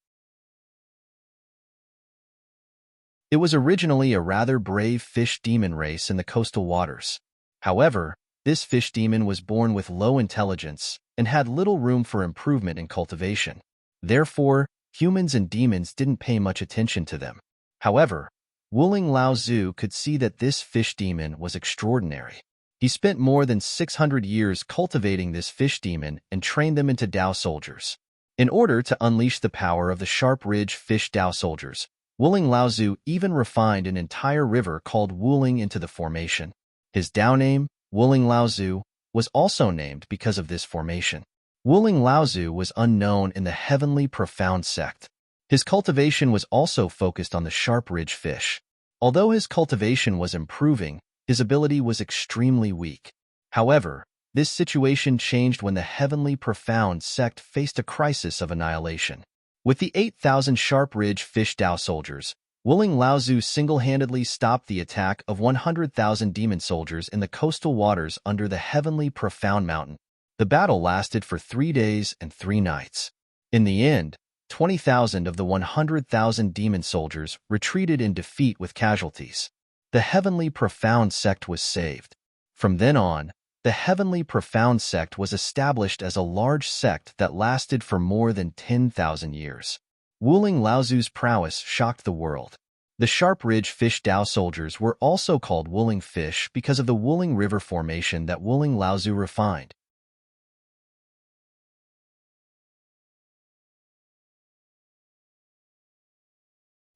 It was originally a rather brave fish demon race in the coastal waters. However, this fish demon was born with low intelligence and had little room for improvement in cultivation. Therefore, humans and demons didn't pay much attention to them. However, Wuling Laozu could see that this fish demon was extraordinary. He spent more than 600 years cultivating this fish demon and trained them into Dao soldiers. In order to unleash the power of the sharp ridge fish Dao soldiers, Wuling Laozu even refined an entire river called Wuling into the formation. His Dao name, Wuling Laozu, was also named because of this formation. Wuling Laozu was unknown in the heavenly profound sect. His cultivation was also focused on the sharp ridge fish. Although his cultivation was improving, his ability was extremely weak. However, this situation changed when the heavenly profound sect faced a crisis of annihilation. With the 8,000 sharp ridge fish Dao soldiers, Wuling Laozu single-handedly stopped the attack of 100,000 demon soldiers in the coastal waters under the heavenly profound mountain. The battle lasted for 3 days and 3 nights. In the end, 20,000 of the 100,000 demon soldiers retreated in defeat with casualties. The heavenly profound sect was saved. From then on, the heavenly profound sect was established as a large sect that lasted for more than 10,000 years. Wuling Laozu's prowess shocked the world. The sharp ridge fish Dao soldiers were also called Wuling fish because of the Wuling River formation that Wuling Laozu refined.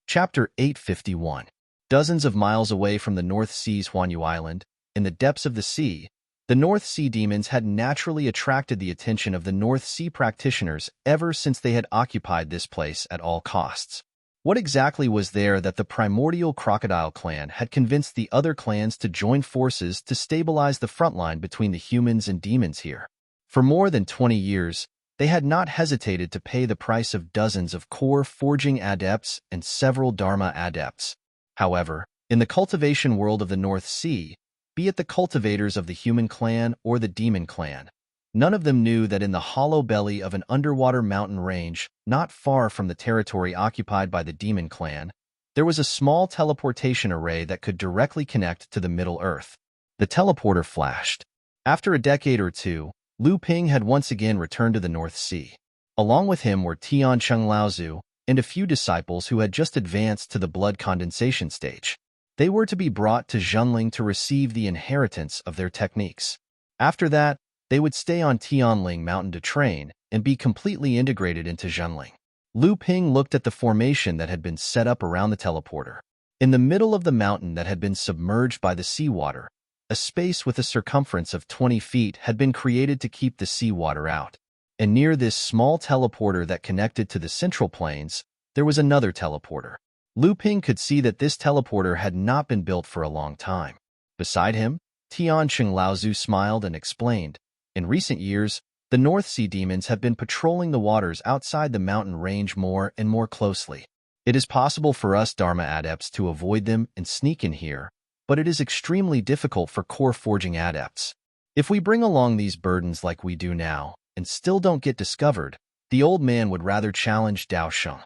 Chapter 851. Dozens of miles away from the North Sea's Huanyu Island, in the depths of the sea, the North Sea demons had naturally attracted the attention of the North Sea practitioners ever since they had occupied this place at all costs. What exactly was there that the primordial crocodile clan had convinced the other clans to join forces to stabilize the front line between the humans and demons here? For more than 20 years, they had not hesitated to pay the price of dozens of core forging adepts and several Dharma adepts. However, in the cultivation world of the North Sea, be it the cultivators of the human clan or the demon clan, none of them knew that in the hollow belly of an underwater mountain range, not far from the territory occupied by the demon clan, there was a small teleportation array that could directly connect to the Middle Earth. The teleporter flashed. After a decade or two, Lu Ping had once again returned to the North Sea. Along with him were Tiancheng Laozu and a few disciples who had just advanced to the blood condensation stage. They were to be brought to Zhenling to receive the inheritance of their techniques. After that, they would stay on Tianling Mountain to train and be completely integrated into Zhenling. Lu Ping looked at the formation that had been set up around the teleporter. In the middle of the mountain that had been submerged by the seawater, a space with a circumference of 20 feet had been created to keep the seawater out. And near this small teleporter that connected to the central plains, there was another teleporter. Lu Ping could see that this teleporter had not been built for a long time. Beside him, Tianqing Laozu smiled and explained, "In recent years, the North Sea demons have been patrolling the waters outside the mountain range more and more closely. It is possible for us Dharma adepts to avoid them and sneak in here, but it is extremely difficult for core forging adepts. If we bring along these burdens like we do now and still don't get discovered, the old man would rather challenge Dao Sheng.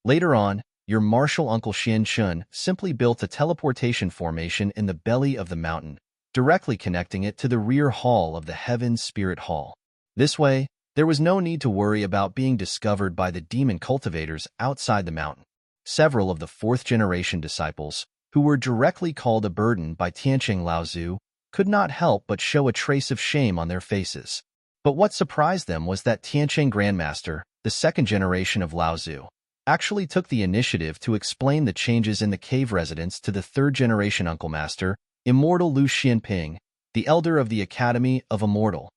Later on, your martial uncle Xian Shun simply built a teleportation formation in the belly of the mountain, directly connecting it to the rear hall of the Heaven Spirit Hall. This way, there was no need to worry about being discovered by the demon cultivators outside the mountain. Several of the fourth-generation disciples, who were directly called a burden by Tianqing Laozu, could not help but show a trace of shame on their faces. But what surprised them was that Tianqing Grandmaster, the second generation of Laozu, actually took the initiative to explain the changes in the cave residence to the third-generation Uncle Master, Immortal Lu Xianping, the elder of the Academy of Immortal.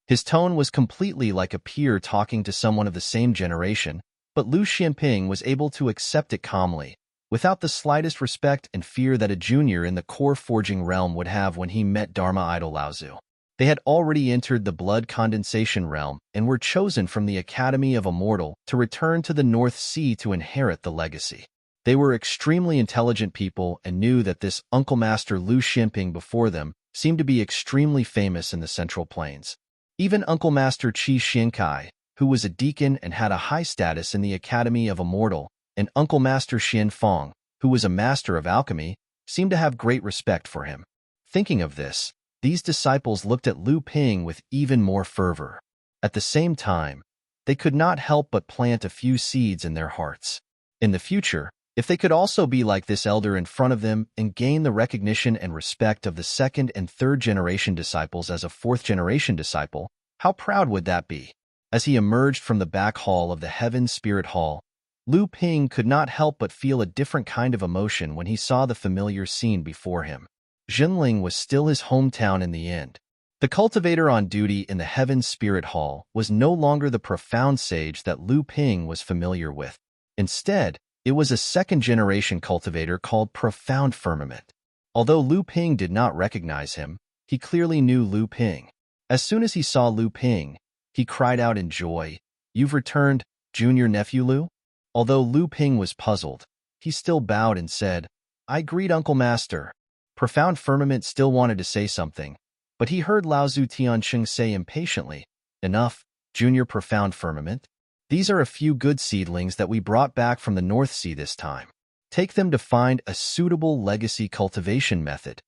His tone was completely like a peer talking to someone of the same generation, but Lu Xianping was able to accept it calmly, without the slightest respect and fear that a junior in the core forging realm would have when he met Dharma idol Laozu. They had already entered the blood condensation realm and were chosen from the Academy of Immortal to return to the North Sea to inherit the legacy. They were extremely intelligent people and knew that this Uncle Master Lu Xianping before them seemed to be extremely famous in the Central Plains. Even Uncle Master Qi Xiankai, who was a deacon and had a high status in the Academy of Immortal, and Uncle Master Xian Fong, who was a master of alchemy, seemed to have great respect for him. Thinking of this, these disciples looked at Lu Ping with even more fervor. At the same time, they could not help but plant a few seeds in their hearts. In the future, if they could also be like this elder in front of them and gain the recognition and respect of the second and third generation disciples as a fourth generation disciple, how proud would that be? As he emerged from the back hall of the Heaven Spirit Hall, Lu Ping could not help but feel a different kind of emotion when he saw the familiar scene before him. Jinling was still his hometown in the end. The cultivator on duty in the Heaven Spirit Hall was no longer the profound sage that Lu Ping was familiar with. Instead, it was a second-generation cultivator called Profound Firmament. Although Lu Ping did not recognize him, he clearly knew Lu Ping. As soon as he saw Lu Ping, he cried out in joy, "You've returned, junior nephew Lu?" Although Lu Ping was puzzled, he still bowed and said, "I greet Uncle Master." Profound Firmament still wanted to say something, but he heard Laozu Tianqing say impatiently, "Enough, junior Profound Firmament. These are a few good seedlings that we brought back from the North Sea this time. Take them to find a suitable legacy cultivation method."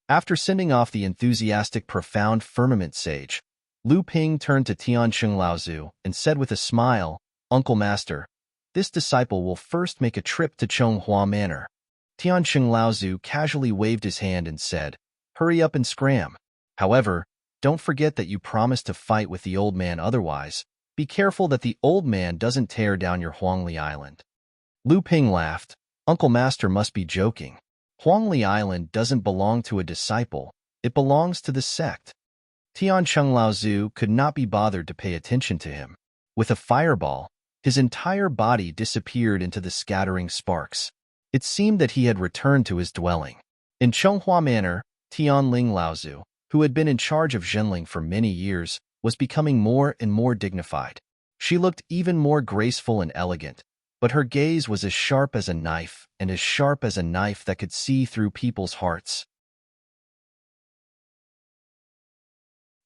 After sending off the enthusiastic Profound Firmament sage, Lu Ping turned to Tianqing Laozu and said with a smile, "Uncle Master, this disciple will first make a trip to Chonghua Manor." Tianqing Laozu casually waved his hand and said, "Hurry up and scram. However, don't forget that you promised to fight with the old man otherwise. Be careful that the old man doesn't tear down your Huangli Island." Lu Ping laughed. "Uncle Master must be joking. Huangli Island doesn't belong to a disciple. It belongs to the sect." Tianqing Laozu could not be bothered to pay attention to him. With a fireball, his entire body disappeared into the scattering sparks. It seemed that he had returned to his dwelling. In Chonghua Manor, Tianling Laozu, who had been in charge of Zhenling for many years, was becoming more and more dignified. She looked even more graceful and elegant, but her gaze was as sharp as a knife and as sharp as a knife that could see through people's hearts.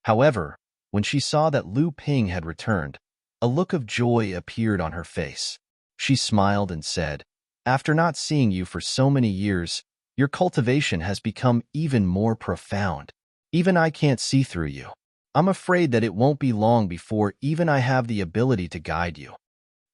However, when she saw that Lu Ping had returned, a look of joy appeared on her face. She smiled and said, "After not seeing you for so many years, your cultivation has become even more profound. Even I can't see through you. I'm afraid that it won't be long before even I have the ability to guide you."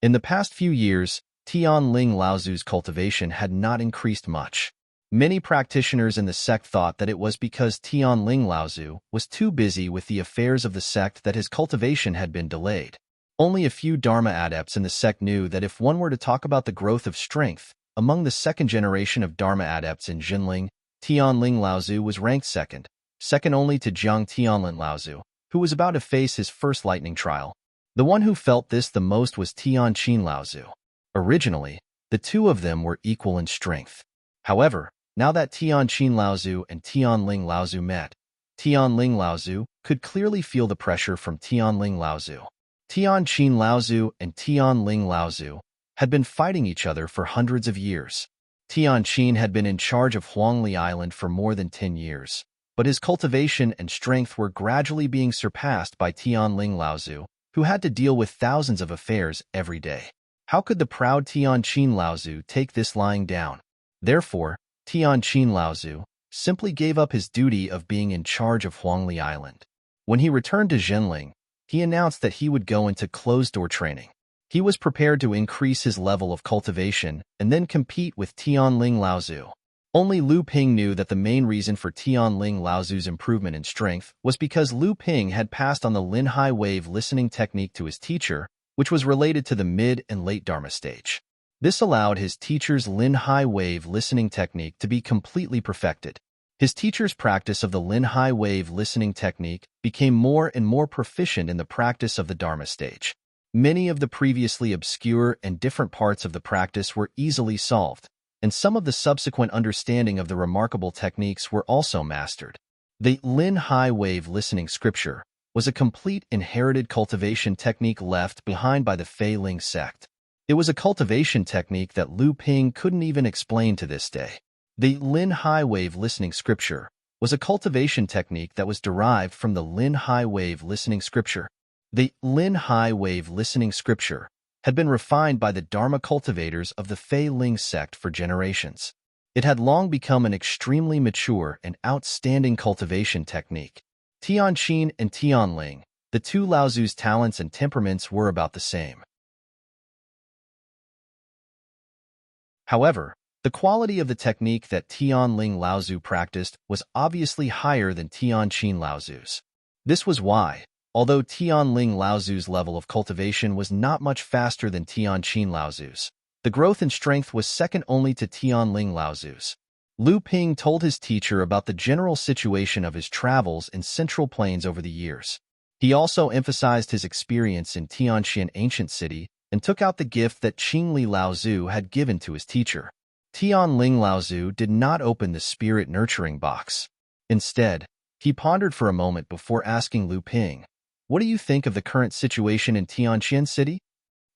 In the past few years, Tianling Laozu's cultivation had not increased much. Many practitioners in the sect thought that it was because Tianling Laozu was too busy with the affairs of the sect that his cultivation had been delayed. Only a few Dharma adepts in the sect knew that if one were to talk about the growth of strength among the second generation of Dharma adepts in Jinling, Tianling Laozu was ranked second only to Jiang Tianlin Laozu, who was about to face his first lightning trial. The one who felt this the most was Tianqin Laozu. Originally, the two of them were equal in strength. However, Now that Tianqin Laozu and Tianling Laozu met, Tianling Laozu could clearly feel the pressure from Tianling Laozu. Tianqin Laozu and Tianling Laozu had been fighting each other for hundreds of years. Tianqin had been in charge of Huangli Island for more than 10 years, but his cultivation and strength were gradually being surpassed by Tianling Laozu, who had to deal with thousands of affairs every day. How could the proud Tianqin Laozu take this lying down? Therefore, Tianqin Laozu simply gave up his duty of being in charge of Huangli Island. When he returned to Zhenling, he announced that he would go into closed-door training. He was prepared to increase his level of cultivation and then compete with Tianling Laozu. Only Lu Ping knew that the main reason for Tianling Laozu's improvement in strength was because Lu Ping had passed on the Lin High Wave listening technique to his teacher, which was related to the mid and late Dharma stage. This allowed his teacher's Lin High Wave listening technique to be completely perfected. His teacher's practice of the Lin High Wave listening technique became more and more proficient in the practice of the Dharma stage. Many of the previously obscure and different parts of the practice were easily solved, and some of the subsequent understanding of the remarkable techniques were also mastered. The Lin High Wave listening scripture was a complete inherited cultivation technique left behind by the Fei Ling sect. It was a cultivation technique that Lu Ping couldn't even explain to this day. The Lin High Wave listening scripture was a cultivation technique that was derived from the Lin High Wave listening scripture. The Lin High Wave listening scripture had been refined by the Dharma cultivators of the Fei Ling sect for generations. It had long become an extremely mature and outstanding cultivation technique. Tianqin and Tianling, the two Laozu's talents and temperaments were about the same. However, the quality of the technique that Tianling Laozu practiced was obviously higher than Tianqin Laozu's. This was why, although Tianling Laozu's level of cultivation was not much faster than Tianqin Laozu's, the growth in strength was second only to Tianling Laozu's. Lu Ping told his teacher about the general situation of his travels in Central Plains over the years. He also emphasized his experience in Tianqian ancient city and took out the gift that Qingli Laozu had given to his teacher. Tianling Laozu did not open the spirit nurturing box. Instead, he pondered for a moment before asking Lu Ping, "What do you think of the current situation in Tianqian city?"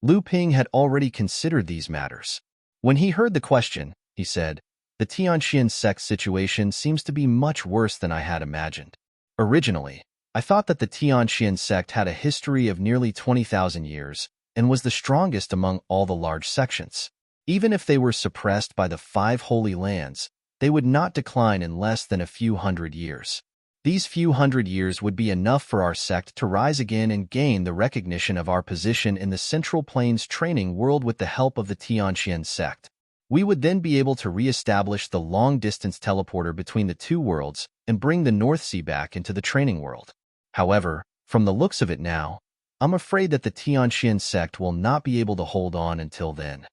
Lu Ping had already considered these matters. When he heard the question, he said, "The Tianqian sect situation seems to be much worse than I had imagined. Originally, I thought that the Tianqian sect had a history of nearly 20,000 years and was the strongest among all the large sections. Even if they were suppressed by the 5 Holy Lands, they would not decline in less than a few hundred years. These few hundred years would be enough for our sect to rise again and gain the recognition of our position in the Central Plains training world with the help of the Tianqian sect. We would then be able to re-establish the long-distance teleporter between the two worlds and bring the North Sea back into the training world. However, from the looks of it now, I'm afraid that the Tianqian sect will not be able to hold on until then."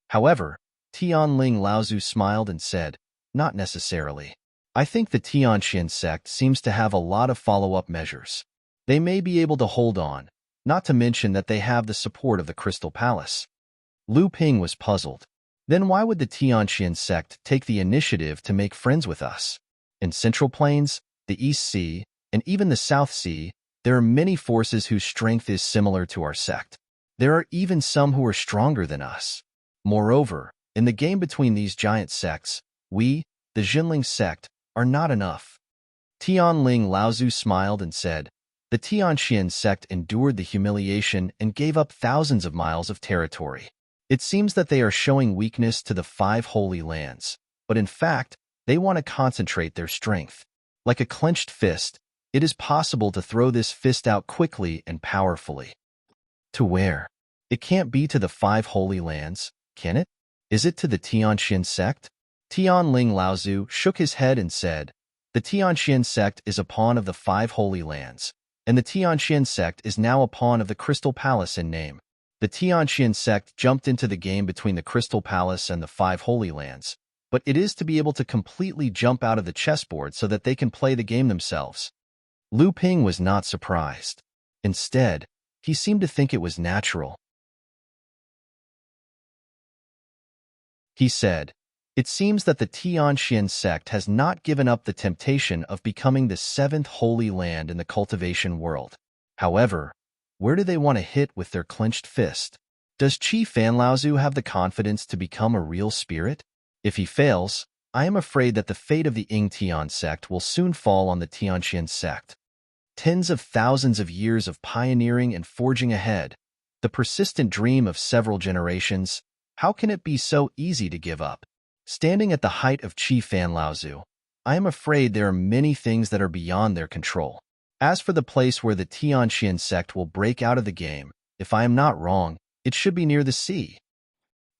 However, Tianling Laozu smiled and said, "Not necessarily. I think the Tianqian sect seems to have a lot of follow-up measures. They may be able to hold on, not to mention that they have the support of the Crystal Palace." Lu Ping was puzzled. Then why would the Tianqian sect take the initiative to make friends with us? In Central Plains, the East Sea, and even the South Sea, there are many forces whose strength is similar to our sect. There are even some who are stronger than us. Moreover, in the game between these giant sects, we, the Zhenling sect, are not enough. Tianling Laozu smiled and said, "The Tianqian sect endured the humiliation and gave up thousands of miles of territory. It seems that they are showing weakness to the 5 Holy Lands, but in fact, they want to concentrate their strength. Like a clenched fist, it is possible to throw this fist out quickly and powerfully." To where? It can't be to the 5 Holy Lands, can it? Is it to the Tianqian sect? Tianling Laozu shook his head and said, "The Tianqian sect is a pawn of the 5 Holy Lands, and the Tianqian sect is now a pawn of the Crystal Palace in name. The Tianqian sect jumped into the game between the Crystal Palace and the 5 Holy Lands, but it is to be able to completely jump out of the chessboard so that they can play the game themselves." Lu Ping was not surprised. Instead, he seemed to think it was natural. He said, It seems that the Tianxian sect has not given up the temptation of becoming the seventh holy land in the cultivation world. However, where do they want to hit with their clenched fist? Does Qi Fanlaozu have the confidence to become a real spirit? If he fails, I am afraid that the fate of the Ying Tian sect will soon fall on the Tianxian sect. Tens of thousands of years of pioneering and forging ahead, the persistent dream of several generations, how can it be so easy to give up? Standing at the height of Qi Fanlaozu, I am afraid there are many things that are beyond their control. As for the place where the Tianxian sect will break out of the game, if I am not wrong, it should be near the sea.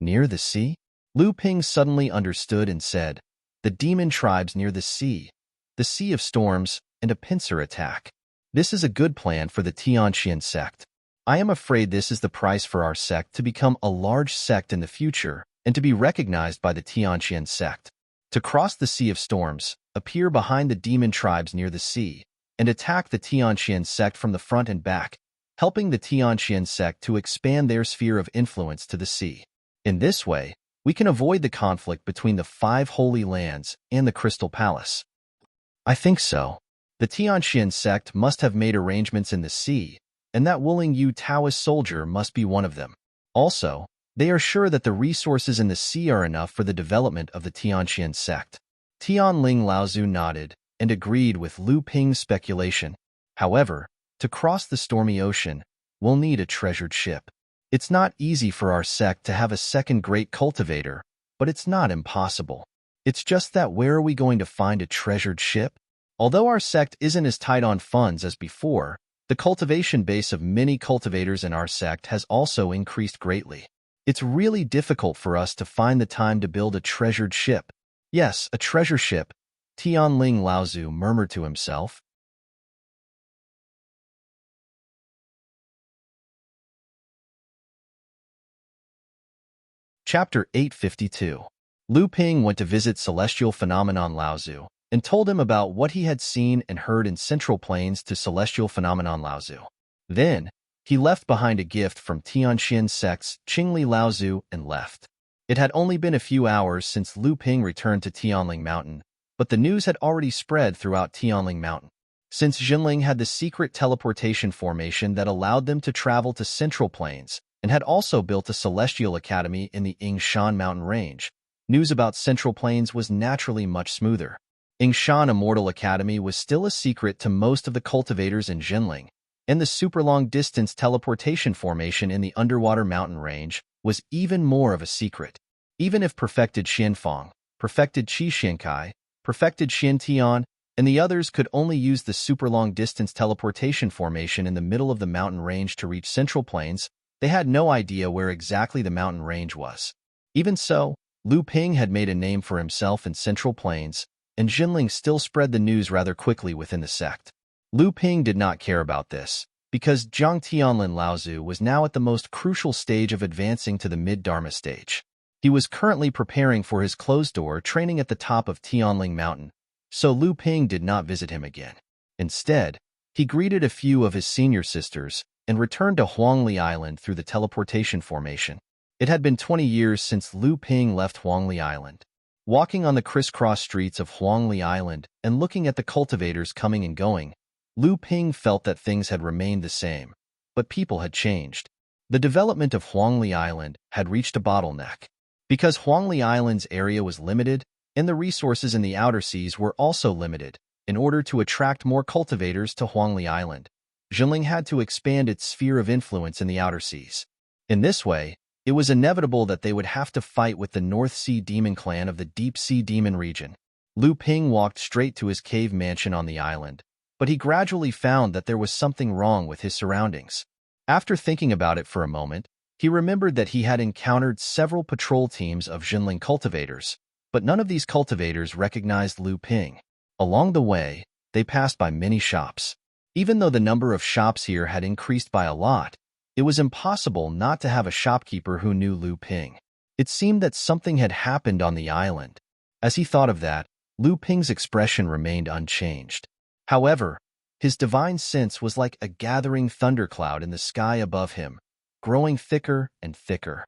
Near the sea? Lu Ping suddenly understood and said, the demon tribes near the sea of storms, and a pincer attack. This is a good plan for the Tianxian sect. I am afraid this is the price for our sect to become a large sect in the future and to be recognized by the Tianxian sect. To cross the Sea of Storms, appear behind the demon tribes near the sea, and attack the Tianxian sect from the front and back, helping the Tianxian sect to expand their sphere of influence to the sea. In this way, we can avoid the conflict between the 5 holy lands and the Crystal Palace. I think so. The Tianxian sect must have made arrangements in the sea, and that Wuling Yu Taoist soldier must be one of them. Also, they are sure that the resources in the sea are enough for the development of the Tianxian sect. Tianling Laozu nodded and agreed with Lu Ping's speculation. However, to cross the stormy ocean, we'll need a treasured ship. It's not easy for our sect to have a second great cultivator, but it's not impossible. It's just that where are we going to find a treasured ship? Although our sect isn't as tight on funds as before, the cultivation base of many cultivators in our sect has also increased greatly. It's really difficult for us to find the time to build a treasured ship. Yes, a treasure ship, Tianling Laozu murmured to himself. Chapter 852. Lu Ping went to visit Celestial Phenomenon Laozu and told him about what he had seen and heard in Central Plains to Celestial Phenomenon Laozu. Then, he left behind a gift from Tianxian sects Qingli Laozu and left. It had only been a few hours since Lu Ping returned to Tianling Mountain, but the news had already spread throughout Tianling Mountain. Since Jinling had the secret teleportation formation that allowed them to travel to Central Plains, and had also built a celestial academy in the Yingshan mountain range, news about Central Plains was naturally much smoother. Yingshan Immortal Academy was still a secret to most of the cultivators in Jinling, and the super long-distance teleportation formation in the underwater mountain range was even more of a secret. Even if perfected Xianfang, perfected Qi Xiankai, perfected Xiantian, and the others could only use the super long-distance teleportation formation in the middle of the mountain range to reach Central Plains, they had no idea where exactly the mountain range was. Even so, Lu Ping had made a name for himself in Central Plains, and Jinling still spread the news rather quickly within the sect. Lu Ping did not care about this, because Zhang Tianlin Laozu was now at the most crucial stage of advancing to the mid-Dharma stage. He was currently preparing for his closed-door training at the top of Tianling Mountain, so Lu Ping did not visit him again. Instead, he greeted a few of his senior sisters and returned to Huangli Island through the teleportation formation. It had been 20 years since Lu Ping left Huangli Island. Walking on the crisscross streets of Huangli Island and looking at the cultivators coming and going, Lu Ping felt that things had remained the same, but people had changed. The development of Huangli Island had reached a bottleneck. Because Huangli Island's area was limited, and the resources in the outer seas were also limited, in order to attract more cultivators to Huangli Island, Jinling had to expand its sphere of influence in the outer seas. In this way, it was inevitable that they would have to fight with the North Sea Demon clan of the Deep Sea Demon region. Lu Ping walked straight to his cave mansion on the island, but he gradually found that there was something wrong with his surroundings. After thinking about it for a moment, he remembered that he had encountered several patrol teams of Jinling cultivators, but none of these cultivators recognized Lu Ping. Along the way, they passed by many shops. Even though the number of shops here had increased by a lot, it was impossible not to have a shopkeeper who knew Lu Ping. It seemed that something had happened on the island. As he thought of that, Lu Ping's expression remained unchanged. However, his divine sense was like a gathering thundercloud in the sky above him, growing thicker and thicker.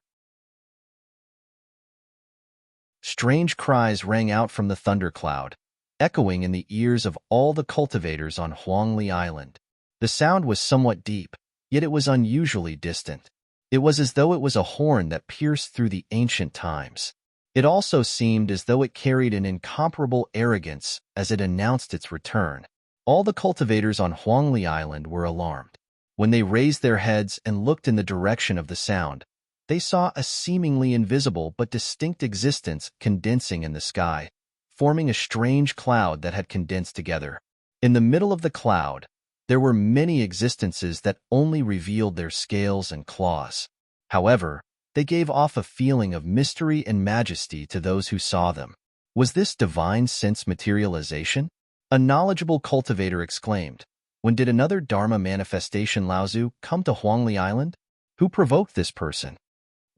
strange cries rang out from the thundercloud, echoing in the ears of all the cultivators on Huangli Island. The sound was somewhat deep, yet it was unusually distant. It was as though it was a horn that pierced through the ancient times. It also seemed as though it carried an incomparable arrogance as it announced its return. All the cultivators on Huangli Island were alarmed. When they raised their heads and looked in the direction of the sound, they saw a seemingly invisible but distinct existence condensing in the sky, forming a strange cloud that had condensed together. In the middle of the cloud, there were many existences that only revealed their scales and claws. However, they gave off a feeling of mystery and majesty to those who saw them. Was this divine sense materialization? A knowledgeable cultivator exclaimed. When did another Dharma manifestation Laozu come to Huangli Island? Who provoked this person?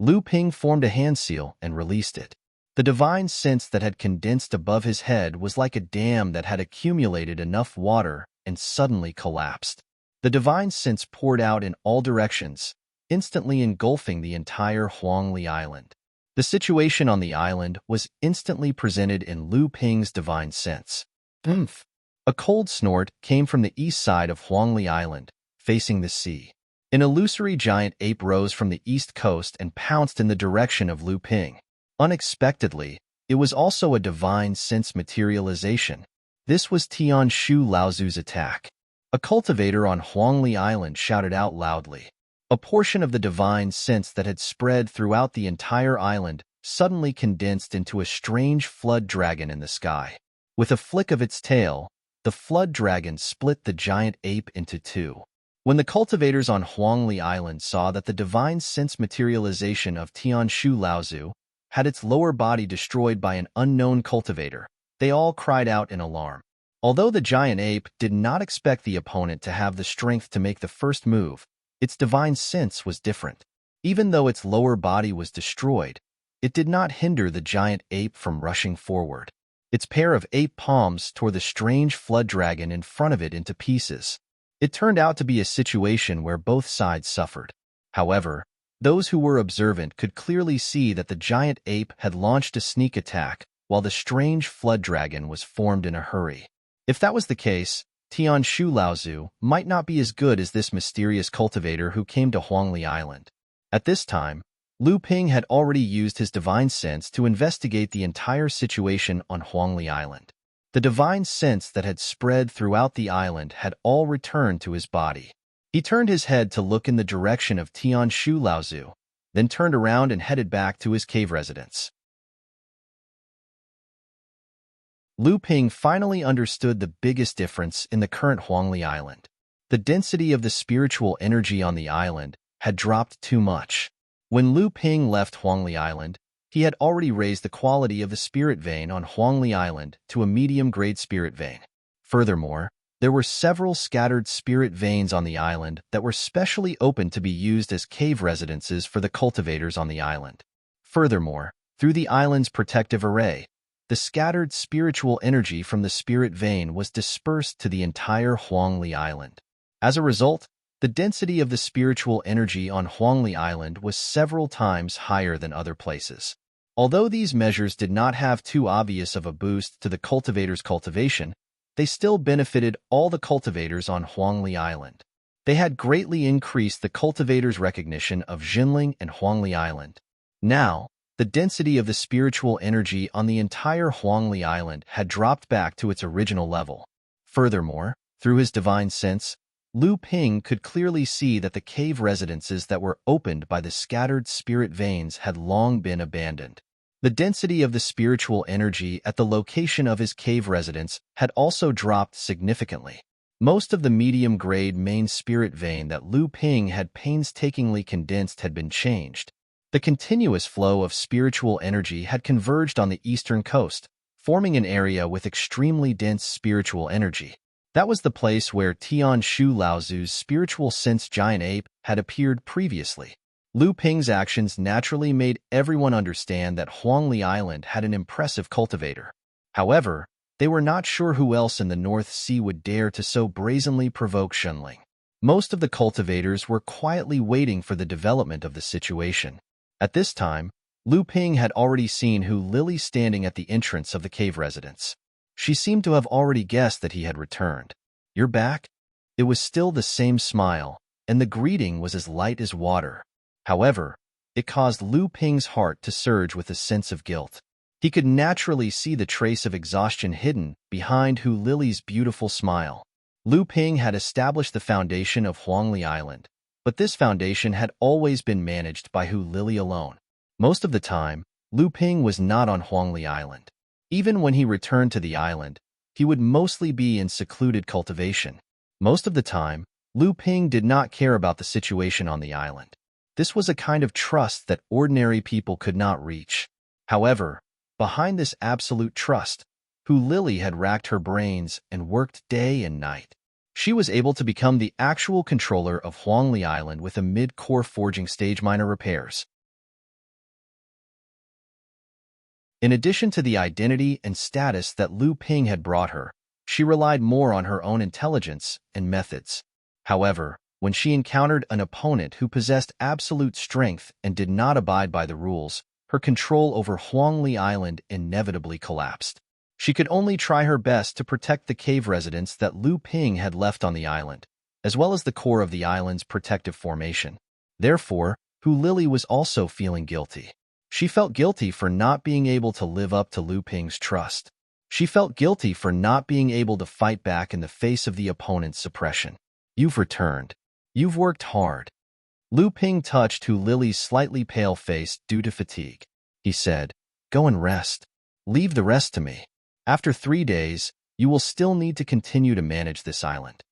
Lu Ping formed a hand seal and released it. The divine sense that had condensed above his head was like a dam that had accumulated enough water and suddenly collapsed. The divine sense poured out in all directions, instantly engulfing the entire Huangli Island. The situation on the island was instantly presented in Lu Ping's divine sense. Oomph! A cold snort came from the east side of Huangli Island, facing the sea. An illusory giant ape rose from the east coast and pounced in the direction of Lu Ping. Unexpectedly, it was also a divine sense materialization. This was Tian Shu Laozu's attack. A cultivator on Huangli Island shouted out loudly. A portion of the divine sense that had spread throughout the entire island suddenly condensed into a strange flood dragon in the sky. With a flick of its tail, the flood dragon split the giant ape into two. When the cultivators on Huangli Island saw that the divine sense materialization of Tian Shu Laozu had its lower body destroyed by an unknown cultivator, they all cried out in alarm. Although the giant ape did not expect the opponent to have the strength to make the first move, its divine sense was different. Even though its lower body was destroyed, it did not hinder the giant ape from rushing forward. Its pair of ape palms tore the strange flood dragon in front of it into pieces. It turned out to be a situation where both sides suffered. However, those who were observant could clearly see that the giant ape had launched a sneak attack while the strange flood dragon was formed in a hurry. If that was the case, Tian Shu Laozu might not be as good as this mysterious cultivator who came to Huangli Island. At this time, Lu Ping had already used his divine sense to investigate the entire situation on Huangli Island. The divine sense that had spread throughout the island had all returned to his body. He turned his head to look in the direction of Tian Shu Laozu, then turned around and headed back to his cave residence. Lu Ping finally understood the biggest difference in the current Huangli Island. The density of the spiritual energy on the island had dropped too much. When Lu Ping left Huangli Island, he had already raised the quality of the spirit vein on Huangli Island to a medium-grade spirit vein. Furthermore, there were several scattered spirit veins on the island that were specially open to be used as cave residences for the cultivators on the island. Furthermore, through the island's protective array, the scattered spiritual energy from the spirit vein was dispersed to the entire Huangli Island. As a result, the density of the spiritual energy on Huangli Island was several times higher than other places. Although these measures did not have too obvious of a boost to the cultivators' cultivation, they still benefited all the cultivators on Huangli Island. They had greatly increased the cultivators' recognition of Jinling and Huangli Island. Now, the density of the spiritual energy on the entire Huangli Island had dropped back to its original level. Furthermore, through his divine sense, Lu Ping could clearly see that the cave residences that were opened by the scattered spirit veins had long been abandoned. The density of the spiritual energy at the location of his cave residence had also dropped significantly. Most of the medium-grade main spirit vein that Lu Ping had painstakingly condensed had been changed. The continuous flow of spiritual energy had converged on the eastern coast, forming an area with extremely dense spiritual energy. That was the place where Tian Shu Laozu's spiritual sense giant ape had appeared previously. Lu Ping's actions naturally made everyone understand that Huangli Island had an impressive cultivator. However, they were not sure who else in the North Sea would dare to so brazenly provoke Jinling. Most of the cultivators were quietly waiting for the development of the situation. At this time, Lu Ping had already seen Hu Lili standing at the entrance of the cave residence. She seemed to have already guessed that he had returned. "You're back?" It was still the same smile, and the greeting was as light as water. However, it caused Lu Ping's heart to surge with a sense of guilt. He could naturally see the trace of exhaustion hidden behind Hu Lili's beautiful smile. Lu Ping had established the foundation of Huangli Island, but this foundation had always been managed by Hu Lili alone. Most of the time, Lu Ping was not on Huangli Island. Even when he returned to the island, he would mostly be in secluded cultivation. Most of the time, Lu Ping did not care about the situation on the island. This was a kind of trust that ordinary people could not reach. However, behind this absolute trust, Hu Lili had racked her brains and worked day and night. She was able to become the actual controller of Huangli Island with a mid-core forging stage minor repairs. In addition to the identity and status that Lu Ping had brought her, she relied more on her own intelligence and methods. However, when she encountered an opponent who possessed absolute strength and did not abide by the rules, her control over Huangli Island inevitably collapsed. She could only try her best to protect the cave residents that Lu Ping had left on the island, as well as the core of the island's protective formation. Therefore, Hu Lili was also feeling guilty. She felt guilty for not being able to live up to Lu Ping's trust. She felt guilty for not being able to fight back in the face of the opponent's suppression. "You've returned. You've worked hard." Lu Ping touched Hu Lili's slightly pale face due to fatigue. He said, "Go and rest. Leave the rest to me. After 3 days, you will still need to continue to manage this island."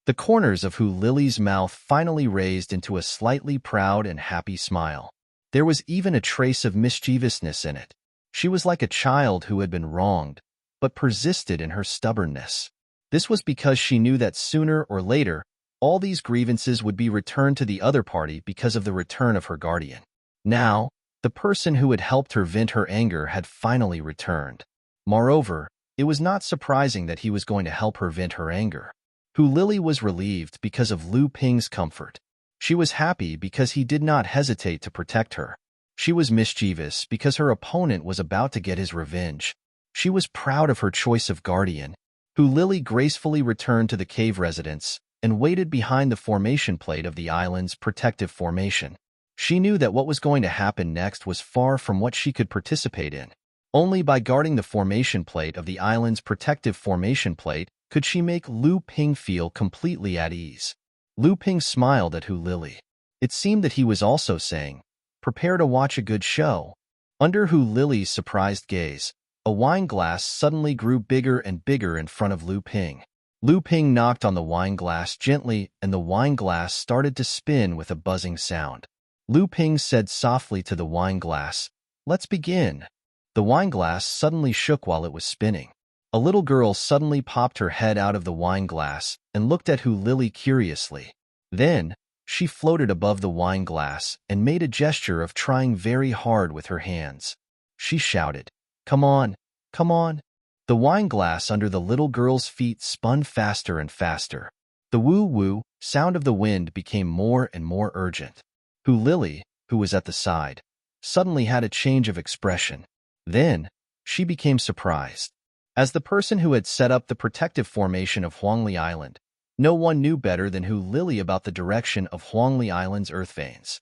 The corners of Hu Lili's mouth finally raised into a slightly proud and happy smile. There was even a trace of mischievousness in it. She was like a child who had been wronged, but persisted in her stubbornness. This was because she knew that sooner or later, all these grievances would be returned to the other party because of the return of her guardian. Now, the person who had helped her vent her anger had finally returned. Moreover, it was not surprising that he was going to help her vent her anger. Hu Lili was relieved because of Lu Ping's comfort. She was happy because he did not hesitate to protect her. She was mischievous because her opponent was about to get his revenge. She was proud of her choice of guardian. Hu Lili gracefully returned to the cave residence and waited behind the formation plate of the island's protective formation. She knew that what was going to happen next was far from what she could participate in. Only by guarding the formation plate of the island's protective formation plate could she make Lu Ping feel completely at ease. Lu Ping smiled at Hu Lili. It seemed that he was also saying, "Prepare to watch a good show." Under Hu Lili's surprised gaze, a wine glass suddenly grew bigger and bigger in front of Lu Ping. Lu Ping knocked on the wine glass gently, and the wine glass started to spin with a buzzing sound. Lu Ping said softly to the wine glass, "Let's begin." The wine glass suddenly shook while it was spinning. A little girl suddenly popped her head out of the wine glass and looked at Hu Lili curiously. Then, she floated above the wine glass and made a gesture of trying very hard with her hands. She shouted, "Come on, come on." The wine glass under the little girl's feet spun faster and faster. The woo-woo sound of the wind became more and more urgent. Hu Lili, who was at the side, suddenly had a change of expression. Then, she became surprised. As the person who had set up the protective formation of Huangli Island, no one knew better than Hu Lili about the direction of Huangli Island's earth veins.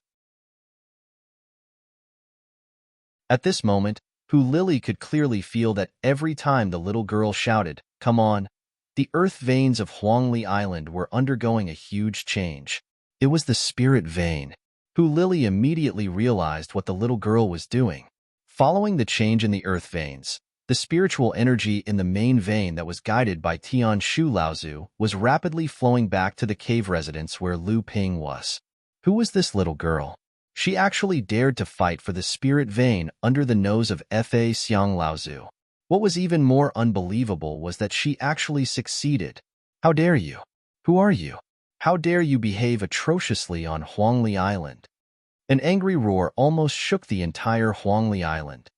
At this moment, Hu Lili could clearly feel that every time the little girl shouted, "Come on," the earth veins of Huangli Island were undergoing a huge change. It was the spirit vein. Hu Lili immediately realized what the little girl was doing. Following the change in the earth veins, the spiritual energy in the main vein that was guided by Tian Shu Laozu was rapidly flowing back to the cave residence where Lu Ping was. Who was this little girl? She actually dared to fight for the spirit vein under the nose of Fa Xiang Laozu. What was even more unbelievable was that she actually succeeded. "How dare you? Who are you? How dare you behave atrociously on Huangli Island?" An angry roar almost shook the entire Huangli Island.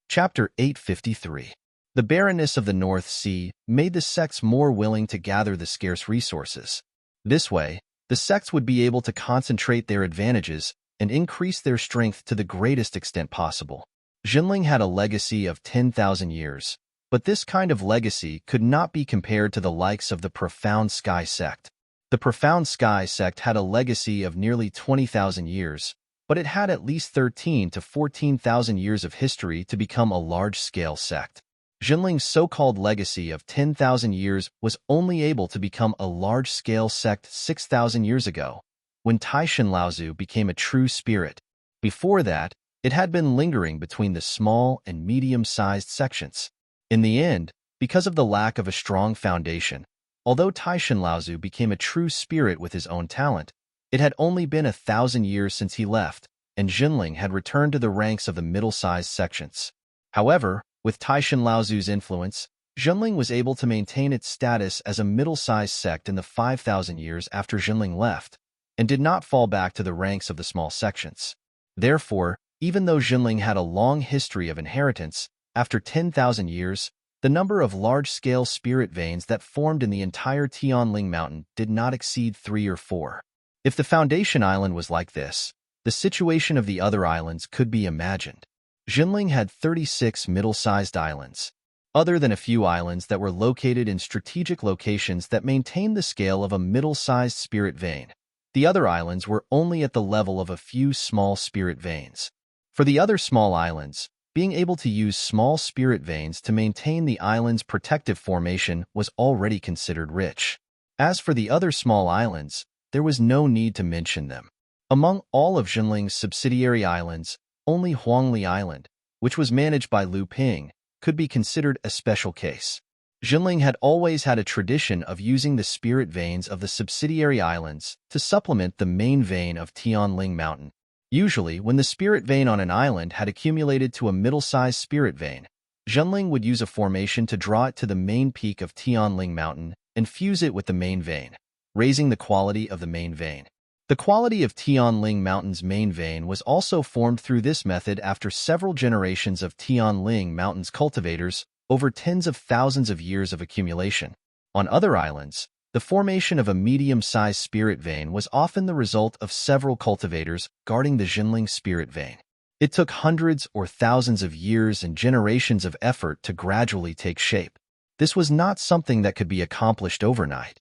Chapter 853. The barrenness of the North Sea made the sects more willing to gather the scarce resources. This way, the sects would be able to concentrate their advantages and increase their strength to the greatest extent possible. Jinling had a legacy of 10,000 years, but this kind of legacy could not be compared to the likes of the Profound Sky sect. The Profound Sky sect had a legacy of nearly 20,000 years, but it had at least 13 to 14,000 years of history to become a large-scale sect. Jinling's so-called legacy of 10,000 years was only able to become a large-scale sect 6,000 years ago, when Taishan Laozu became a true spirit. Before that, it had been lingering between the small and medium-sized sections. In the end, because of the lack of a strong foundation, although Taishan Laozu became a true spirit with his own talent, it had only been 1,000 years since he left, and Jinling had returned to the ranks of the middle-sized sections. However, with Taishan Laozu's influence, Jinling was able to maintain its status as a middle-sized sect in the 5,000 years after Jinling left, and did not fall back to the ranks of the small sections. Therefore, even though Jinling had a long history of inheritance, after 10,000 years, the number of large-scale spirit veins that formed in the entire Tianling Mountain did not exceed 3 or 4. If the Foundation Island was like this, the situation of the other islands could be imagined. Jinling had 36 middle-sized islands, other than a few islands that were located in strategic locations that maintained the scale of a middle-sized spirit vein. The other islands were only at the level of a few small spirit veins. For the other small islands, being able to use small spirit veins to maintain the island's protective formation was already considered rich. As for the other small islands, there was no need to mention them. Among all of Jinling's subsidiary islands, only Huangli Island, which was managed by Lu Ping, could be considered a special case. Jinling had always had a tradition of using the spirit veins of the subsidiary islands to supplement the main vein of Tianling Mountain. Usually, when the spirit vein on an island had accumulated to a middle-sized spirit vein, Jinling would use a formation to draw it to the main peak of Tianling Mountain and fuse it with the main vein, raising the quality of the main vein. The quality of Tianling Mountain's main vein was also formed through this method after several generations of Tianling Mountain's cultivators over tens of thousands of years of accumulation. On other islands, the formation of a medium-sized spirit vein was often the result of several cultivators guarding the Jinling spirit vein. It took hundreds or thousands of years and generations of effort to gradually take shape. This was not something that could be accomplished overnight.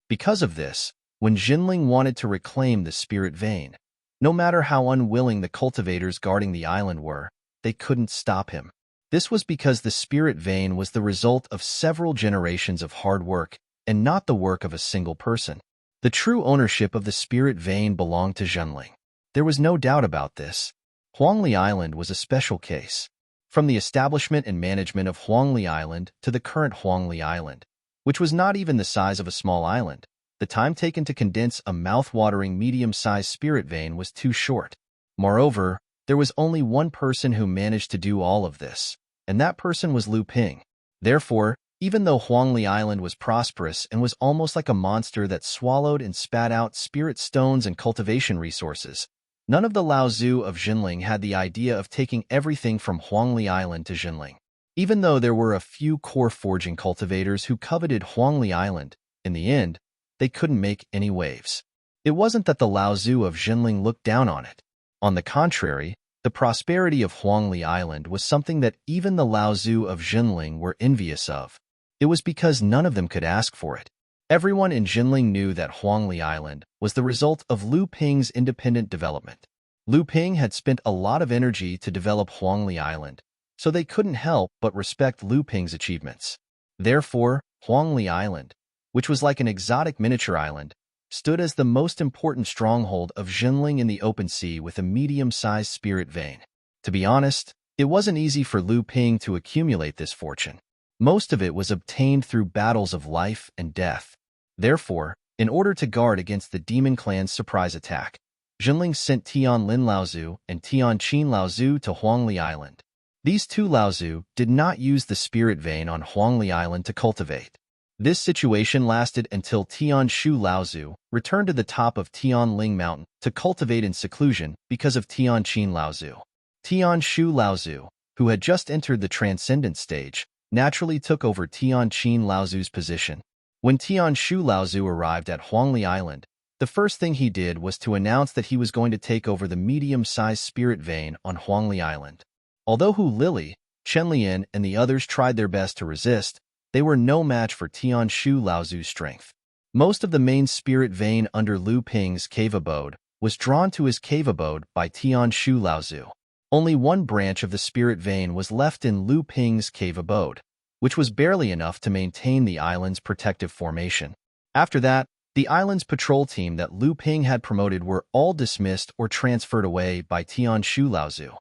Because of this, when Jinling wanted to reclaim the spirit vein, no matter how unwilling the cultivators guarding the island were, they couldn't stop him. This was because the spirit vein was the result of several generations of hard work and not the work of a single person. The true ownership of the spirit vein belonged to Jinling. There was no doubt about this. Huangli Island was a special case. From the establishment and management of Huangli Island to the current Huangli Island, which was not even the size of a small island, the time taken to condense a mouth-watering medium-sized spirit vein was too short. Moreover, there was only one person who managed to do all of this, and that person was Lu Ping. Therefore, even though Huangli Island was prosperous and was almost like a monster that swallowed and spat out spirit stones and cultivation resources, none of the Laozu of Jinling had the idea of taking everything from Huangli Island to Jinling. Even though there were a few core forging cultivators who coveted Huangli Island, in the end, they couldn't make any waves. It wasn't that the Laozu of Jinling looked down on it. On the contrary, the prosperity of Huangli Island was something that even the Laozu of Jinling were envious of. It was because none of them could ask for it. Everyone in Jinling knew that Huangli Island was the result of Lu Ping's independent development. Lu Ping had spent a lot of energy to develop Huangli Island, so they couldn't help but respect Lu Ping's achievements. Therefore, Huangli Island, which was like an exotic miniature island, stood as the most important stronghold of Jinling in the open sea with a medium-sized spirit vein. To be honest, it wasn't easy for Lu Ping to accumulate this fortune. Most of it was obtained through battles of life and death. Therefore, in order to guard against the Demon Clan's surprise attack, Jinling sent Tianlin Laozu and Tianqin Laozu to Huangli Island. These two Laozu did not use the spirit vein on Huangli Island to cultivate. This situation lasted until Tianshu Laozu returned to the top of Tianling Mountain to cultivate in seclusion because of Tianqin Laozu. Tianshu Laozu, who had just entered the transcendent stage, naturally took over Tian Qin Laozu's position. When Tian Shu Laozu arrived at Huangli Island, the first thing he did was to announce that he was going to take over the medium-sized spirit vein on Huangli Island. Although Hu Lili, Chen Lian, and the others tried their best to resist, they were no match for Tian Shu Laozu's strength. Most of the main spirit vein under Lu Ping's cave abode was drawn to his cave abode by Tian Shu Laozu. Only one branch of the spirit vein was left in Lu Ping's cave abode, which was barely enough to maintain the island's protective formation. After that, the island's patrol team that Lu Ping had promoted were all dismissed or transferred away by Tian Shu Laozu.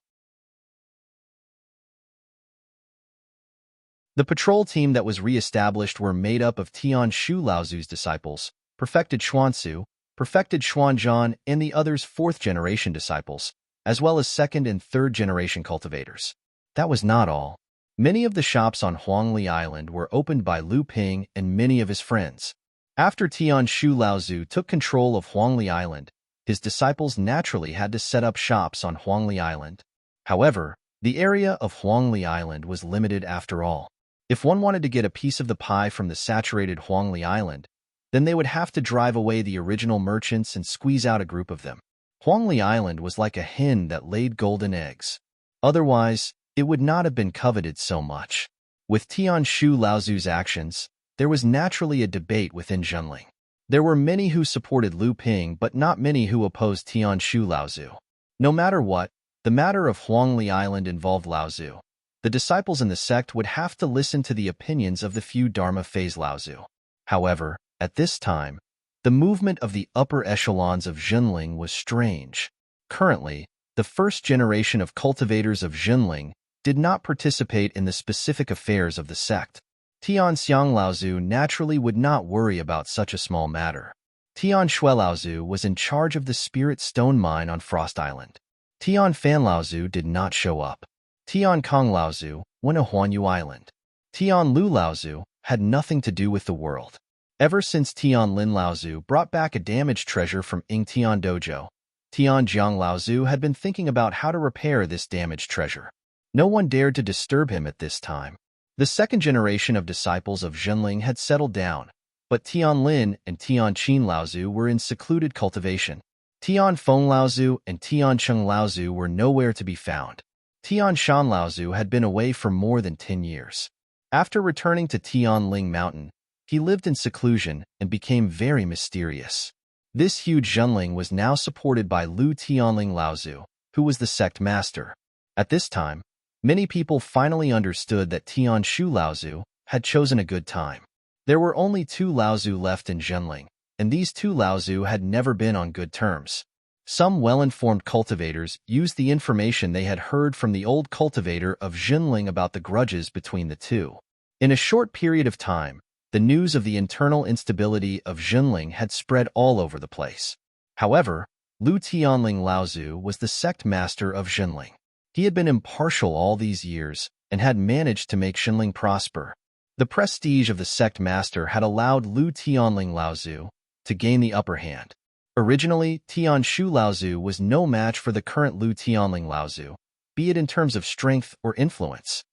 The patrol team that was re-established were made up of Tian Shu Laozu's disciples, perfected Xuansu, perfected Xuanzhan, and the others' fourth-generation disciples, as well as second- and third-generation cultivators. That was not all. Many of the shops on Huangli Island were opened by Lu Ping and many of his friends. After Tian Shu Laozu took control of Huangli Island, his disciples naturally had to set up shops on Huangli Island. However, the area of Huangli Island was limited after all. If one wanted to get a piece of the pie from the saturated Huangli Island, then they would have to drive away the original merchants and squeeze out a group of them. Huangli Island was like a hen that laid golden eggs. Otherwise, it would not have been coveted so much. With Tian Shu Laozu's actions, there was naturally a debate within Zhenling. There were many who supported Lu Ping but not many who opposed Tian Shu Laozu. No matter what, the matter of Huangli Island involved Laozu. The disciples in the sect would have to listen to the opinions of the few Dharma phase Laozu. However, at this time, the movement of the upper echelons of Zhenling was strange. Currently, the first generation of cultivators of Zhenling did not participate in the specific affairs of the sect. Tian Xiang Laozu naturally would not worry about such a small matter. Tian Shui Laozu was in charge of the spirit stone mine on Frost Island. Tian Fan Laozu did not show up. Tian Kong Laozu went to Huanyu Island. Tian Lu Laozu had nothing to do with the world. Ever since Tian Lin Laozu brought back a damaged treasure from Ying Tian Dojo, Tian Jiang Laozu had been thinking about how to repair this damaged treasure. No one dared to disturb him at this time. The second generation of disciples of Zhenling had settled down, but Tian Lin and Tian Qin Laozu were in secluded cultivation. Tian Feng Laozu and Tian Cheng Laozu were nowhere to be found. Tian Shan Laozu had been away for more than 10 years. After returning to Tianling Mountain, he lived in seclusion and became very mysterious. This huge Zhenling was now supported by Lu Tianling Laozu, who was the sect master. At this time, many people finally understood that Tian Shu Laozu had chosen a good time. There were only 2 Laozu left in Zhenling, and these 2 Laozu had never been on good terms. Some well-informed cultivators used the information they had heard from the old cultivator of Zhenling about the grudges between the two. In a short period of time, the news of the internal instability of Zhenling had spread all over the place. However, Lu Tianling Laozu was the sect master of Zhenling. He had been impartial all these years and had managed to make Zhenling prosper. The prestige of the sect master had allowed Lu Tianling Laozu to gain the upper hand. Originally, Tian Shu Laozu was no match for the current Lu Tianling Laozu, be it in terms of strength or influence.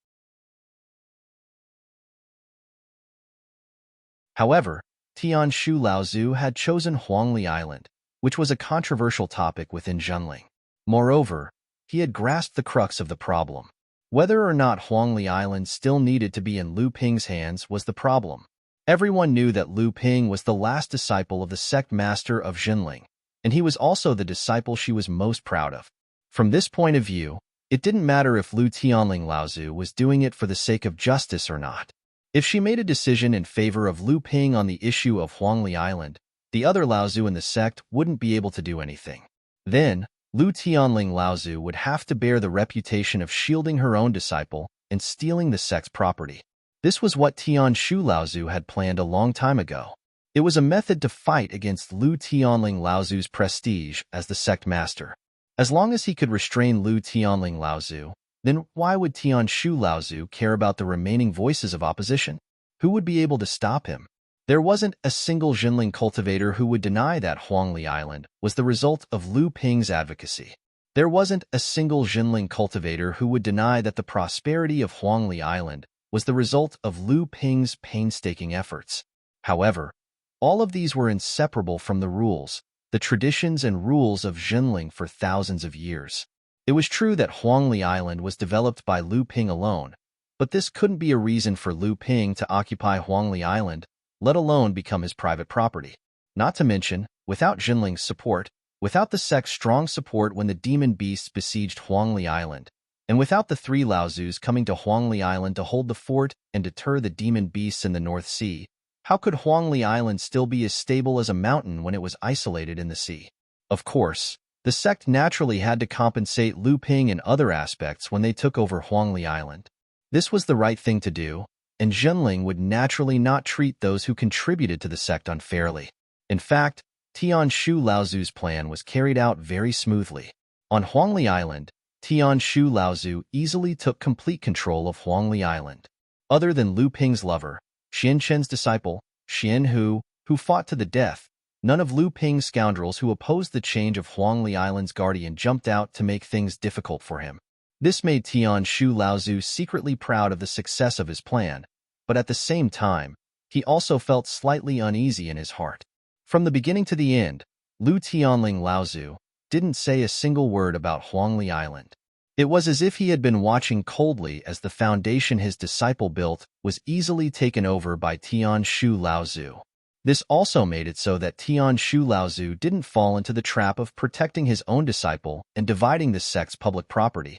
However, Tian Shu Laozu had chosen Huangli Island, which was a controversial topic within Zhenling. Moreover, he had grasped the crux of the problem. Whether or not Huangli Island still needed to be in Lu Ping's hands was the problem. Everyone knew that Lu Ping was the last disciple of the sect master of Zhenling, and he was also the disciple she was most proud of. From this point of view, it didn't matter if Lu Tianling Laozu was doing it for the sake of justice or not. If she made a decision in favor of Lu Ping on the issue of Huangli Island, the other Laozu in the sect wouldn't be able to do anything. Then, Lu Tianling Laozu would have to bear the reputation of shielding her own disciple and stealing the sect's property. This was what Tian Shu Laozu had planned a long time ago. It was a method to fight against Lu Tianling Laozu's prestige as the sect master. As long as he could restrain Lu Tianling Laozu, then why would Tian Shu Laozu care about the remaining voices of opposition? Who would be able to stop him? There wasn't a single Zhenling cultivator who would deny that Huangli Island was the result of Lu Ping's advocacy. There wasn't a single Zhenling cultivator who would deny that the prosperity of Huangli Island was the result of Lu Ping's painstaking efforts. However, all of these were inseparable from the rules, the traditions and rules of Jinling for thousands of years. It was true that Huangli Island was developed by Lu Ping alone, but this couldn't be a reason for Lu Ping to occupy Huangli Island, let alone become his private property. Not to mention, without Jinling's support, without the sect's strong support when the demon beasts besieged Huangli Island, and without the three Laozus coming to Huangli Island to hold the fort and deter the demon beasts in the North Sea, how could Huangli Island still be as stable as a mountain when it was isolated in the sea? Of course, the sect naturally had to compensate Lu Ping in other aspects when they took over Huangli Island. This was the right thing to do, and Jinling would naturally not treat those who contributed to the sect unfairly. In fact, Tian Shu Laozu's plan was carried out very smoothly. On Huangli Island, Tian Shu Laozu easily took complete control of Huangli Island. Other than Lu Ping's lover, Xian Chen's disciple, Xian Hu, who fought to the death, none of Lu Ping's scoundrels who opposed the change of Huangli Island's guardian jumped out to make things difficult for him. This made Tian Shu Laozu secretly proud of the success of his plan, but at the same time, he also felt slightly uneasy in his heart. From the beginning to the end, Lu Tianling Laozu didn't say a single word about Huangli Island. It was as if he had been watching coldly as the foundation his disciple built was easily taken over by Tian Shu Laozu. This also made it so that Tian Shu Laozu didn't fall into the trap of protecting his own disciple and dividing the sect's public property.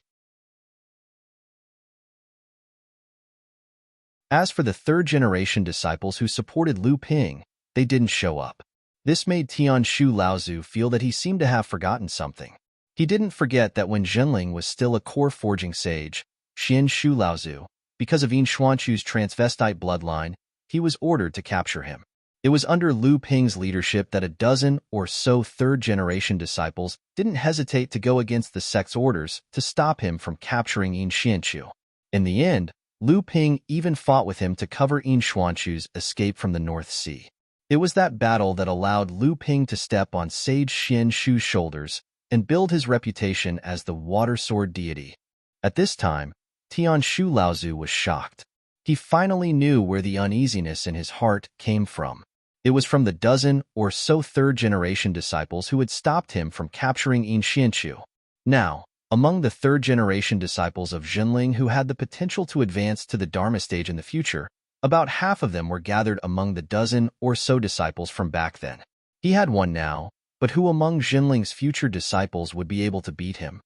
As for the third-generation disciples who supported Lu Ping, they didn't show up. This made Tian Shu Laozu feel that he seemed to have forgotten something. He didn't forget that when Jinling was still a core forging sage, Xian Shu Laozu, because of Yin Xuanqu's transvestite bloodline, he was ordered to capture him. It was under Lu Ping's leadership that a dozen or so third-generation disciples didn't hesitate to go against the sect's orders to stop him from capturing Yin Xuanqu. In the end, Lu Ping even fought with him to cover Yin Xuanqu's escape from the North Sea. It was that battle that allowed Lu Ping to step on Sage Xian Shu's shoulders and build his reputation as the water sword deity. At this time, Tian Shu Laozu was shocked. He finally knew where the uneasiness in his heart came from. It was from the dozen or so third-generation disciples who had stopped him from capturing Yin Xuanqu. Now, among the third-generation disciples of Jinling who had the potential to advance to the Dharma stage in the future, about half of them were gathered among the dozen or so disciples from back then. He had one now, but who among Jinling's future disciples would be able to beat him?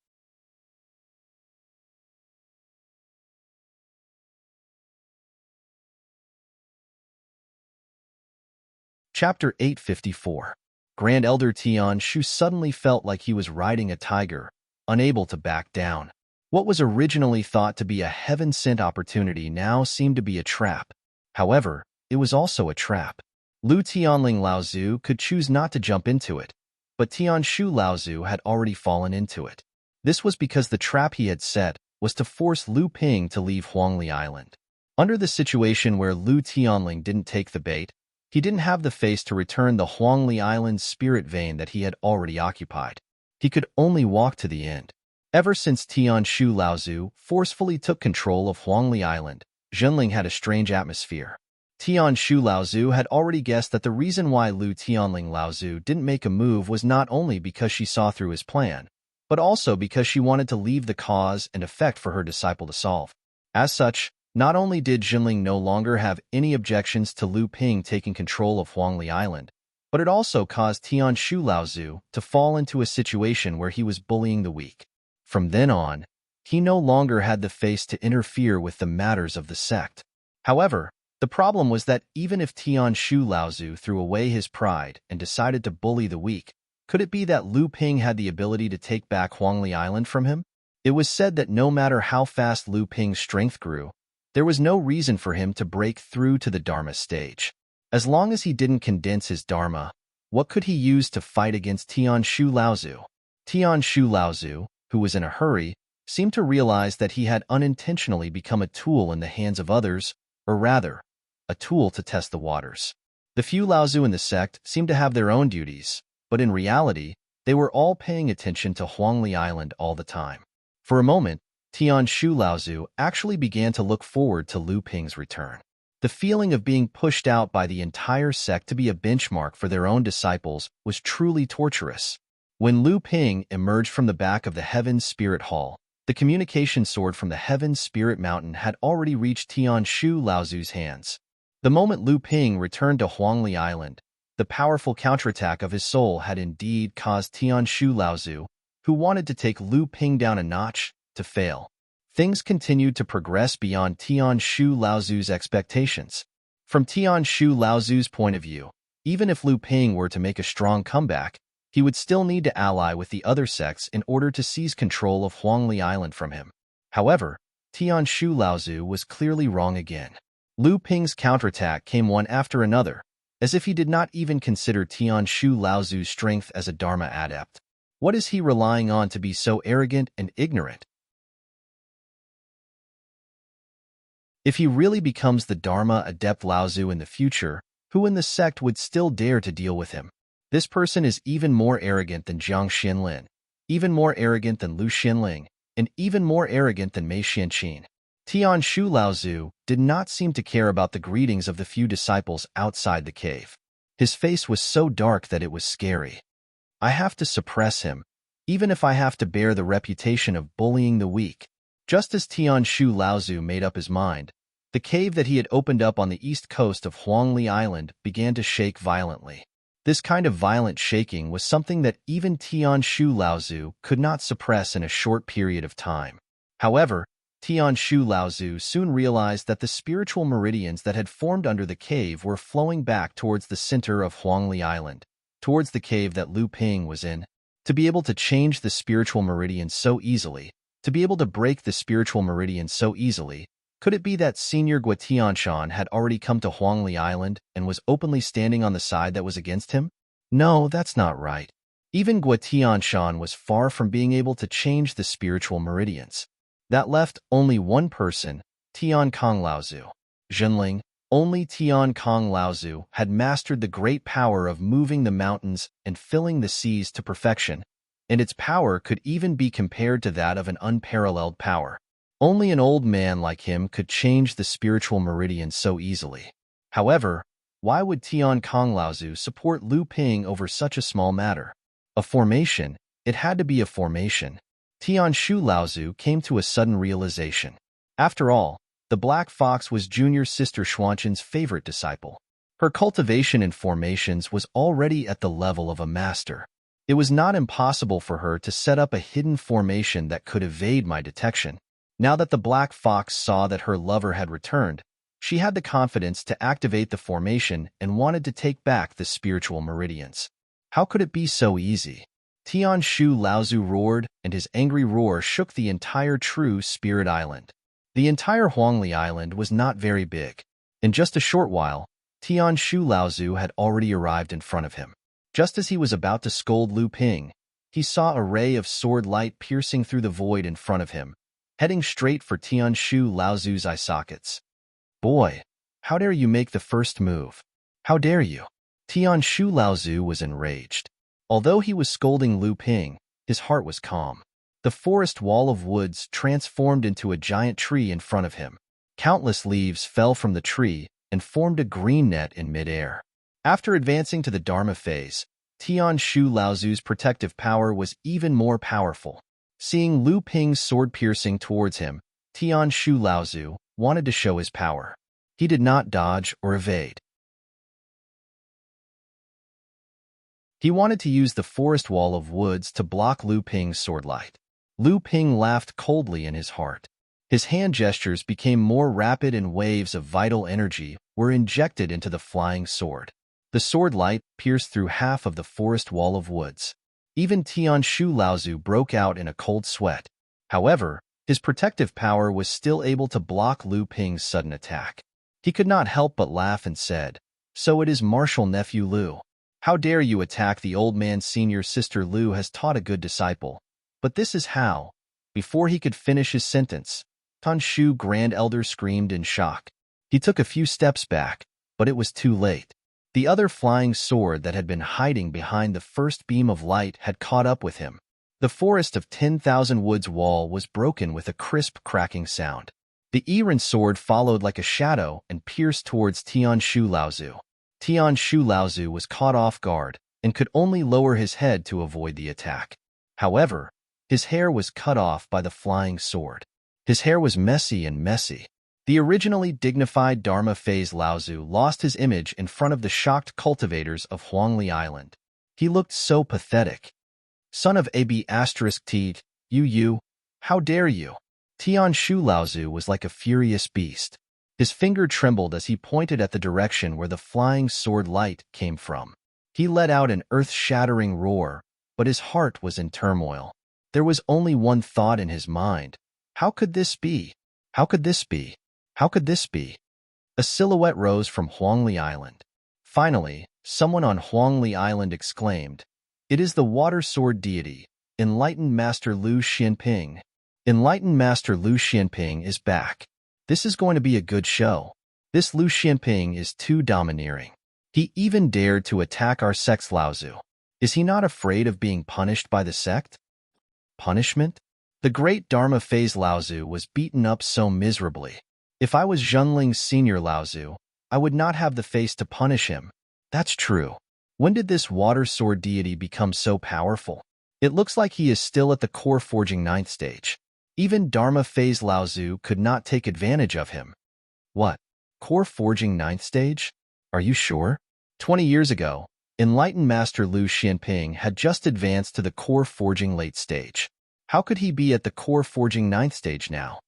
Chapter 854. Grand Elder Tian Shu suddenly felt like he was riding a tiger, unable to back down. What was originally thought to be a heaven-sent opportunity now seemed to be a trap. However, it was also a trap. Lu Tianling Laozu could choose not to jump into it, but Tian Shu Laozu had already fallen into it. This was because the trap he had set was to force Lu Ping to leave Huangli Island. Under the situation where Lu Tianling didn't take the bait, he didn't have the face to return the Huangli Island's spirit vein that he had already occupied. He could only walk to the end. Ever since Tian Shu Laozu forcefully took control of Huangli Island, Jinling had a strange atmosphere. Tian Shu Laozu had already guessed that the reason why Lu Tianling Laozu didn't make a move was not only because she saw through his plan, but also because she wanted to leave the cause and effect for her disciple to solve. As such, not only did Jinling no longer have any objections to Lu Ping taking control of Huangli Island, but it also caused Tian Shu Laozu to fall into a situation where he was bullying the weak. From then on, he no longer had the face to interfere with the matters of the sect. However, the problem was that even if Tian Shu Laozu threw away his pride and decided to bully the weak, could it be that Lu Ping had the ability to take back Huangli Island from him? It was said that no matter how fast Lu Ping's strength grew, there was no reason for him to break through to the Dharma stage. As long as he didn't condense his Dharma, what could he use to fight against Tian Shu Laozu? Tian Shu Laozu, who was in a hurry, seemed to realize that he had unintentionally become a tool in the hands of others, or rather, a tool to test the waters. The few Laozu in the sect seemed to have their own duties, but in reality, they were all paying attention to Huangli Island all the time. For a moment, Tian Shu Laozu actually began to look forward to Lu Ping's return. The feeling of being pushed out by the entire sect to be a benchmark for their own disciples was truly torturous. When Lu Ping emerged from the back of the Heaven's Spirit Hall, the communication sword from the Heaven's Spirit Mountain had already reached Tian Shu Laozu's hands. The moment Lu Ping returned to Huangli Island, the powerful counterattack of his soul had indeed caused Tian Shu Laozu, who wanted to take Lu Ping down a notch, to fail. Things continued to progress beyond Tian Shu Laozu's expectations. From Tian Shu Laozu's point of view, even if Lu Ping were to make a strong comeback, he would still need to ally with the other sects in order to seize control of Huangli Island from him. However, Tian Shu Laozu was clearly wrong again. Lu Ping's counterattack came one after another, as if he did not even consider Tian Shu Laozu's strength as a Dharma adept. What is he relying on to be so arrogant and ignorant? If he really becomes the Dharma adept Laozu in the future, who in the sect would still dare to deal with him? This person is even more arrogant than Jiang Xinlin, even more arrogant than Lu Xinling, and even more arrogant than Mei Xianqin. Tian Shu Laozu did not seem to care about the greetings of the few disciples outside the cave. His face was so dark that it was scary. I have to suppress him, even if I have to bear the reputation of bullying the weak. Just as Tian Shu Laozu made up his mind, the cave that he had opened up on the east coast of Huangli Island began to shake violently. This kind of violent shaking was something that even Tian Shu Laozu could not suppress in a short period of time. However, Tian Shu Laozu soon realized that the spiritual meridians that had formed under the cave were flowing back towards the center of Huangli Island, towards the cave that Lu Ping was in. To be able to change the spiritual meridians so easily, to be able to break the spiritual meridians so easily, could it be that Senior Gua Tianshan had already come to Huangli Island and was openly standing on the side that was against him? No, that's not right. Even Gua Tianshan was far from being able to change the spiritual meridians. That left only one person, Tian Kong Laozu. Zhenling, only Tian Kong Laozu had mastered the great power of moving the mountains and filling the seas to perfection, and its power could even be compared to that of an unparalleled power. Only an old man like him could change the spiritual meridian so easily. However, why would Tian Kong Laozu support Lu Ping over such a small matter? A formation, it had to be a formation. Tian Shu Laozu came to a sudden realization. After all, the Black Fox was junior sister Xuanqin's favorite disciple. Her cultivation in formations was already at the level of a master. It was not impossible for her to set up a hidden formation that could evade my detection. Now that the Black Fox saw that her lover had returned, she had the confidence to activate the formation and wanted to take back the spiritual meridians. How could it be so easy? Tian Shu Laozu roared, and his angry roar shook the entire True Spirit Island. The entire Huangli Island was not very big. In just a short while, Tian Shu Laozu had already arrived in front of him. Just as he was about to scold Lu Ping, he saw a ray of sword light piercing through the void in front of him, heading straight for Tian Shu Laozu's eye sockets. Boy, how dare you make the first move? How dare you? Tian Shu Laozu was enraged. Although he was scolding Lu Ping, his heart was calm. The forest wall of woods transformed into a giant tree in front of him. Countless leaves fell from the tree and formed a green net in midair. After advancing to the Dharma phase, Tian Shu Laozu's protective power was even more powerful. Seeing Lu Ping's sword piercing towards him, Tian Shu Laozu wanted to show his power. He did not dodge or evade. He wanted to use the forest wall of woods to block Lu Ping's sword light. Lu Ping laughed coldly in his heart. His hand gestures became more rapid and waves of vital energy were injected into the flying sword. The sword light pierced through half of the forest wall of woods. Even Tian Shu Laozu broke out in a cold sweat. However, his protective power was still able to block Lu Ping's sudden attack. He could not help but laugh and said, "So it is martial nephew Lu. How dare you attack the old man's senior sister? Lu has taught a good disciple. But this is how." Before he could finish his sentence, Tian Shu Grand Elder screamed in shock. He took a few steps back, but it was too late. The other flying sword that had been hiding behind the first beam of light had caught up with him. The forest of 10,000 woods wall was broken with a crisp cracking sound. The Iran sword followed like a shadow and pierced towards Tian Shu Laozu. Tian Shu Laozu was caught off guard and could only lower his head to avoid the attack. However, his hair was cut off by the flying sword. His hair was messy and messy. The originally dignified Dharma phase Laozu lost his image in front of the shocked cultivators of Huangli Island. He looked so pathetic. Son of AB *T, you, how dare you? Tian Shu Laozu was like a furious beast. His finger trembled as he pointed at the direction where the flying sword light came from. He let out an earth-shattering roar, but his heart was in turmoil. There was only one thought in his mind. How could this be? How could this be? How could this be? A silhouette rose from Huangli Island. Finally, someone on Huangli Island exclaimed, "It is the water sword deity, enlightened Master Lu Xianping. Enlightened Master Lu Xianping is back. This is going to be a good show. This Lu Xianping is too domineering. He even dared to attack our sect's Laozu. Is he not afraid of being punished by the sect?" Punishment? The great Dharma phase Laozu was beaten up so miserably. If I was Zhenling's senior Laozu, I would not have the face to punish him. That's true. When did this water sword deity become so powerful? It looks like he is still at the core forging 9th stage. Even Dharma phase Laozu could not take advantage of him. What? Core forging 9th stage? Are you sure? 20 years ago, enlightened Master Lu Xianping had just advanced to the core forging late stage. How could he be at the core forging 9th stage now?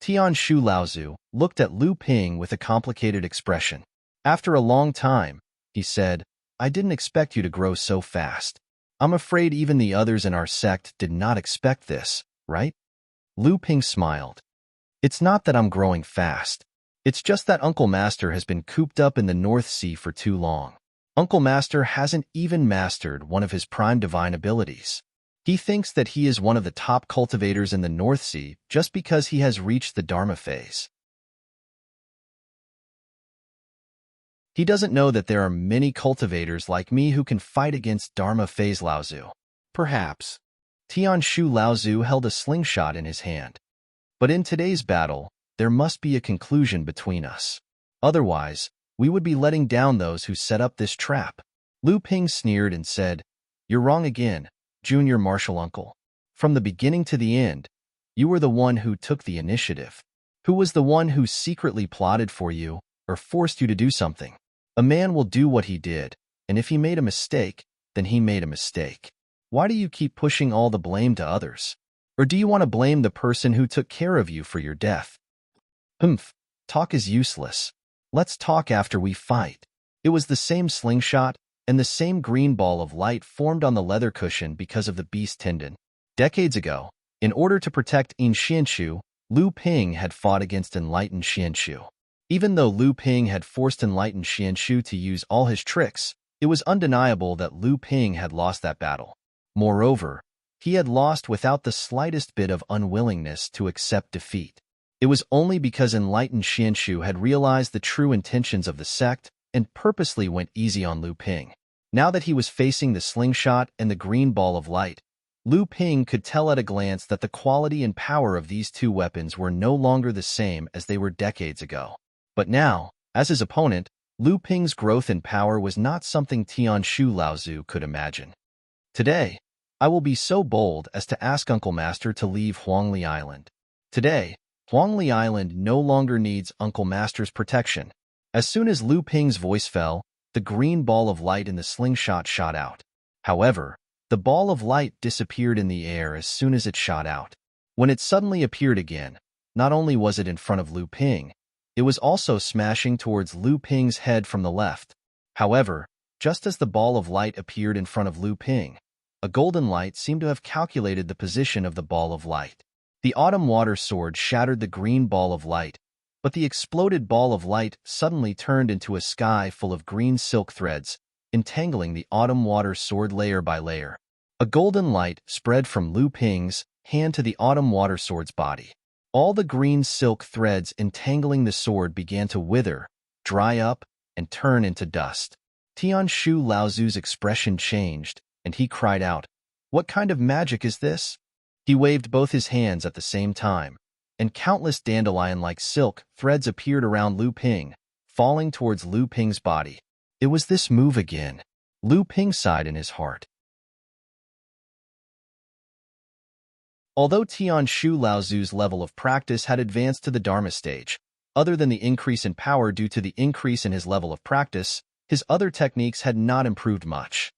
Tian Shu Laozu looked at Lu Ping with a complicated expression. After a long time, he said, "I didn't expect you to grow so fast. I'm afraid even the others in our sect did not expect this, right?" Lu Ping smiled. "It's not that I'm growing fast. It's just that Uncle Master has been cooped up in the North Sea for too long. Uncle Master hasn't even mastered one of his prime divine abilities. He thinks that he is one of the top cultivators in the North Sea just because he has reached the Dharma phase. He doesn't know that there are many cultivators like me who can fight against Dharma phase Laozu. Perhaps." Tian Shu Laozu held a slingshot in his hand. "But in today's battle, there must be a conclusion between us. Otherwise, we would be letting down those who set up this trap." Lu Ping sneered and said, "You're wrong again, Junior Martial Uncle. From the beginning to the end, you were the one who took the initiative. Who was the one who secretly plotted for you or forced you to do something? A man will do what he did, and if he made a mistake, then he made a mistake. Why do you keep pushing all the blame to others? Or do you want to blame the person who took care of you for your death?" "Humph, talk is useless. Let's talk after we fight." It was the same slingshot, and the same green ball of light formed on the leather cushion because of the beast tendon. Decades ago, in order to protect In Xianshu, Lu Ping had fought against enlightened Xianshu. Even though Lu Ping had forced enlightened Xianshu to use all his tricks, it was undeniable that Lu Ping had lost that battle. Moreover, he had lost without the slightest bit of unwillingness to accept defeat. It was only because enlightened Xianshu had realized the true intentions of the sect and purposely went easy on Lu Ping. Now that he was facing the slingshot and the green ball of light, Lu Ping could tell at a glance that the quality and power of these two weapons were no longer the same as they were decades ago. But now, as his opponent, Lu Ping's growth in power was not something Tian Shu Laozu could imagine. "Today, I will be so bold as to ask Uncle Master to leave Huangli Island. Today, Huangli Island no longer needs Uncle Master's protection." As soon as Lu Ping's voice fell, the green ball of light in the slingshot shot out. However, the ball of light disappeared in the air as soon as it shot out. When it suddenly appeared again, not only was it in front of Lu Ping, it was also smashing towards Lu Ping's head from the left. However, just as the ball of light appeared in front of Lu Ping, a golden light seemed to have calculated the position of the ball of light. The autumn water sword shattered the green ball of light, but the exploded ball of light suddenly turned into a sky full of green silk threads, entangling the autumn water sword layer by layer. A golden light spread from Lu Ping's hand to the autumn water sword's body. All the green silk threads entangling the sword began to wither, dry up, and turn into dust. Tian Shu Laozu's expression changed, and he cried out, What kind of magic is this? He waved both his hands at the same time, and countless dandelion-like silk threads appeared around Lu Ping, falling towards Lu Ping's body. It was this move again. Lu Ping sighed in his heart. Although Tian Shu Laozu's level of practice had advanced to the Dharma stage, other than the increase in power due to the increase in his level of practice, his other techniques had not improved much.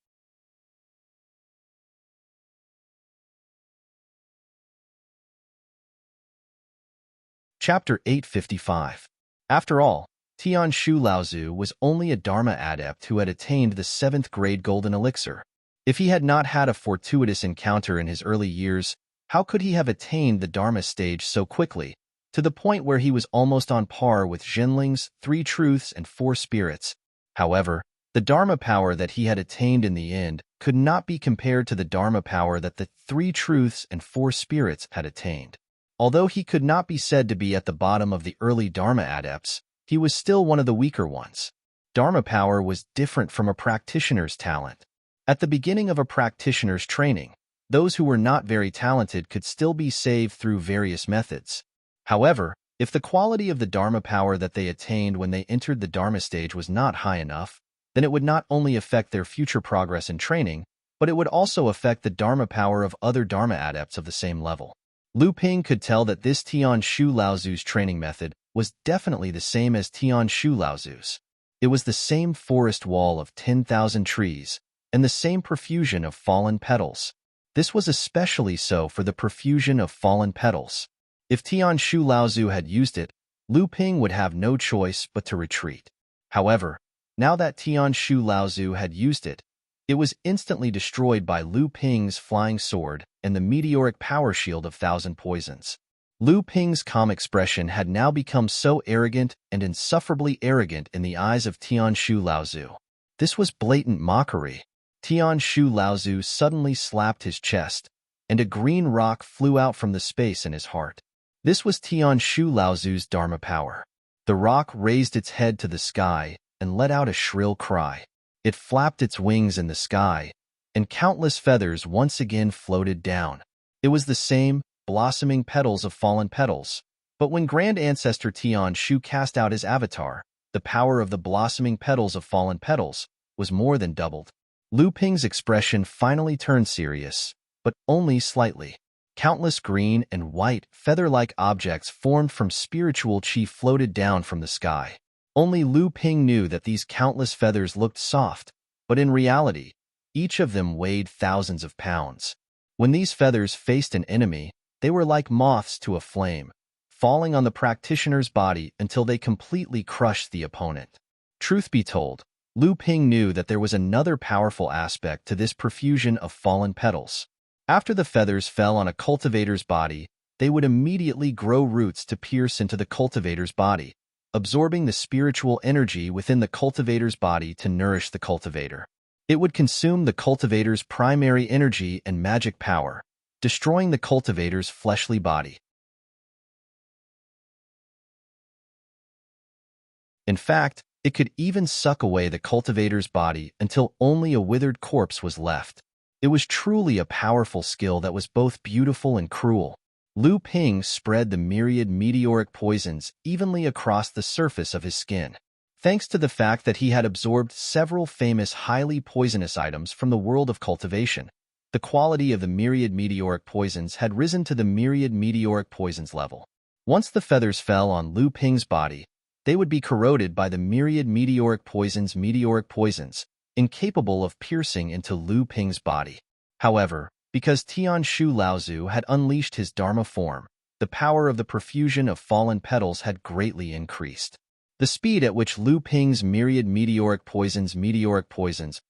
Chapter 855. After all, Tian Shu Laozu was only a Dharma adept who had attained the 7th grade golden elixir. If he had not had a fortuitous encounter in his early years, how could he have attained the Dharma stage so quickly, to the point where he was almost on par with Zhenling's 3 truths and 4 spirits? However, the Dharma power that he had attained in the end could not be compared to the Dharma power that the 3 truths and 4 spirits had attained. Although he could not be said to be at the bottom of the early Dharma adepts, he was still one of the weaker ones. Dharma power was different from a practitioner's talent. At the beginning of a practitioner's training, those who were not very talented could still be saved through various methods. However, if the quality of the Dharma power that they attained when they entered the Dharma stage was not high enough, then it would not only affect their future progress in training, but it would also affect the Dharma power of other Dharma adepts of the same level. Lu Ping could tell that this Tian Shu Laozu's training method was definitely the same as Tian Shu Laozu's. It was the same forest wall of 10,000 trees and the same profusion of fallen petals. This was especially so for the profusion of fallen petals. If Tian Shu Laozu had used it, Lu Ping would have no choice but to retreat. However, now that Tian Shu Laozu had used it, it was instantly destroyed by Lu Ping's flying sword and the meteoric power shield of 1,000 poisons. Lu Ping's calm expression had now become so arrogant and insufferably arrogant in the eyes of Tian Shu Laozu. This was blatant mockery. Tian Shu Laozu suddenly slapped his chest, and a green rock flew out from the space in his heart. This was Tian Shu Laozu's Dharma power. The rock raised its head to the sky and let out a shrill cry. It flapped its wings in the sky, and countless feathers once again floated down. It was the same, blossoming petals of fallen petals. But when Grand Ancestor Tian Shu cast out his avatar, the power of the blossoming petals of fallen petals was more than doubled. Lu Ping's expression finally turned serious, but only slightly. Countless green and white, feather-like objects formed from spiritual chi floated down from the sky. Only Lu Ping knew that these countless feathers looked soft, but in reality, each of them weighed thousands of pounds. When these feathers faced an enemy, they were like moths to a flame, falling on the practitioner's body until they completely crushed the opponent. Truth be told, Lu Ping knew that there was another powerful aspect to this profusion of fallen petals. After the feathers fell on a cultivator's body, they would immediately grow roots to pierce into the cultivator's body, absorbing the spiritual energy within the cultivator's body to nourish the cultivator. It would consume the cultivator's primary energy and magic power, destroying the cultivator's fleshly body. In fact, it could even suck away the cultivator's body until only a withered corpse was left. It was truly a powerful skill that was both beautiful and cruel. Lu Ping spread the myriad meteoric poisons evenly across the surface of his skin. Thanks to the fact that he had absorbed several famous highly poisonous items from the world of cultivation, the quality of the myriad meteoric poisons had risen to the myriad meteoric poisons level. Once the feathers fell on Lu Ping's body, they would be corroded by the myriad meteoric poisons, incapable of piercing into Lu Ping's body. However, because Tian Shu Laozu had unleashed his Dharma form, the power of the profusion of fallen petals had greatly increased. The speed at which Lu Ping's myriad meteoric poisons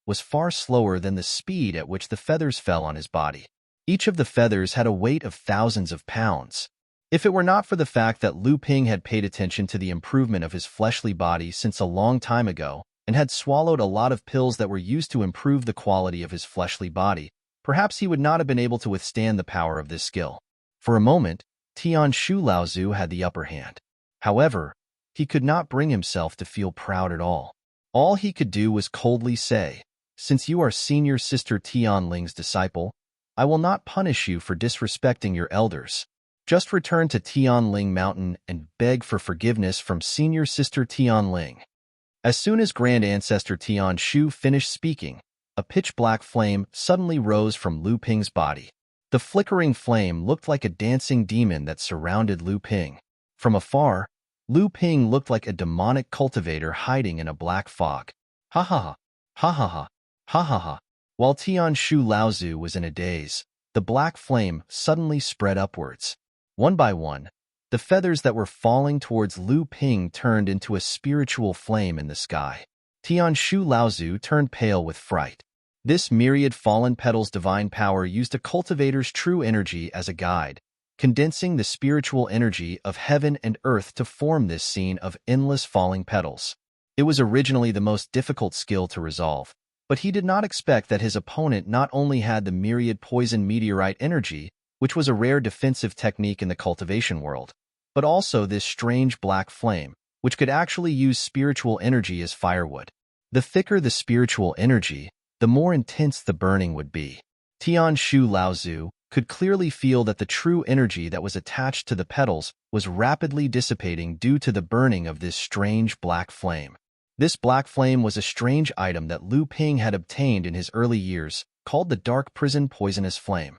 was far slower than the speed at which the feathers fell on his body. Each of the feathers had a weight of thousands of pounds. If it were not for the fact that Lu Ping had paid attention to the improvement of his fleshly body since a long time ago and had swallowed a lot of pills that were used to improve the quality of his fleshly body, perhaps he would not have been able to withstand the power of this skill. For a moment, Tian Shu Laozu had the upper hand. However, he could not bring himself to feel proud at all. All he could do was coldly say, "Since you are senior sister Tianling's disciple, I will not punish you for disrespecting your elders. Just return to Tianling Mountain and beg for forgiveness from senior sister Tianling." As soon as Grand Ancestor Tian Shu finished speaking, a pitch-black flame suddenly rose from Lu Ping's body. The flickering flame looked like a dancing demon that surrounded Lu Ping. From afar, Lu Ping looked like a demonic cultivator hiding in a black fog. Ha ha ha, ha ha ha, ha ha ha. While Tian Shu Laozu was in a daze, the black flame suddenly spread upwards. One by one, the feathers that were falling towards Lu Ping turned into a spiritual flame in the sky. Tian Shu Laozu turned pale with fright. This myriad fallen petals divine power used a cultivator's true energy as a guide, condensing the spiritual energy of heaven and earth to form this scene of endless falling petals. It was originally the most difficult skill to resolve, but he did not expect that his opponent not only had the myriad poison meteorite energy, which was a rare defensive technique in the cultivation world, but also this strange black flame, which could actually use spiritual energy as firewood. The thicker the spiritual energy, the more intense the burning would be. Tian Shu Laozu could clearly feel that the true energy that was attached to the petals was rapidly dissipating due to the burning of this strange black flame. This black flame was a strange item that Lu Ping had obtained in his early years, called the Dark Prison Poisonous Flame.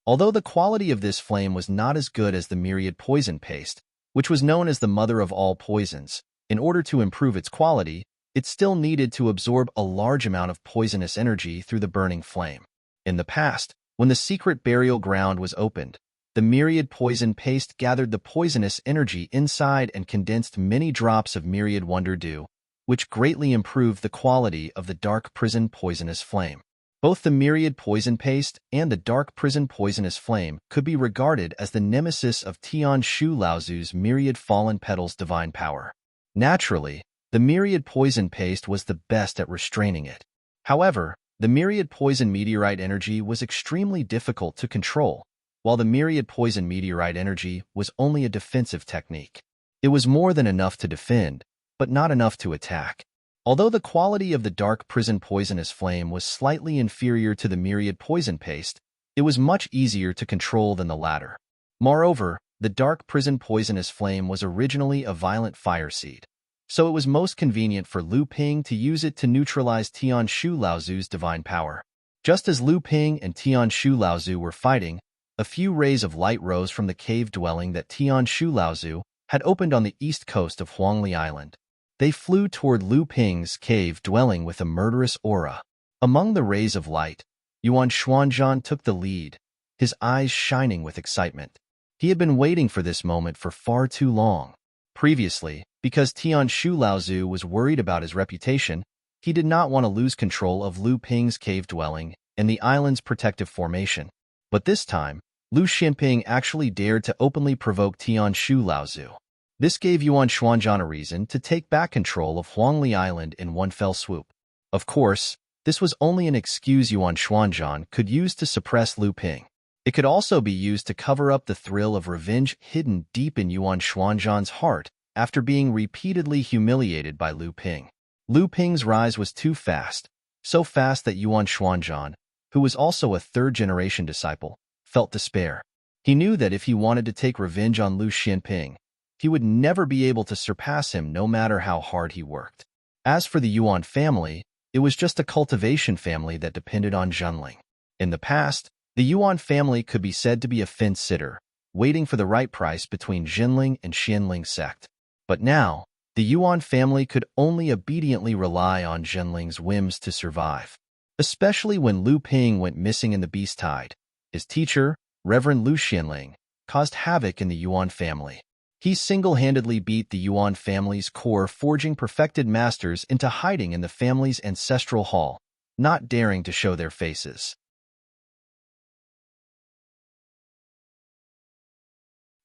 Although the quality of this flame was not as good as the myriad poison paste, which was known as the mother of all poisons, in order to improve its quality, it still needed to absorb a large amount of poisonous energy through the burning flame. In the past, when the secret burial ground was opened, the myriad poison paste gathered the poisonous energy inside and condensed many drops of myriad wonder dew, which greatly improved the quality of the dark prison poisonous flame. Both the myriad poison paste and the dark prison poisonous flame could be regarded as the nemesis of Tian Shu Laozu's myriad fallen petals divine power. Naturally, the myriad poison paste was the best at restraining it. However, the myriad poison meteorite energy was extremely difficult to control, while the myriad poison meteorite energy was only a defensive technique. It was more than enough to defend, but not enough to attack. Although the quality of the dark prison poisonous flame was slightly inferior to the myriad poison paste, it was much easier to control than the latter. Moreover, the dark prison poisonous flame was originally a violent fire seed, so it was most convenient for Lu Ping to use it to neutralize Tian Shu Laozu's divine power. Just as Lu Ping and Tian Shu Laozu were fighting, a few rays of light rose from the cave dwelling that Tian Shu Laozu had opened on the east coast of Huangli Island. They flew toward Lu Ping's cave dwelling with a murderous aura. Among the rays of light, Yuan Xuanzhan took the lead, his eyes shining with excitement. He had been waiting for this moment for far too long. Previously, because Tian Shu Laozu was worried about his reputation, he did not want to lose control of Lu Ping's cave dwelling and the island's protective formation. But this time, Lu Xianping actually dared to openly provoke Tian Shu Laozu. This gave Yuan Xuanzhan a reason to take back control of Huangli Island in one fell swoop. Of course, this was only an excuse Yuan Xuanzhan could use to suppress Lu Ping. It could also be used to cover up the thrill of revenge hidden deep in Yuan Xuanzhan's heart after being repeatedly humiliated by Lu Ping. Lu Ping's rise was too fast, so fast that Yuan Xuanzhan, who was also a third-generation disciple, felt despair. He knew that if he wanted to take revenge on Lu Xianping, he would never be able to surpass him no matter how hard he worked. As for the Yuan family, it was just a cultivation family that depended on Zhenling. In the past, the Yuan family could be said to be a fence-sitter, waiting for the right price between Zhenling and Xianling sect. But now, the Yuan family could only obediently rely on Zhenling's whims to survive. Especially when Lu Ping went missing in the Beast Tide, his teacher, Reverend Lu Xianling, caused havoc in the Yuan family. He single-handedly beat the Yuan family's core forging perfected masters into hiding in the family's ancestral hall, not daring to show their faces.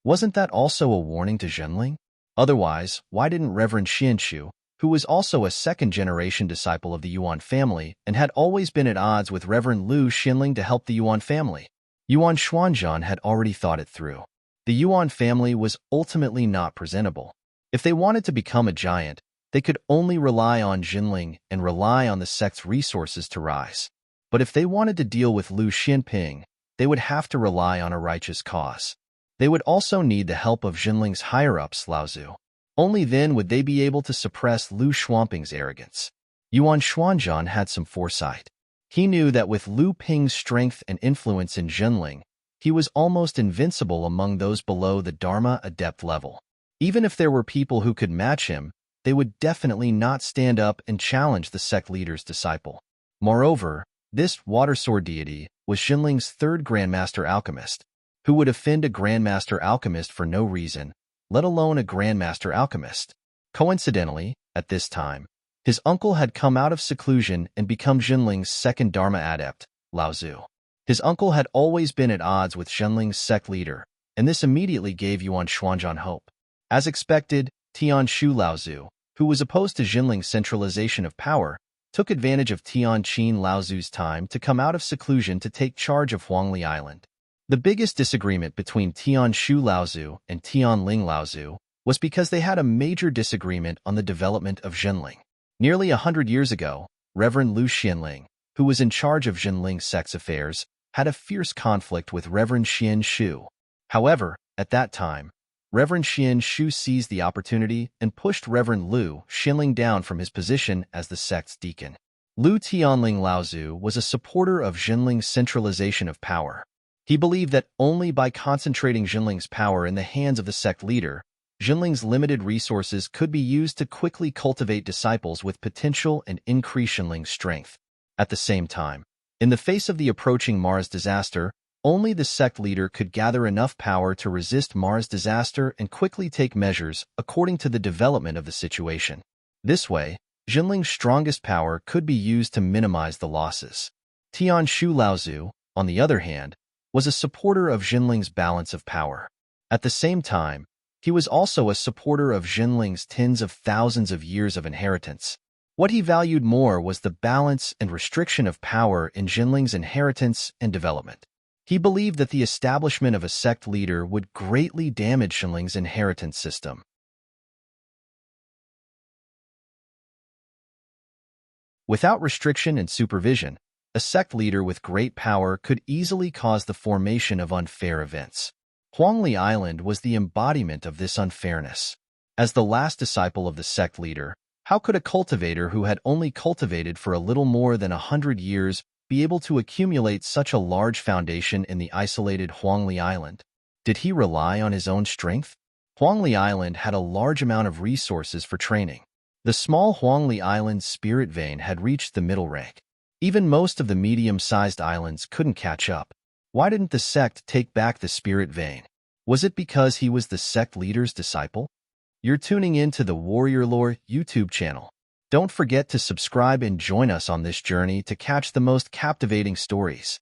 Wasn't that also a warning to Zhenling? Otherwise, why didn't Reverend Xianxu, who was also a second-generation disciple of the Yuan family and had always been at odds with Reverend Lu Xianling to help the Yuan family? Yuan Xuanzhan had already thought it through. The Yuan family was ultimately not presentable. If they wanted to become a giant, They could only rely on Jinling and rely on the sect's resources to rise. But if they wanted to deal with Lu Xianping, they would have to rely on a righteous cause. They would also need the help of Jinling's higher-ups, Laozu. Only then would they be able to suppress Lu Xuanping's arrogance. Yuan Xuanzhan had some foresight. He knew that with Lu Ping's strength and influence in Jinling, he was almost invincible among those below the Dharma Adept level. Even if there were people who could match him, they would definitely not stand up and challenge the sect leader's disciple. Moreover, this water sword deity was Jinling's third Grandmaster Alchemist, who would offend a Grandmaster Alchemist for no reason, let alone a Grandmaster Alchemist. Coincidentally, at this time, his uncle had come out of seclusion and become Jinling's second Dharma adept, Laozu. His uncle had always been at odds with Jinling's sect leader, and this immediately gave Yuan Xuanzhan hope. As expected, Tian Shu Laozu, who was opposed to Jinling's centralization of power, took advantage of Tian Qin Laozu's time to come out of seclusion to take charge of Huangli Island. The biggest disagreement between Tian Shu Laozu and Tian Ling Laozu was because they had a major disagreement on the development of Jinling. Nearly 100 years ago, Reverend Lu Xianling, who was in charge of Jinling's sex affairs, had a fierce conflict with Reverend Xian Shu. However, at that time, Reverend Xian Shu seized the opportunity and pushed Reverend Lu Xianling down from his position as the sect's deacon. Lu Tianling Laozu was a supporter of Jinling's centralization of power. He believed that only by concentrating Jinling's power in the hands of the sect leader, Jinling's limited resources could be used to quickly cultivate disciples with potential and increase Jinling's strength. At the same time, in the face of the approaching Mars disaster, only the sect leader could gather enough power to resist Mars disaster and quickly take measures according to the development of the situation. This way, Jinling's strongest power could be used to minimize the losses. Tian Shu Laozu, on the other hand, was a supporter of Jinling's balance of power. At the same time, he was also a supporter of Jinling's tens of thousands of years of inheritance. What he valued more was the balance and restriction of power in Jinling's inheritance and development. He believed that the establishment of a sect leader would greatly damage Jinling's inheritance system. Without restriction and supervision, a sect leader with great power could easily cause the formation of unfair events. Huangli Island was the embodiment of this unfairness. As the last disciple of the sect leader, how could a cultivator who had only cultivated for a little more than 100 years be able to accumulate such a large foundation in the isolated Huangli Island? Did he rely on his own strength? Huangli Island had a large amount of resources for training. The small Huangli Island's spirit vein had reached the middle rank. Even most of the medium-sized islands couldn't catch up. Why didn't the sect take back the spirit vein? Was it because he was the sect leader's disciple? You're tuning in to the Warrior Lore YouTube channel. Don't forget to subscribe and join us on this journey to catch the most captivating stories.